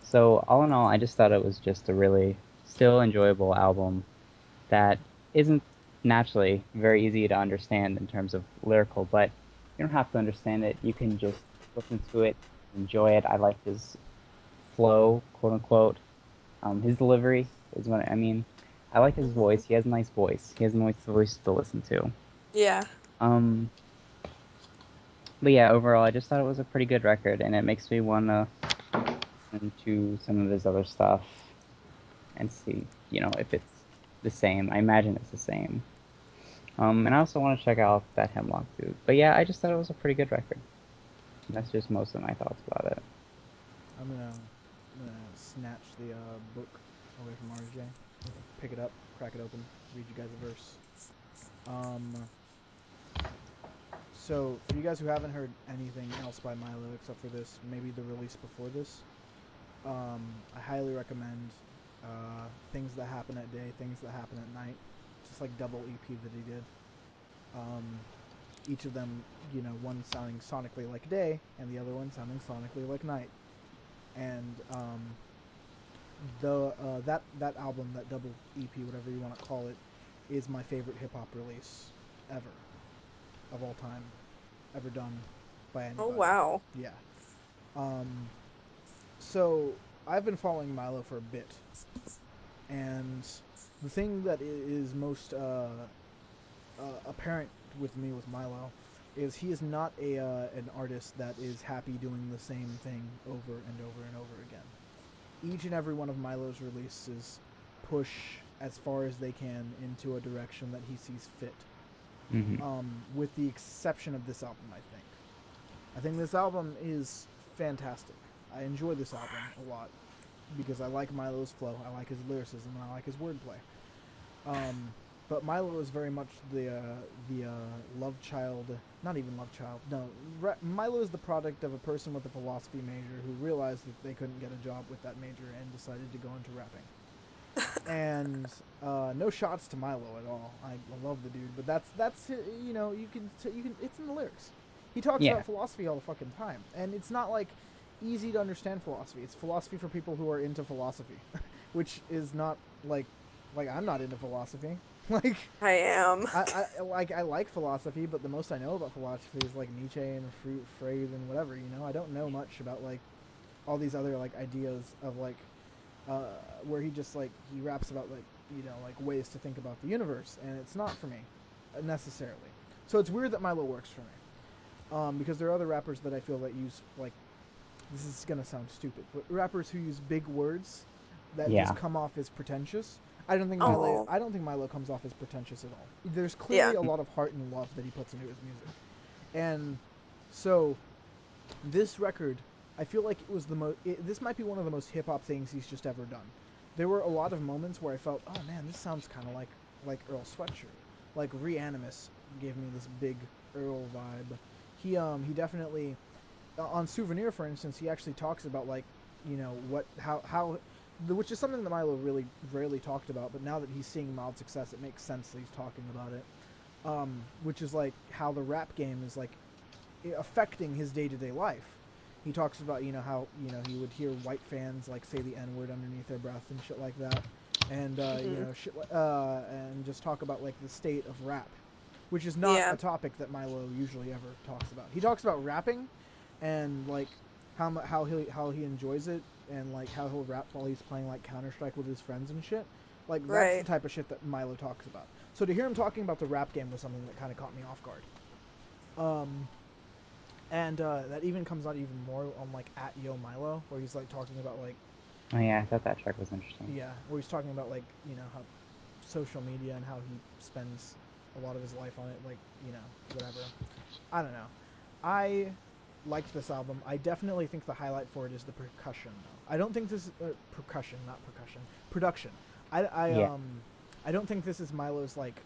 So all in all, I just thought it was just a really still enjoyable album that isn't naturally very easy to understand in terms of lyrical, but you don't have to understand it. You can just listen to it, enjoy it. I like his flow, quote unquote. His delivery is what I mean. I like his Hmm. voice. He has a nice voice. He has a nice voice to listen to. Yeah. Um, but yeah, overall, I just thought it was a pretty good record, and it makes me wanna listen to some of his other stuff and see, if it's the same. I imagine it's the same. And I also want to check out that Hemlock Dude. But yeah, I just thought it was a pretty good record. That's just most of my thoughts about it. I'm gonna snatch the book away from RJ, pick it up, crack it open, read you guys a verse. Um, so for you guys who haven't heard anything else by Milo except for this, maybe the release before this, I highly recommend Things That Happen at Day, Things That Happen at Night. Just like double EP that he did. Um, each of them, one sounding sonically like day, and the other one sounding sonically like night. And the that album, that double EP, whatever you want to call it, is my favorite hip hop release ever of all time, ever done by Oh anybody. wow. Yeah. Um, so I've been following Milo for a bit, and the thing that is most apparent with me with Milo is he is not a an artist that is happy doing the same thing over and over and over again. Each and every one of Milo's releases push as far as they can into a direction that he sees fit. Hmm. With the exception of this album, I think. I think this album is fantastic. I enjoy this album a lot because I like Milo's flow, I like his lyricism, and I like his wordplay. Um, but Milo is very much the love child, not even love child. No, Milo is the product of a person with a philosophy major who realized that they couldn't get a job with that major and decided to go into rapping. And no shots to Milo at all. I love the dude, but that's you can it's in the lyrics. He talks Yeah, about philosophy all the fucking time, and it's not like easy to understand philosophy. It's philosophy for people who are into philosophy, which is not like I'm not into philosophy. like I am. I like philosophy, but the most I know about philosophy is like Nietzsche and Freud and whatever. I don't know much about like all these other like ideas of like where he just like he raps about like like ways to think about the universe, and it's not for me necessarily. So it's weird that Milo works for me, because there are other rappers that I feel that use like this is gonna sound stupid, but rappers who use big words that just yeah, come off as pretentious. Oh. I don't think Milo comes off as pretentious at all. There's clearly Yeah. a lot of heart and love that he puts into his music, and so this record, I feel like it was the most. This might be one of the most hip hop things he's just ever done. There were a lot of moments where I felt, oh man, this sounds kind of like Earl Sweatshirt. Like Reanimus gave me this big Earl vibe. He definitely on Souvenir, for instance, he actually talks about like what how which is something that Milo really rarely talked about, but now that he's seeing mild success, it makes sense that he's talking about it. Which is like how the rap game is like affecting his day to day life. He talks about how he would hear white fans like say the N word underneath their breath and shit like that, and Hmm. and just talk about like the state of rap, which is not a Yeah, topic that Milo usually ever talks about. He talks about rapping, and like how he enjoys it, and like how he'll rap while he's playing like Counter Strike with his friends and shit. Like that's the right. type of shit that Milo talks about. So to hear him talking about the rap game was something that kind of caught me off guard. Um, and that even comes out even more on like at Yo Milo, where he's like talking about like Oh yeah, I thought that track was interesting. yeah, where he's talking about like how social media and how he spends a lot of his life on it, like whatever. I don't know. I liked this album. I definitely think the highlight for it is the percussion, though. I don't think this is percussion, not percussion, production. I I Yeah, um I don't think this is Milo's like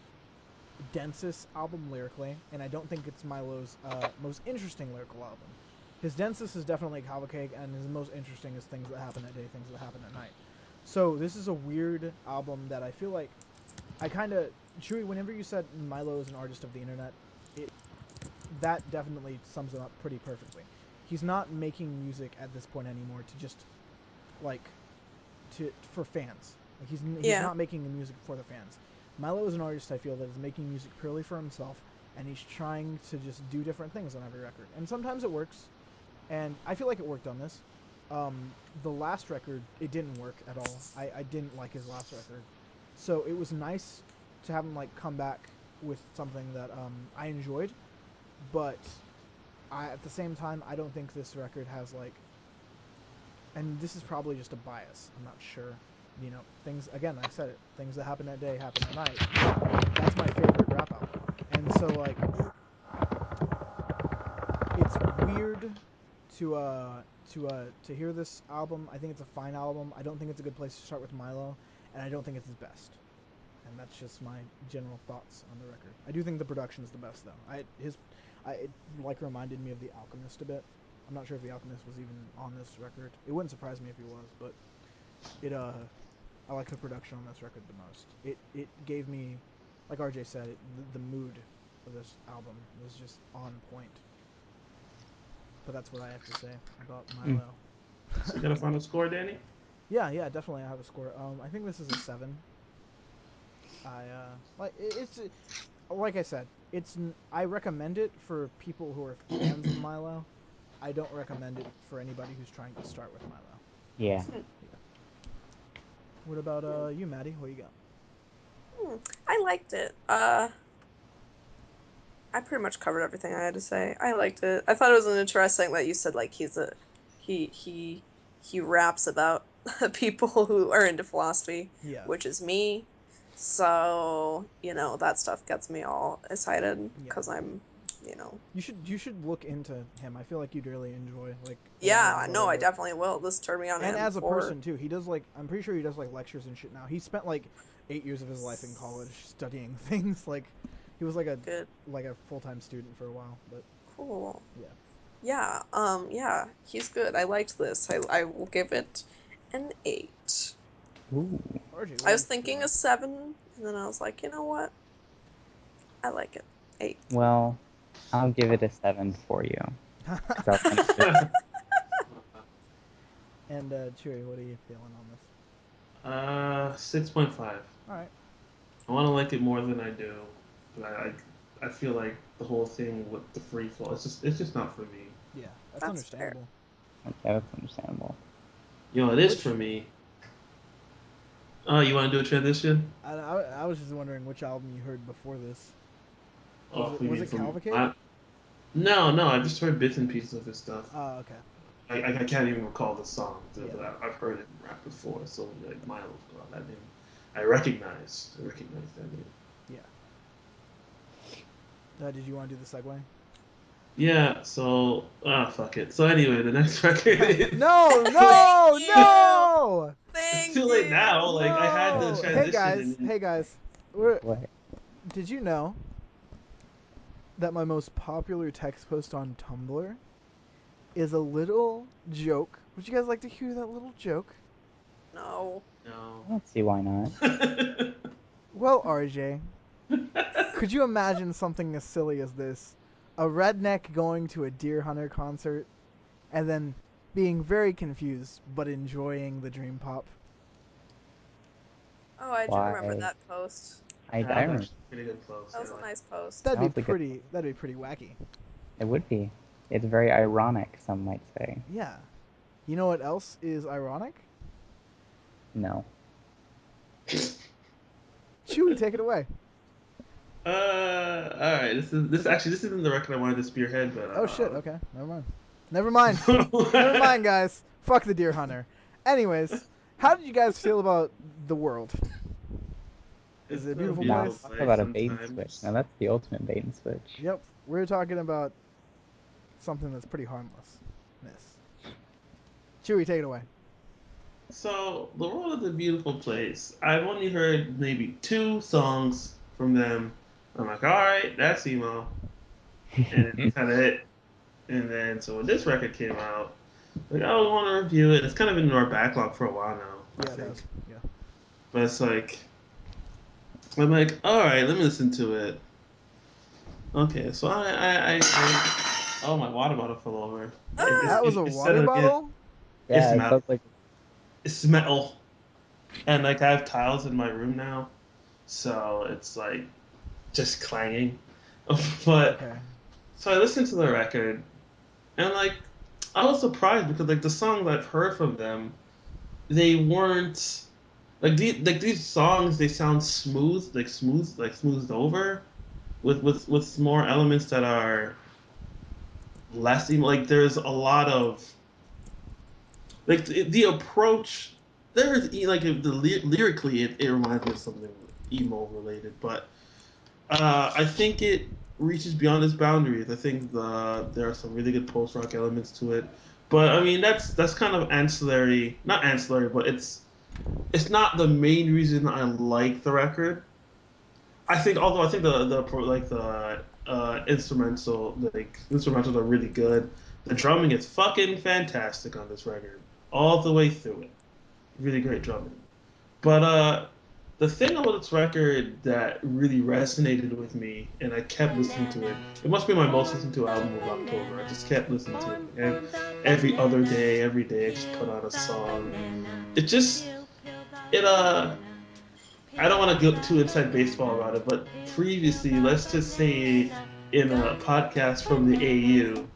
densest album lyrically, and I don't think it's Milo's most interesting lyrical album. His densest is definitely Cavalcade, and his most interesting is Things That Happen at Day, Things That Happen at Night. So this is a weird album that I feel like I kind of Chewy. Whenever you said Milo is an artist of the internet, it that definitely sums him up pretty perfectly. He's not making music at this point anymore to just like to for fans. Like he's Yeah, not making the music for the fans. Milo is an artist I feel that is making music purely for himself, and he's trying to just do different things on every record. And sometimes it works, and I feel like it worked on this. The last record it didn't work at all. I didn't like his last record, so it was nice to have him like come back with something that I enjoyed, but at the same time I don't think this record has like, and this is probably just a bias. I'm not sure. Things again. I said it. Things that happen at day happen at night. That's my favorite rap album. And so like, it's weird to to hear this album. I think it's a fine album. I don't think it's a good place to start with Milo, and I don't think it's his best. And that's just my general thoughts on the record. I do think the production is the best though. It like reminded me of The Alchemist a bit. I'm not sure if The Alchemist was even on this record. It wouldn't surprise me if he was, but it I like the production on this record the most. It gave me, like RJ said, the mood of this album was just on point. But that's what I have to say about mm. Milo. So you got a final score, Danny? Yeah, yeah, definitely. I have a score. I think this is a 7. It's like I said, I recommend it for people who are fans of Milo. I don't recommend it for anybody who's trying to start with Milo. Yeah. Yeah. What about you, Maddie? What you got? Hmm. I liked it. I pretty much covered everything I had to say. I liked it. I thought it was an interesting that you said like he he he raps about people who are into philosophy, Yeah, which is me. So, that stuff gets me all excited yeah. because I'm. You should look into him. I feel like you'd really enjoy like Yeah, no, I whatever. definitely will. This turned me on to And him as a before. person too, he does like I'm pretty sure he does like lectures and shit now. He spent like 8 years of his life in college studying things. Like he was Good. like a full time student for a while. But Cool. yeah, Yeah, he's good. I liked this. I will give it an 8. Ooh. RJ, what I are was you thinking feeling? a 7, and then I was like, you know what? I like it. 8. Well, I'll give it a 7 for you because I'll finish this. And Chewy, what are you feeling on this? 6.5. All right. I want to like it more than I do, but I feel like the whole thing with the free flow, it's just not for me. Yeah, that's That's fair. understandable. Okay, that's understandable. It is for Which me. Oh, you want to do a transition? I was just wondering which album you heard before this. Was Oh, it you was mean it from? Cavalcade? No, no. I just heard bits and pieces of his stuff. Oh, okay. I can't even recall the song, Yeah, but I've heard him rap before. So like Miles, that name, I recognize that name. yeah. Did you want to do the segue? Yeah. So fuck it. So anyway, the next record is. No, Thank no, you. no, It's Thank too late you. now. Like I had the no. Hey transition guys, and hey guys. We're, What? did you know that my most popular text post on Tumblr is a little joke. Would you guys like to hear that little joke? No. No. I don't see why not. Well, RJ, could you imagine something as silly as this? A redneck going to a deer hunter concert and then being very confused but enjoying the dream pop. Oh, I do remember Why? that post. I That was remember actually a pretty good post. That Yeah, was a like nice post. that was a good. That'd be pretty wacky. It would be. It's very ironic, some might say. Yeah. You know what else is ironic? No. Chewy, take it away. all right. This isn't the record I wanted to spearhead, but Oh shit, okay. Never mind. Never mind. Never mind, guys. Fuck the deer hunter. Anyways, how did you guys feel about the world? Is it a it's a beautiful Now beautiful place? talk place about a bait and switch. Now sometimes. that's the ultimate bait and switch. Yep. We're talking about something that's pretty harmless. Chewy, take it away. So the world is a beautiful place. I've only heard maybe two songs from them. I'm like, all right, that's emo, and it's kind of it. And then so when this record came out, like I want to review it. It's kind of been in our backlog for a while now, I Yeah, it has. think. Yeah. But it's like I'm like, all right, let me listen to it. Okay, so oh, my water bottle fell over. That Ah! was a It's water settling in. bottle? It's Yeah, it metal. sounds like It's metal, and like I have tiles in my room now, so it's like just clanging. But Okay. so I listened to the record, and like I was surprised because like the songs I've heard from them, they weren't like these songs. They sound smooth, like smoothed over, with more elements that are less like there's a lot of like the approach. There's like lyrically, it reminds me of something emo related, but I think it reaches beyond its boundaries. I think there are some really good post rock elements to it, but I mean that's kind of ancillary, not ancillary, but it's not the main reason I like the record. I think, although I think the instrumentals are really good. The drumming is fucking fantastic on this record, all the way through it. Really great drumming. But the thing about this record that really resonated with me, and I kept listening to it. It must be my most listened to album of October. I just kept listening to it. And every other day, every day, I just put on a song. It just it I don't want to go too inside baseball about it, but previously, let's just say in a podcast from the AU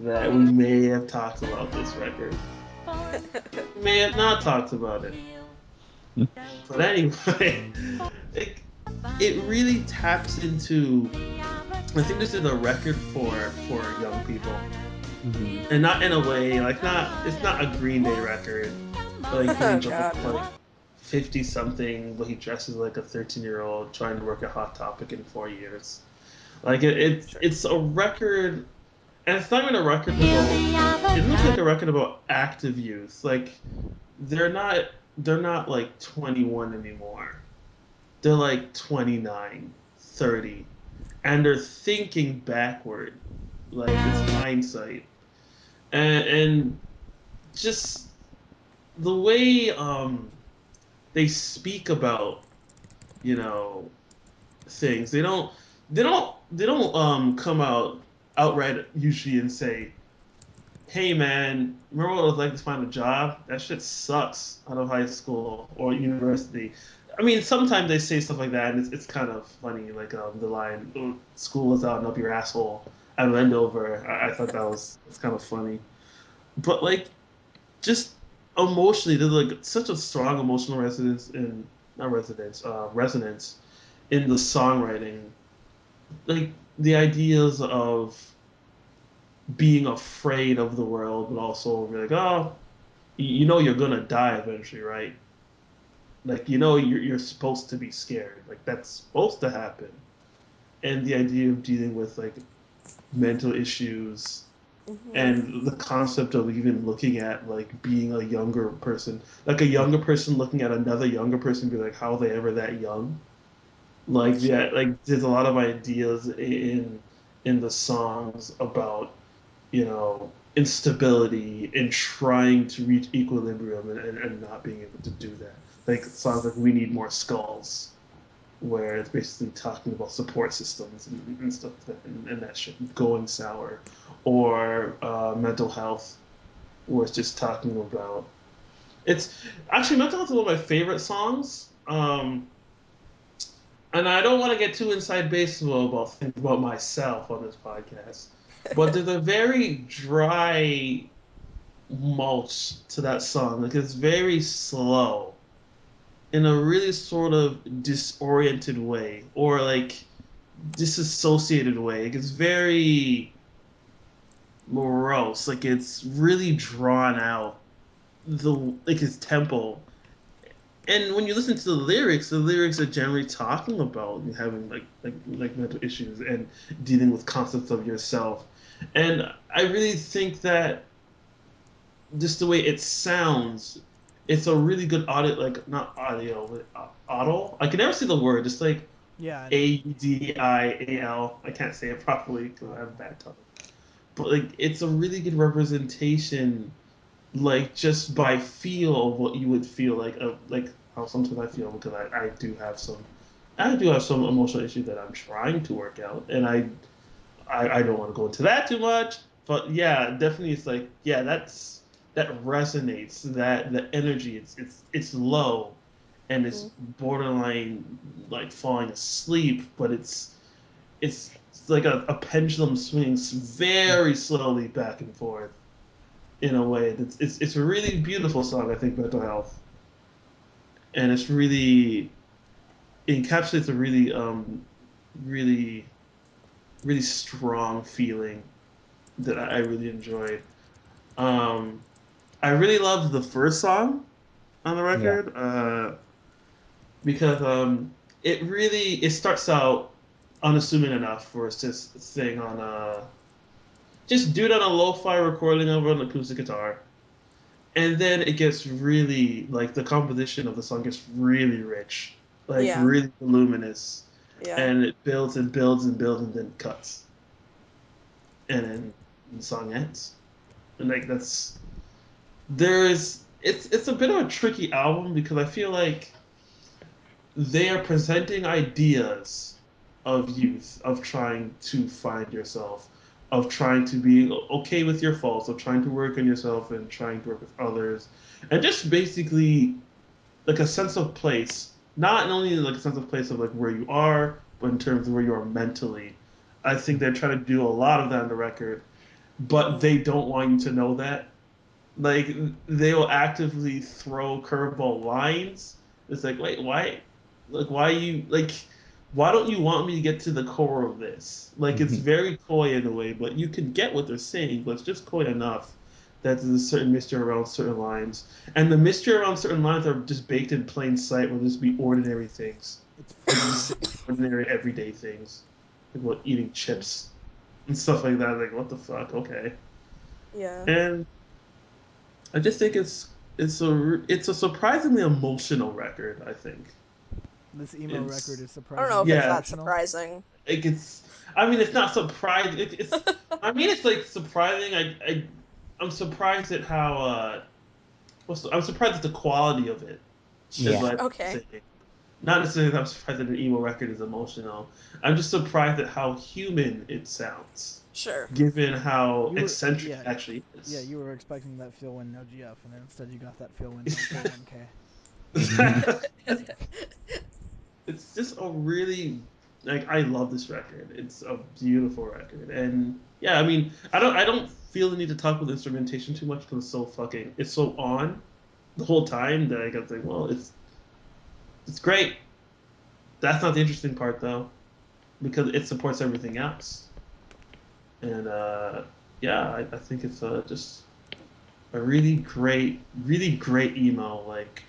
that we may have talked about this record. We may have not talked about it. But anyway, it, it really taps into. I think this is a record for young people, hmm and not in a way like not. It's not a Green Day record. Like Oh Billy Joel's god, like no. 50 something, but he dresses like a 13-year-old trying to work at Hot Topic in 4 years. Like Sure. it's a record, and it's not even a record about. It looks like a record about active youth. Like they're not they're not like 21 anymore. They're like 29, 30, and they're thinking backward. Like it's hindsight, and just the way they speak about you know things. They don't come out outright usually and say, "Hey man, remember what it was like to find a job? That shit sucks out of high school or university." I mean, sometimes they say stuff like that, and it's kind of funny. Like the line, "Oh, school is out and up your asshole" at Wendover. I thought that was it's kind of funny, but like just emotionally, there's like such a strong emotional resonance in not resonance, resonance in the songwriting. Like the ideas of being afraid of the world, but also be like, oh, you know, you're gonna die eventually, right? Like you know, you're supposed to be scared. Like that's supposed to happen. And the idea of dealing with like mental issues Hmm. and the concept of even looking at like being a younger person, like a younger person looking at another younger person, be like, how are they ever that young? Like Sure. yeah, like there's a lot of ideas in the songs about. instability and trying to reach equilibrium and not being able to do that. Like songs like "We Need More Skulls," where it's basically talking about support systems and stuff like that, and that shit going sour, or mental health, where it's just talking about it's actually mental health is one of my favorite songs. And I don't want to get too inside baseball about things about myself on this podcast, but there's a very dry mulch to that song. Like it's very slow in a really sort of disoriented way, or like disassociated way. Like it's very morose. Like it's really drawn out. The like his tempo. And when you listen to the lyrics are generally talking about having like mental issues and dealing with concepts of yourself. And I really think that just the way it sounds, it's a really good audio, like not audio, but audio. I can never say the word. Just like Yeah, Audial. I can't say it properly because I have audible. bad tongue. But like, it's a really good representation, like just by feel of what you would feel like how sometimes I feel because I do have some emotional issues that I'm trying to work out, and I don't want to go into that too much, but yeah, definitely it's like yeah, that resonates, that the energy, it's low and it's Mm-hmm. borderline like falling asleep, but it's like a pendulum swings very slowly back and forth in a way that's it's a really beautiful song. I think mental health, and it's really it encapsulates a really really strong feeling that I really enjoyed. Um, I really loved the first song on the Yeah. record because it starts out unassuming enough for us to sing on just do it on a lo-fi recording of an acoustic guitar. And then it gets really like the composition of the song gets really rich, like Yeah. really voluminous, Yeah. and it builds and builds and builds and then cuts, and then the song ends. And like that's there is it's a bit of a tricky album because I feel like they are presenting ideas of youth, of trying to find yourself, of trying to be okay with your faults, of trying to work on yourself and trying to work with others, and just basically like a sense of place, not only like a sense of place of like where you are, but in terms of where you are mentally. I think they're trying to do a lot of that on the record, but Mm-hmm. they don't want you to know that. Like they will actively throw curveball lines. It's like, wait, why? Like, why you like? Why don't you want me to get to the core of this? Like, it's very coy in a way, but you can get what they're saying, but it's just coy enough that there's a certain mystery around certain lines, and the mystery around certain lines are just baked in plain sight. Will just be ordinary things, It's like funny. just ordinary everyday things, like what eating chips and stuff like that. Like, what the fuck? Okay, Yeah. and I just think it's a surprisingly emotional record. I think This emo record it's is I don't know if surprisingly it's yeah, that emotional. surprising. like it's. I mean, it's not surprising. It's. I mean, it's like surprising. I'm surprised at how. I'm surprised at the quality of it. Is Yeah. what I'm Okay. saying. Not necessarily that I'm surprised that an emo record is emotional. I'm just surprised at how human it sounds, Sure. given how You were eccentric it yeah actually yeah is. you were expecting that feel when no GF, and then instead you got that feel when no 401k. It's just a really like I love this record. It's a beautiful record, and yeah, I mean, I don't feel the need to talk with instrumentation too much because it's so on the whole time that I got to think, well, it's great. That's not the interesting part though, because it supports everything else, and yeah, I think it's just a really great emo. Like,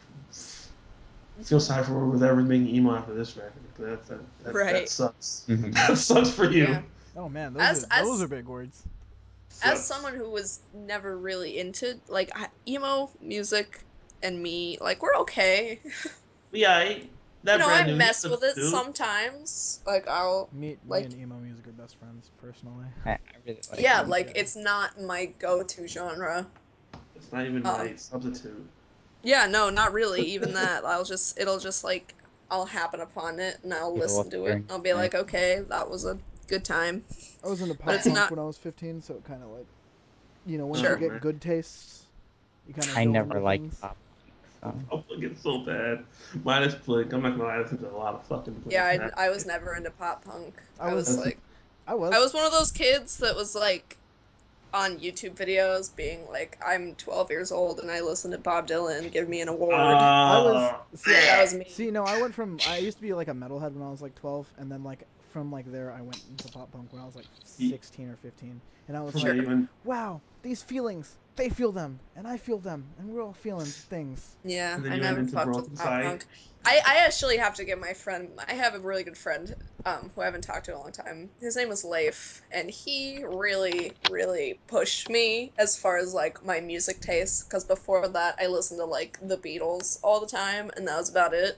feel sorry for whoever's making emo after this record. That Right. sucks. Hmm. That sucks for Yeah. you. Oh man, As those are as big words. as Sucks. someone who was never really into like emo music and me, like we're okay. Yeah, You that know, I brand new. He mess could with it do. sometimes. Like I'll Me like and emo music are best friends, personally. I really like Yeah, them. like Yeah. it's not my go-to genre. It's not even Um, my substitute. yeah, no, not really. Even that, it'll just like, I'll happen upon it and I'll Feel listen up to it. during I'll be night. like, okay, that was a good time. I was into But pop it's punk not when I was 15, so it kind of like, once you Oh sure. get man, good tastes, you kind of I go never into liked things. pop punk, so I'm looking so bad. Minus Blink. I'm not gonna lie, I listen to a lot of fucking Yeah, Blink. That I was never into pop punk. I I was was, that's like, I I was. was one of those kids that was like on YouTube videos being like, I'm 12 years old and I listen to Bob Dylan, give me an award. I was see That I was me. see no I went from I used to be like a metalhead when I was like 12 and then like from like there I went into pop punk when I was like Ye- 16 or 15 and I was from like there Sure. you went. wow these feelings they feel them and I feel them and we're all feeling things. Yeah, And then I you went never into fucked with pop Brokencyde. punk. I actually have to give my friend, I have a really good friend, who I haven't talked to in a long time. His name was Leif, and he really, really pushed me as far as like my music taste, because before that I listened to like the Beatles all the time, and that was about it.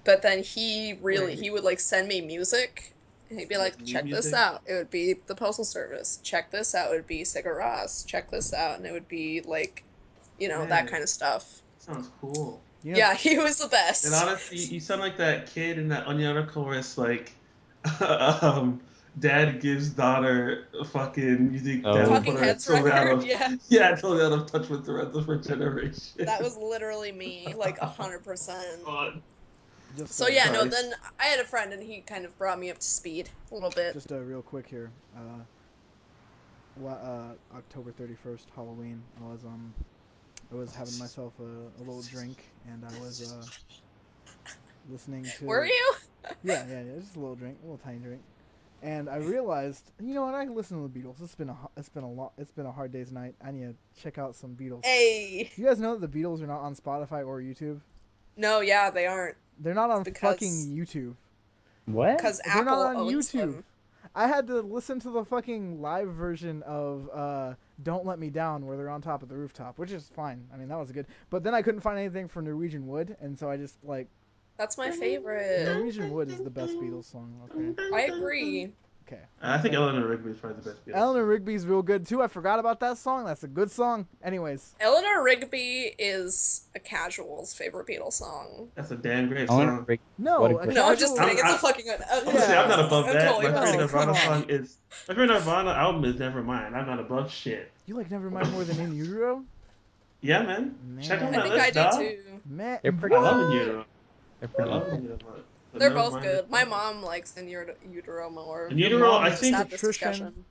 But then he Wait, would like send me music, and he'd be like like, new check this music? out. It would be the Postal Service. Check this out. It would be Sigur Rós. Check this out. And it would be like, that Man, kind of stuff. sounds cool. You know Yeah, he was the And best. honestly, you sound like that kid in that Oniona chorus, like, um, dad gives daughter a fucking music that will oh, put Talking her Heads totally out record. of, Yeah, yeah, totally out of touch with the rest of her that generation. was literally me, like 100%. God. just So yeah, no, Sorry. then I had a friend and he kind of brought me up to speed a little bit. real quick here. October 31st, Halloween. I was having myself a little drink and I was listening Were to you? yeah, just a little drink, a little tiny drink. And I realized, you know what? I can listen to the Beatles. It's been a hard day's night. I need to check out some Beatles. Hey. You guys know that the Beatles are not on Spotify or YouTube. No, yeah, they aren't. They're not It's on fucking because YouTube. what? They're not Apple on owns YouTube. them. I had to listen to the fucking live version of "Don't Let Me Down" where they're on top of the rooftop, which is fine. I mean, that was good. But then I couldn't find anything for Norwegian Wood, and so I just like That's my favorite. Norwegian Wood is the best Beatles song. Okay, I agree. okay. I think So Eleanor Rigby is probably the best Beatles Eleanor song. Rigby's real good too. I forgot about that song. That's a good song. Anyways, Eleanor Rigby is a casual's favorite Beatles song. That's a damn great Eleanor song. Rigby. What a no, a great. No, I'm just kidding. I'm, casual. It's a I, fucking good. I'm gonna say I'm not Yeah, above I'm that. totally My favorite no, bullshitting. come Nirvana on. song is my favorite Nirvana album is Nevermind. I'm not above shit. You like Nevermind more than In Utero? Yeah, man. Check out I my think Man, I list, do dog. too. man, They're I pretty love good. In what? Utero. They're I pretty love good. In Utero. But They're both Nevermind is good. My fire. mom likes In Utero more. In Your Utero, mom I is Just think. had this patrician discussion.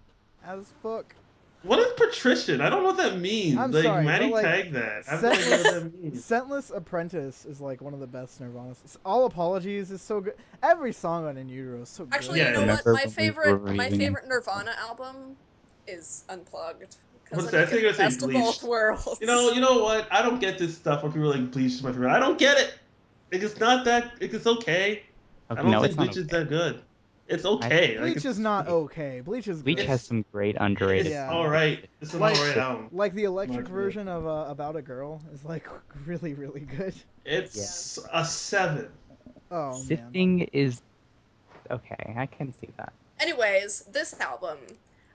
as fuck. What is patrician? I don't know what that means. I'm Like sorry, but Maddie like tagged that. I have no idea what Scentless that means. Scentless Apprentice is like one of the best Nirvana. All Apologies is so good. Every song on In Utero is so Actually, good. you Yeah, know it what? is. Remember when we were My reviewing favorite Invincible? Nirvana album is Unplugged because What's then that? you I think get I'm the gonna say best of both bleached. worlds. You know what? I don't get this stuff where people are like bleach is my favorite. I don't get it. Like, it's not that. Like, it's okay. I Okay, don't no, think it's not bleach is okay. that good. It's I okay. Like Bleach is not it's okay. Bleach is Bleach good. has it's some great underrated it's all Yeah, songs. right. It's an all like right It's album. like the In my electric opinion. version of About a Girl is like really good. yeah. It's Yes. a 7. Oh man, Sifting is okay. I can see that. Anyways, this album,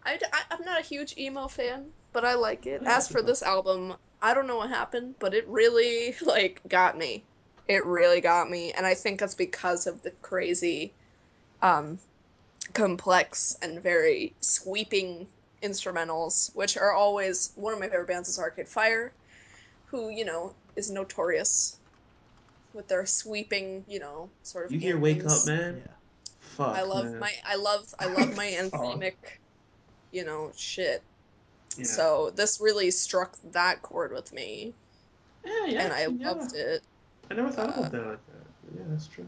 I'm not a huge emo fan, but I like it. Yeah, As that's a for fun. this album, I don't know what happened, but it really like got me. It really got me, and I think that's because of the crazy, um, complex and very sweeping instrumentals, which are always one of my favorite bands is Arcade Fire, who, is notorious with their sweeping, sort of You hear "Wake Up, anthems. Man"? yeah. Fuck, man. I love my Song. anthemic, shit. Yeah. So this really struck that chord with me, Yeah, yeah, and I actually, yeah. loved it. I never thought Uh, about that like that. But yeah, that's true.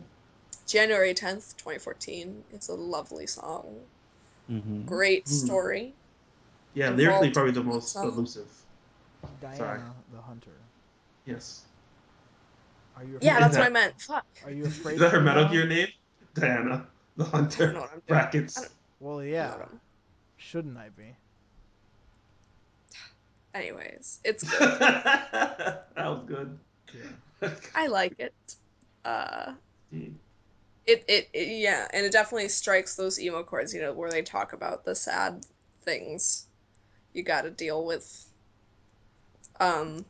January 10th, 2014. It's a lovely song. Mm-hmm. Great Hmm. story. Yeah, lyrically, Involved probably the pop most song. elusive. Sorry. Diana the Hunter. Yes. Are you Yeah, Is afraid? that's what I that meant. Fuck. Are you is afraid that to her come Metal down? Gear name? Diana, the I don't know Hunter. what I'm doing. Brackets. Well, I don't know yeah. what I'm. Shouldn't I be? Anyways, it's good. That was good. Yeah. I like it. Uh, Gee. Yeah, and it definitely strikes those emo chords, where they talk about the sad things you got to deal with, um,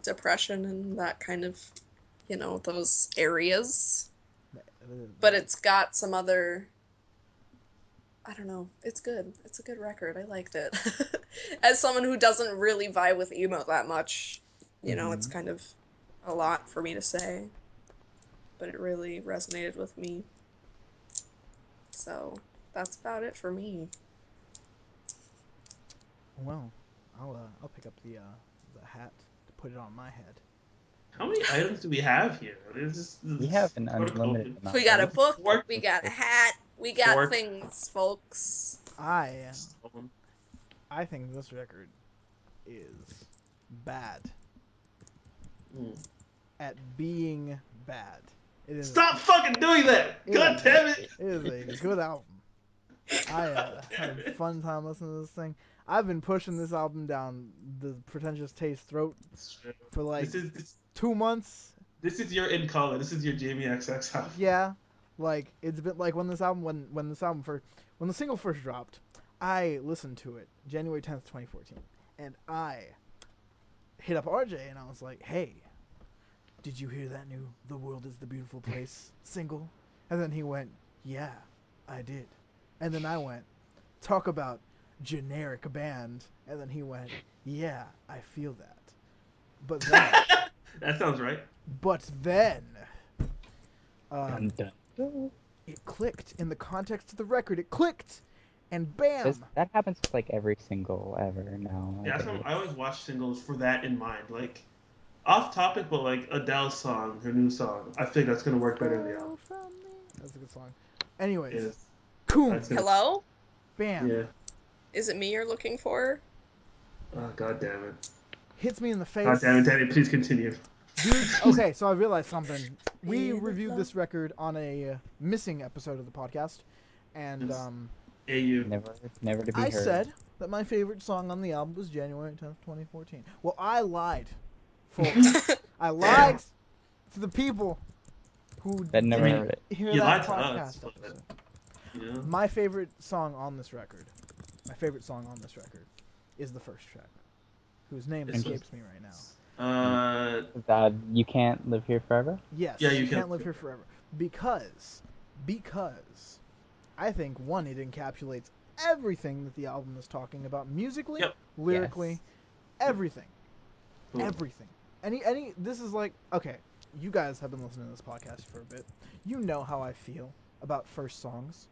depression and that kind of, those areas. But it's got some other, I don't know, it's good. It's a good record. I liked it. As someone who doesn't really vibe with emo that much, it's Hmm. kind of a lot for me to say, but it really resonated with me. So that's about it for me. Well, I'll pick up the hat to put it on my head. How many items do we have here? We This have is an unlimited cornucopia. amount, We got a right? This is book, fork, we Let's got a see. hat, we got fork. things, folks. I Stone. I think this record is bad Mm. at being bad. It is Stop fucking doing that! it God is damn it! it is a good album. I God had damn a it! fun time listening to this thing. I've been pushing this album down the Pretentious Taste throat It's true. for like This is this 2 months. this is your in color. This is your Jamie XX album. Yeah, like it's been like when this album first when the single first dropped, I listened to it January 10th, 2014, and I hit up RJ and I was like, "Hey, did you hear that new 'The World Is the Beautiful Place' single?" And then he went, "Yeah, I did." And then I went, "Talk about generic band." And then he went, "Yeah, I feel that." But then, That sounds right. but then, Dun um, dun. Dun. it clicked in the context of the record. It clicked, and This bam, that happens with like every single ever Yeah, that's what, nowadays. I always watch singles for that in mind. Like off topic, but like Adele's song, her new song, I think that's gonna work better in the album. "Go from me." That's a good song. Anyways, Yes, that's coom, gonna. Hello? bam, Yeah. Is it me you're looking for? Oh, God damn it. hits me in the God damn it, face. Danny. Please continue. Dude, okay, so I realized something. We In reviewed love. this record on a missing episode of the podcast, and It's AU. Never to be I heard. said that my favorite song on the album was January 10th, 2014. Well, I lied, folks. I lied Damn. to the people who That I never mean, heard didn't it. hear you that lied to us, podcast but episode. you know, My favorite song on this record, my favorite song on this record, is the first track, whose name this was. escapes me right now. That you can't live here forever. Yeah, Yes, you you can. can't live here forever because because I think one, it encapsulates everything that the album is talking about musically, Yep. lyrically, Yes. Yep. everything, Cool. everything. Any this is like okay, you guys have been listening to this podcast for a bit. You know how I feel about first songs.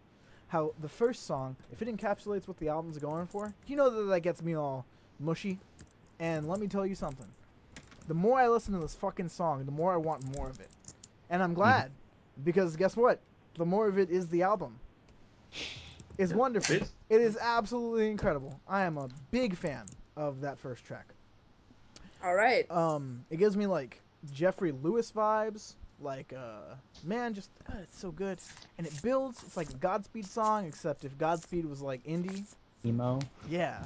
How the first song, if it encapsulates what the album's going for, you know that gets me all mushy. And let me tell you something. The more I listen to this fucking song, the more I want more of it. And I'm Mhm. glad because guess what? The more of it is the album. It's Yep. wonderful. Bitch. It is absolutely incredible. I am a big fan of that first track. All right. It gives me like Jeffrey Lewis vibes. Like, man, just it's so good, and it builds. It's like the Godspeed song, except if Godspeed was like indie. Emo. Yeah,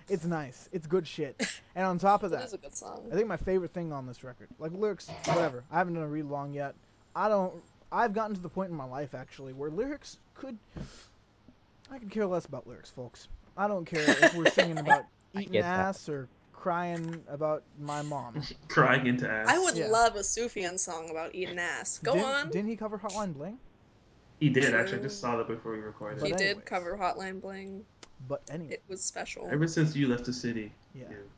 it's nice. It's good shit. And on top of It that, is a good song. I think my favorite thing on this record, like lyrics, whatever. I haven't done a read along yet. I don't. I've gotten to the point in my life actually where lyrics could. I could care less about lyrics, folks. I don't care if we're singing I about I eating get that. ass or crying about my mom. Crying into I would ass. Yeah. love a Sufjan song about eating ass. Go on. Didn't he cover Hotline Bling? He did actually. I just True. saw that before we recorded. But He did anyways. cover Hotline Bling. But It was anyways. special. Ever since you left the city, Yeah. you.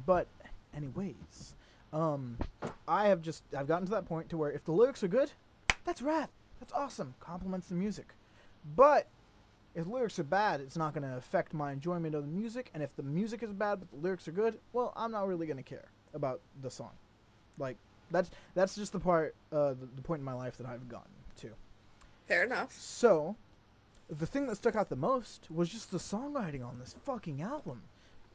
But anyways. Um I've gotten to that point to where if the lyrics are good, that's rad. That's awesome. Compliments the music. But if the lyrics are bad, it's not going to affect my enjoyment of the music. And if the music is bad but the lyrics are good, well, I'm not really going to care about the song. Like that's just the part, the point in my life that I've gotten to. Fair enough. So the thing that stuck out the most was just the songwriting on this fucking album.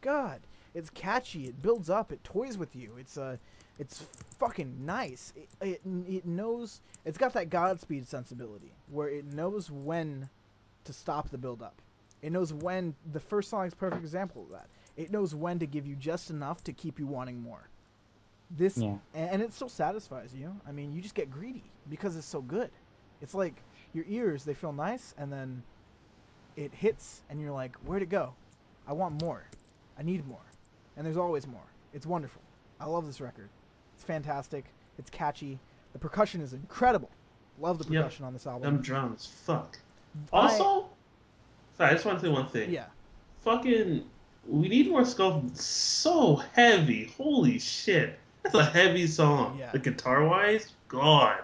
God, it's catchy. It builds up. It toys with you. It's fucking nice. It knows. It's got that Godspeed sensibility where it knows when to stop the build up. It knows when. The first song is a perfect example of that. It knows when to give you just enough to keep you wanting more. this, Yeah. and it still satisfies you. I mean, you just get greedy because it's so good. It's like your ears, they feel nice, and then it hits, and you're like, where'd it go? I want more. I need more. And there's always more. It's wonderful. I love this record. It's fantastic. It's catchy. The percussion is incredible. Love the Yep. percussion on this album. Them drums. Fuck. I Also, sorry, I just want to say one thing. Yeah. Fucking, we need more scope. So heavy. Holy shit. That's a heavy song. Yeah. The guitar wise, God,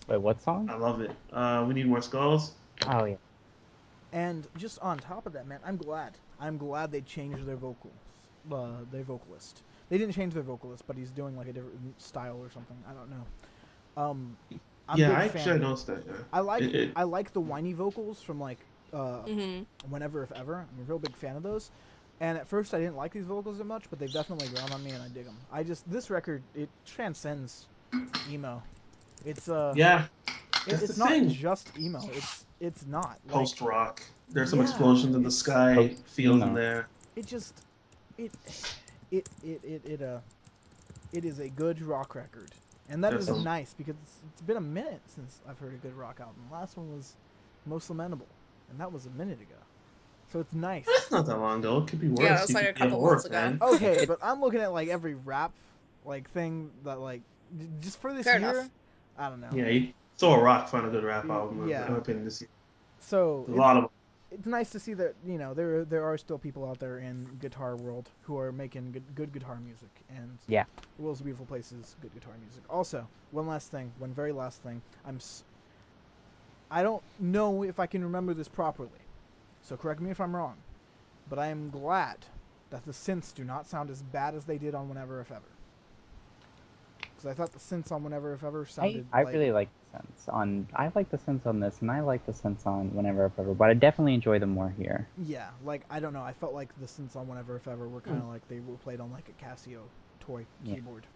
Wait, what song? I love it. We need more skulls. Oh yeah. And just on top of that, man, I'm glad. I'm glad they changed their their vocalist. They didn't change their vocalist, but he's doing like a different style or something. I don't know. Um, I'm a Yeah, big I fan. actually noticed that. Yeah. I like It I like the whiny vocals from like uh, Mm-hmm. Whenever If Ever. I'm a real big fan of those. And at first I didn't like these vocals that much, but they've definitely grown on me and I dig them. This record, it transcends emo. It's yeah, that's the it's not thing. just emo. It's not like Post rock. There's some yeah. explosions in the It's sky. Post Feels in emo. there. it just it it is a good rock record, and that There's is some. nice because it's been a minute since I've heard a good rock album. The last one was Most Lamentable, and that was a minute ago. So it's nice. That's not that long ago. It could be Yeah, it worse. was You like a could be a couple horror months ago. fan. Okay, but I'm looking at like every rap like thing that like just for this Fair year. enough. I don't know. Yeah, you saw a rock find a good rap album. In Yeah. my opinion, this year. So There's a lot of it's nice to see that there are still people out there in guitar world who are making good guitar music, and Yeah. the world's a beautiful place is good guitar music. Also, one very last thing. I don't know if I can remember this properly, so correct me if I'm wrong. But I am glad that the synths do not sound as bad as they did on Whenever If Ever, because I thought the synths on Whenever If Ever sounded I like really like the sense on. I like the sense on this, and I like the sense on Whenever I've Ever, but I definitely enjoy them more here. yeah, like I don't know. I felt like the synths on Whenever If Ever were kind Hmm. of like they were played on like a Casio toy Yeah. keyboard,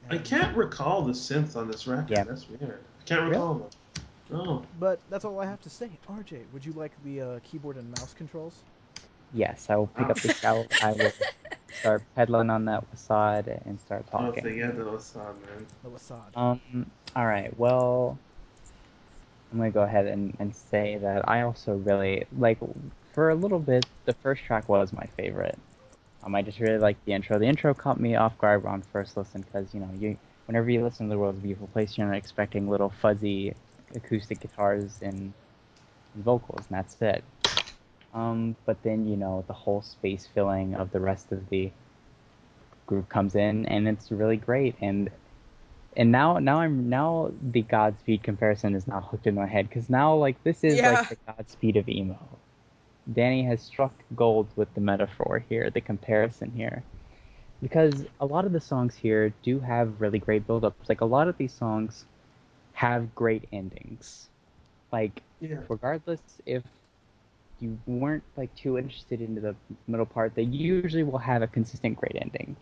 I and can't recall the synth on this record. Yeah. That's weird. I can't Really? recall them. No. but that's all I have to say. RJ, would you like the keyboard and mouse controls? Yes, I will pick Wow. up the shovel. I will start pedaling on that facade and start Oh, talking. forget those song, man. The Wasad. All right. Well, I'm gonna go ahead and say that I also really like. For a little bit, the first track was my favorite. I just really liked the intro. The intro caught me off guard on first listen because whenever you listen to The World's a Beautiful Place, you're not expecting little fuzzy acoustic guitars and vocals, and that's it. But then the whole space filling of the rest of the group comes in, and it's really great. And now the Godspeed comparison is now hooked in my head because now like this is like Yeah. the Godspeed of emo. Danny has struck gold with the metaphor here, the comparison here. Because a lot of the songs here do have really great build-ups. Like a lot of these songs have great endings. Like Yeah. regardless if you weren't like too interested into the middle part, they usually will have a consistent great ending.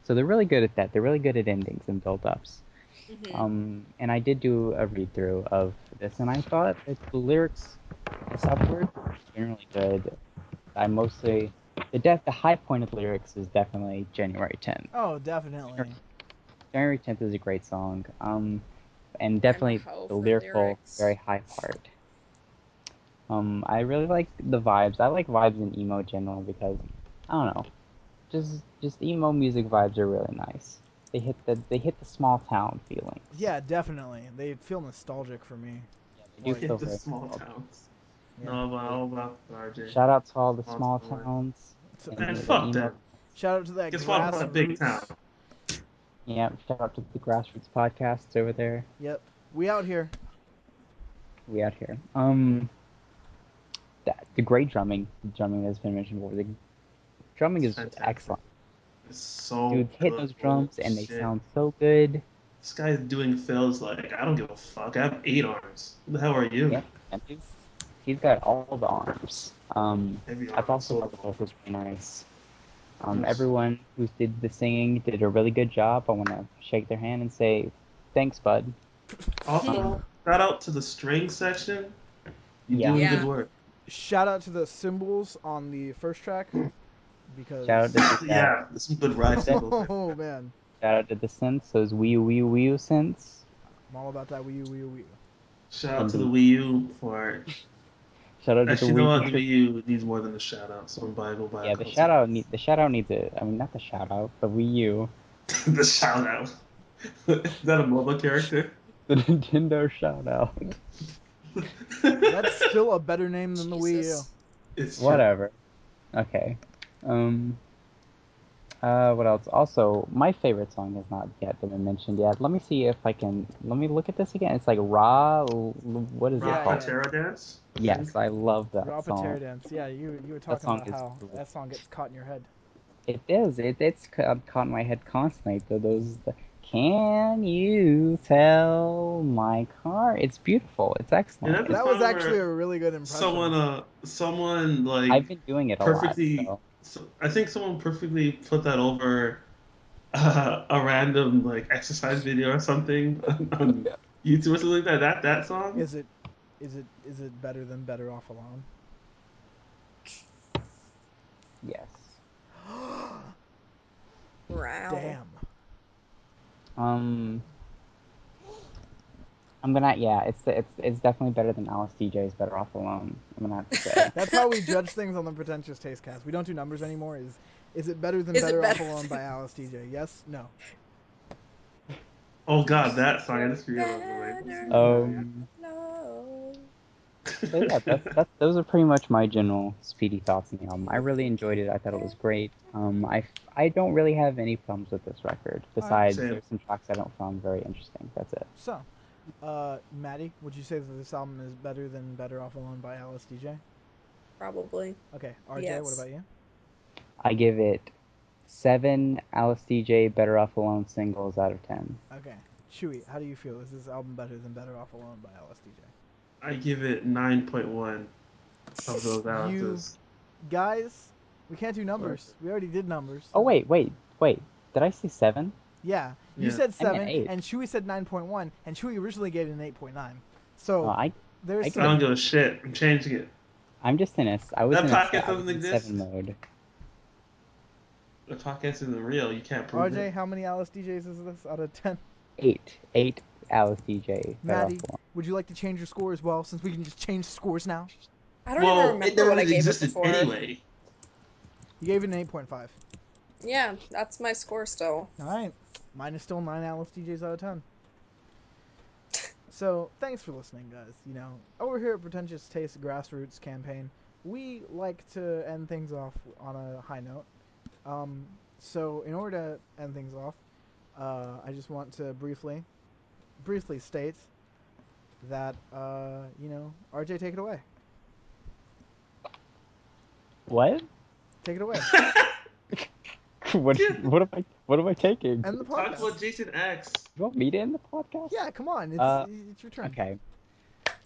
So they're really good at that. They're really good at endings and build-ups. Mm-hmm. And I did do a read-through of this, and I thought that the lyrics, the subword, generally good. I mostly the high point of the lyrics is definitely January 10th. Oh, definitely. January 10th is a great song. And I'm a definitely hoe the for lyrical, very lyrics. high part. I really like the vibes. I like vibes in emo general because I don't know, just emo music vibes are really nice. They hit the small town feelings. Yeah, definitely. They feel nostalgic for me. Yeah, they do Like, feel Hit the very small nostalgic. towns. yeah. No, about all about RJ. Shout out to all the Small small town life. towns So, and Man, the fuck emo. them. shout out to that Guess what about big town? grassroots. Yeah, shout out to the grassroots podcasts over there. Yep. We out here. We out here. The great drumming has been mentioned before. The drumming It's is fantastic. excellent. It's so Dude, hit good. those Holy drums and they shit. sound so good. This guy's doing fills like I don't give a fuck. I have 8 arms. Who the hell are you? Yeah, and he's got all the arms. Heavy I've arms. also So thought the vocals were nice. yes. Everyone who did the singing did a really good job. I want to shake their hand and say, thanks, bud. Um, Also, shout out to the string section. You yeah, doing good Yeah. work. Shout out to the cymbals on the first track shout out to because the Yeah, there's some good ride shout symbols. oh man. Shout out to the synths, those Wii U synths. I'm all about that Wii U, Wii U, Wii U. Shout out to the Indeed. Wii U for. Shout out to the Actually, you know Wii what? The U. Wii U needs more than a shout out. So go buy a Yeah, console. the shout out needs it. I mean, not the shout out, the Wii U, The shout out. Is that a MOBA character? the Nintendo shout out. That's still a better name than the Wii U. Jesus. It's true. Whatever. Okay. Um. What else? Also, my favorite song has not yet been mentioned yet. Let me see if I can. Let me look at this again. It's like What is it Raw Yeah, called? yeah. Patera Dance, I think. Yes, I love that Raw Patera song. Dance. Yeah, you were That talking song about is how great. that song gets caught in your head. It is. It's caught in my head constantly. Can you tell my car? It's beautiful. It's And excellent. that's the That was song actually where a really good impression. someone I've like been doing it a lot, perfectly. so So I think someone perfectly put that over a random like exercise video or something on YouTube or something like that. That song. Is it is it better than Better Off Alone? yes. Wow. Damn. Um, yeah, it's definitely better than Alice DJ's Better Off Alone. I'm gonna have to say. That's how we judge things on the Pretentious Taste Cast. We don't do numbers anymore. Is it better than Is it Better Off better Alone than by Alice DJ? Yes? No. Oh God, that song! I you're just realized the name of the song already. Um, alone? so yeah, that's those are pretty much my general speedy thoughts on the album. I really enjoyed it. I thought it was great. I don't really have any problems with this record. All right. Besides, Same. there's some tracks I don't find very interesting. That's it. So, Maddie, would you say that this album is better than Better Off Alone by Alice DJ? Probably. Okay. RJ, what Yes. about you? I give it 7 Alice DJ Better Off Alone singles out of 10. Okay. Chewy, how do you feel? Is this album better than Better Off Alone by Alice DJ? I give it 9.1 of those You ounces. guys, we can't do What? numbers. We already did numbers. Oh wait. Did I say 7? Yeah, you Yeah. said I meant 7, 8. and Chewy said 9.1, and Chewy originally gave it an 8.9. Oh, So I there's I give it. don't some. give a shit. I'm changing it. I was That in a podcast I was doesn't in 7 exist. mode. The podcast isn't real. You can't prove RJ, it. how many Alice DJs is this out of 10? 8 Alice DJ Better Off Maddie, Alone. would you like to change your score as well, since we can just change scores now? I don't even Well, it remember never what I really gave it existed before. anyway. You gave it an 8.5. Yeah, that's my score still. All right, mine is still 9 Alice DJs out of 10. So thanks for listening, guys. Over here at Pretentious Taste Grassroots Campaign, we like to end things off on a high note. So in order to end things off, I just want to briefly state that RJ, take it away. What? Take it away. What am I taking? End the Talk podcast. about Jason X. You want me to end the podcast? Yeah, come on. It's Uh, it's your turn. okay.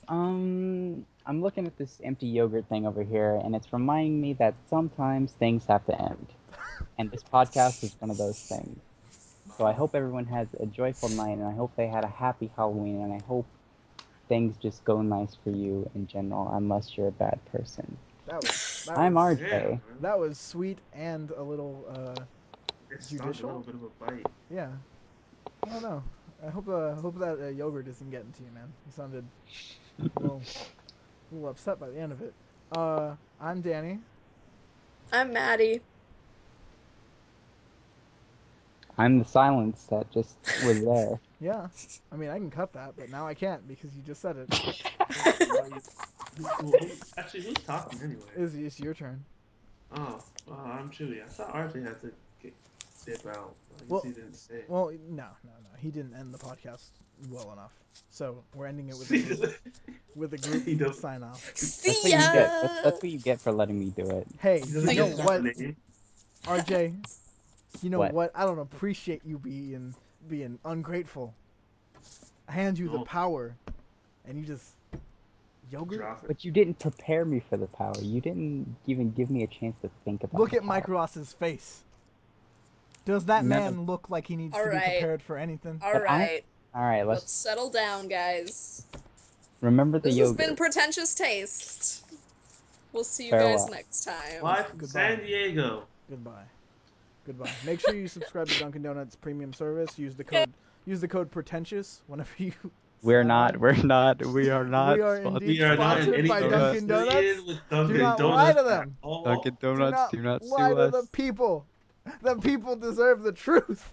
I'm looking at this empty yogurt thing over here, and it's reminding me that sometimes things have to end. And this podcast is one of those things. So I hope everyone has a joyful night, and I hope they had a happy Halloween, and I hope things just go nice for you in general, unless you're a bad person. That was that I'm was Damn, RJ. man. that was sweet and a little It stunk a judicial. little bit of a bite. Yeah. I don't know. I hope that yogurt isn't getting to you, man. You sounded a little upset by the end of it. I'm Danny. I'm Maddie. I'm the silence that just was there. Yeah. I mean, I can cut that, but now I can't because you just said it. Well, actually, who's talking anyway? It's your turn. I'm Chewy. I thought RJ had to dip out. I guess Well, he didn't say. well, no. He didn't end the podcast well enough. So we're ending it with a group he does. sign off. That's See what you get. ya. That's what you get for letting me do it. Hey, He you doesn't know get half what, the name. RJ? You know What? what? I don't appreciate you being ungrateful. I hand you the No, power, and you just yogurt. drop it. But you didn't prepare me for the power. You didn't even give me a chance to think about Look the at power. Mike Ross's face. Does that None of. man look like he needs All to be right. prepared for anything? All But I. right. All right. Let's Let's settle down, guys. remember the This has been yogurt. Pretentious Taste. We'll see you guys Farewell. next time. Live from Goodbye. San Diego. Goodbye. Goodbye. Make sure you subscribe to Dunkin' Donuts premium service. Use the code Pretentious whenever you We're sign not. on. We're not. We are We not are sponsored indeed We are by not in sponsored any by Dunkin' way Dunkin' Donuts. affiliated Donuts. with Do Dunkin' not lie Donuts to at them. all. Dunkin' Do Donuts, not do not lie sue to the us. people. The people deserve the truth.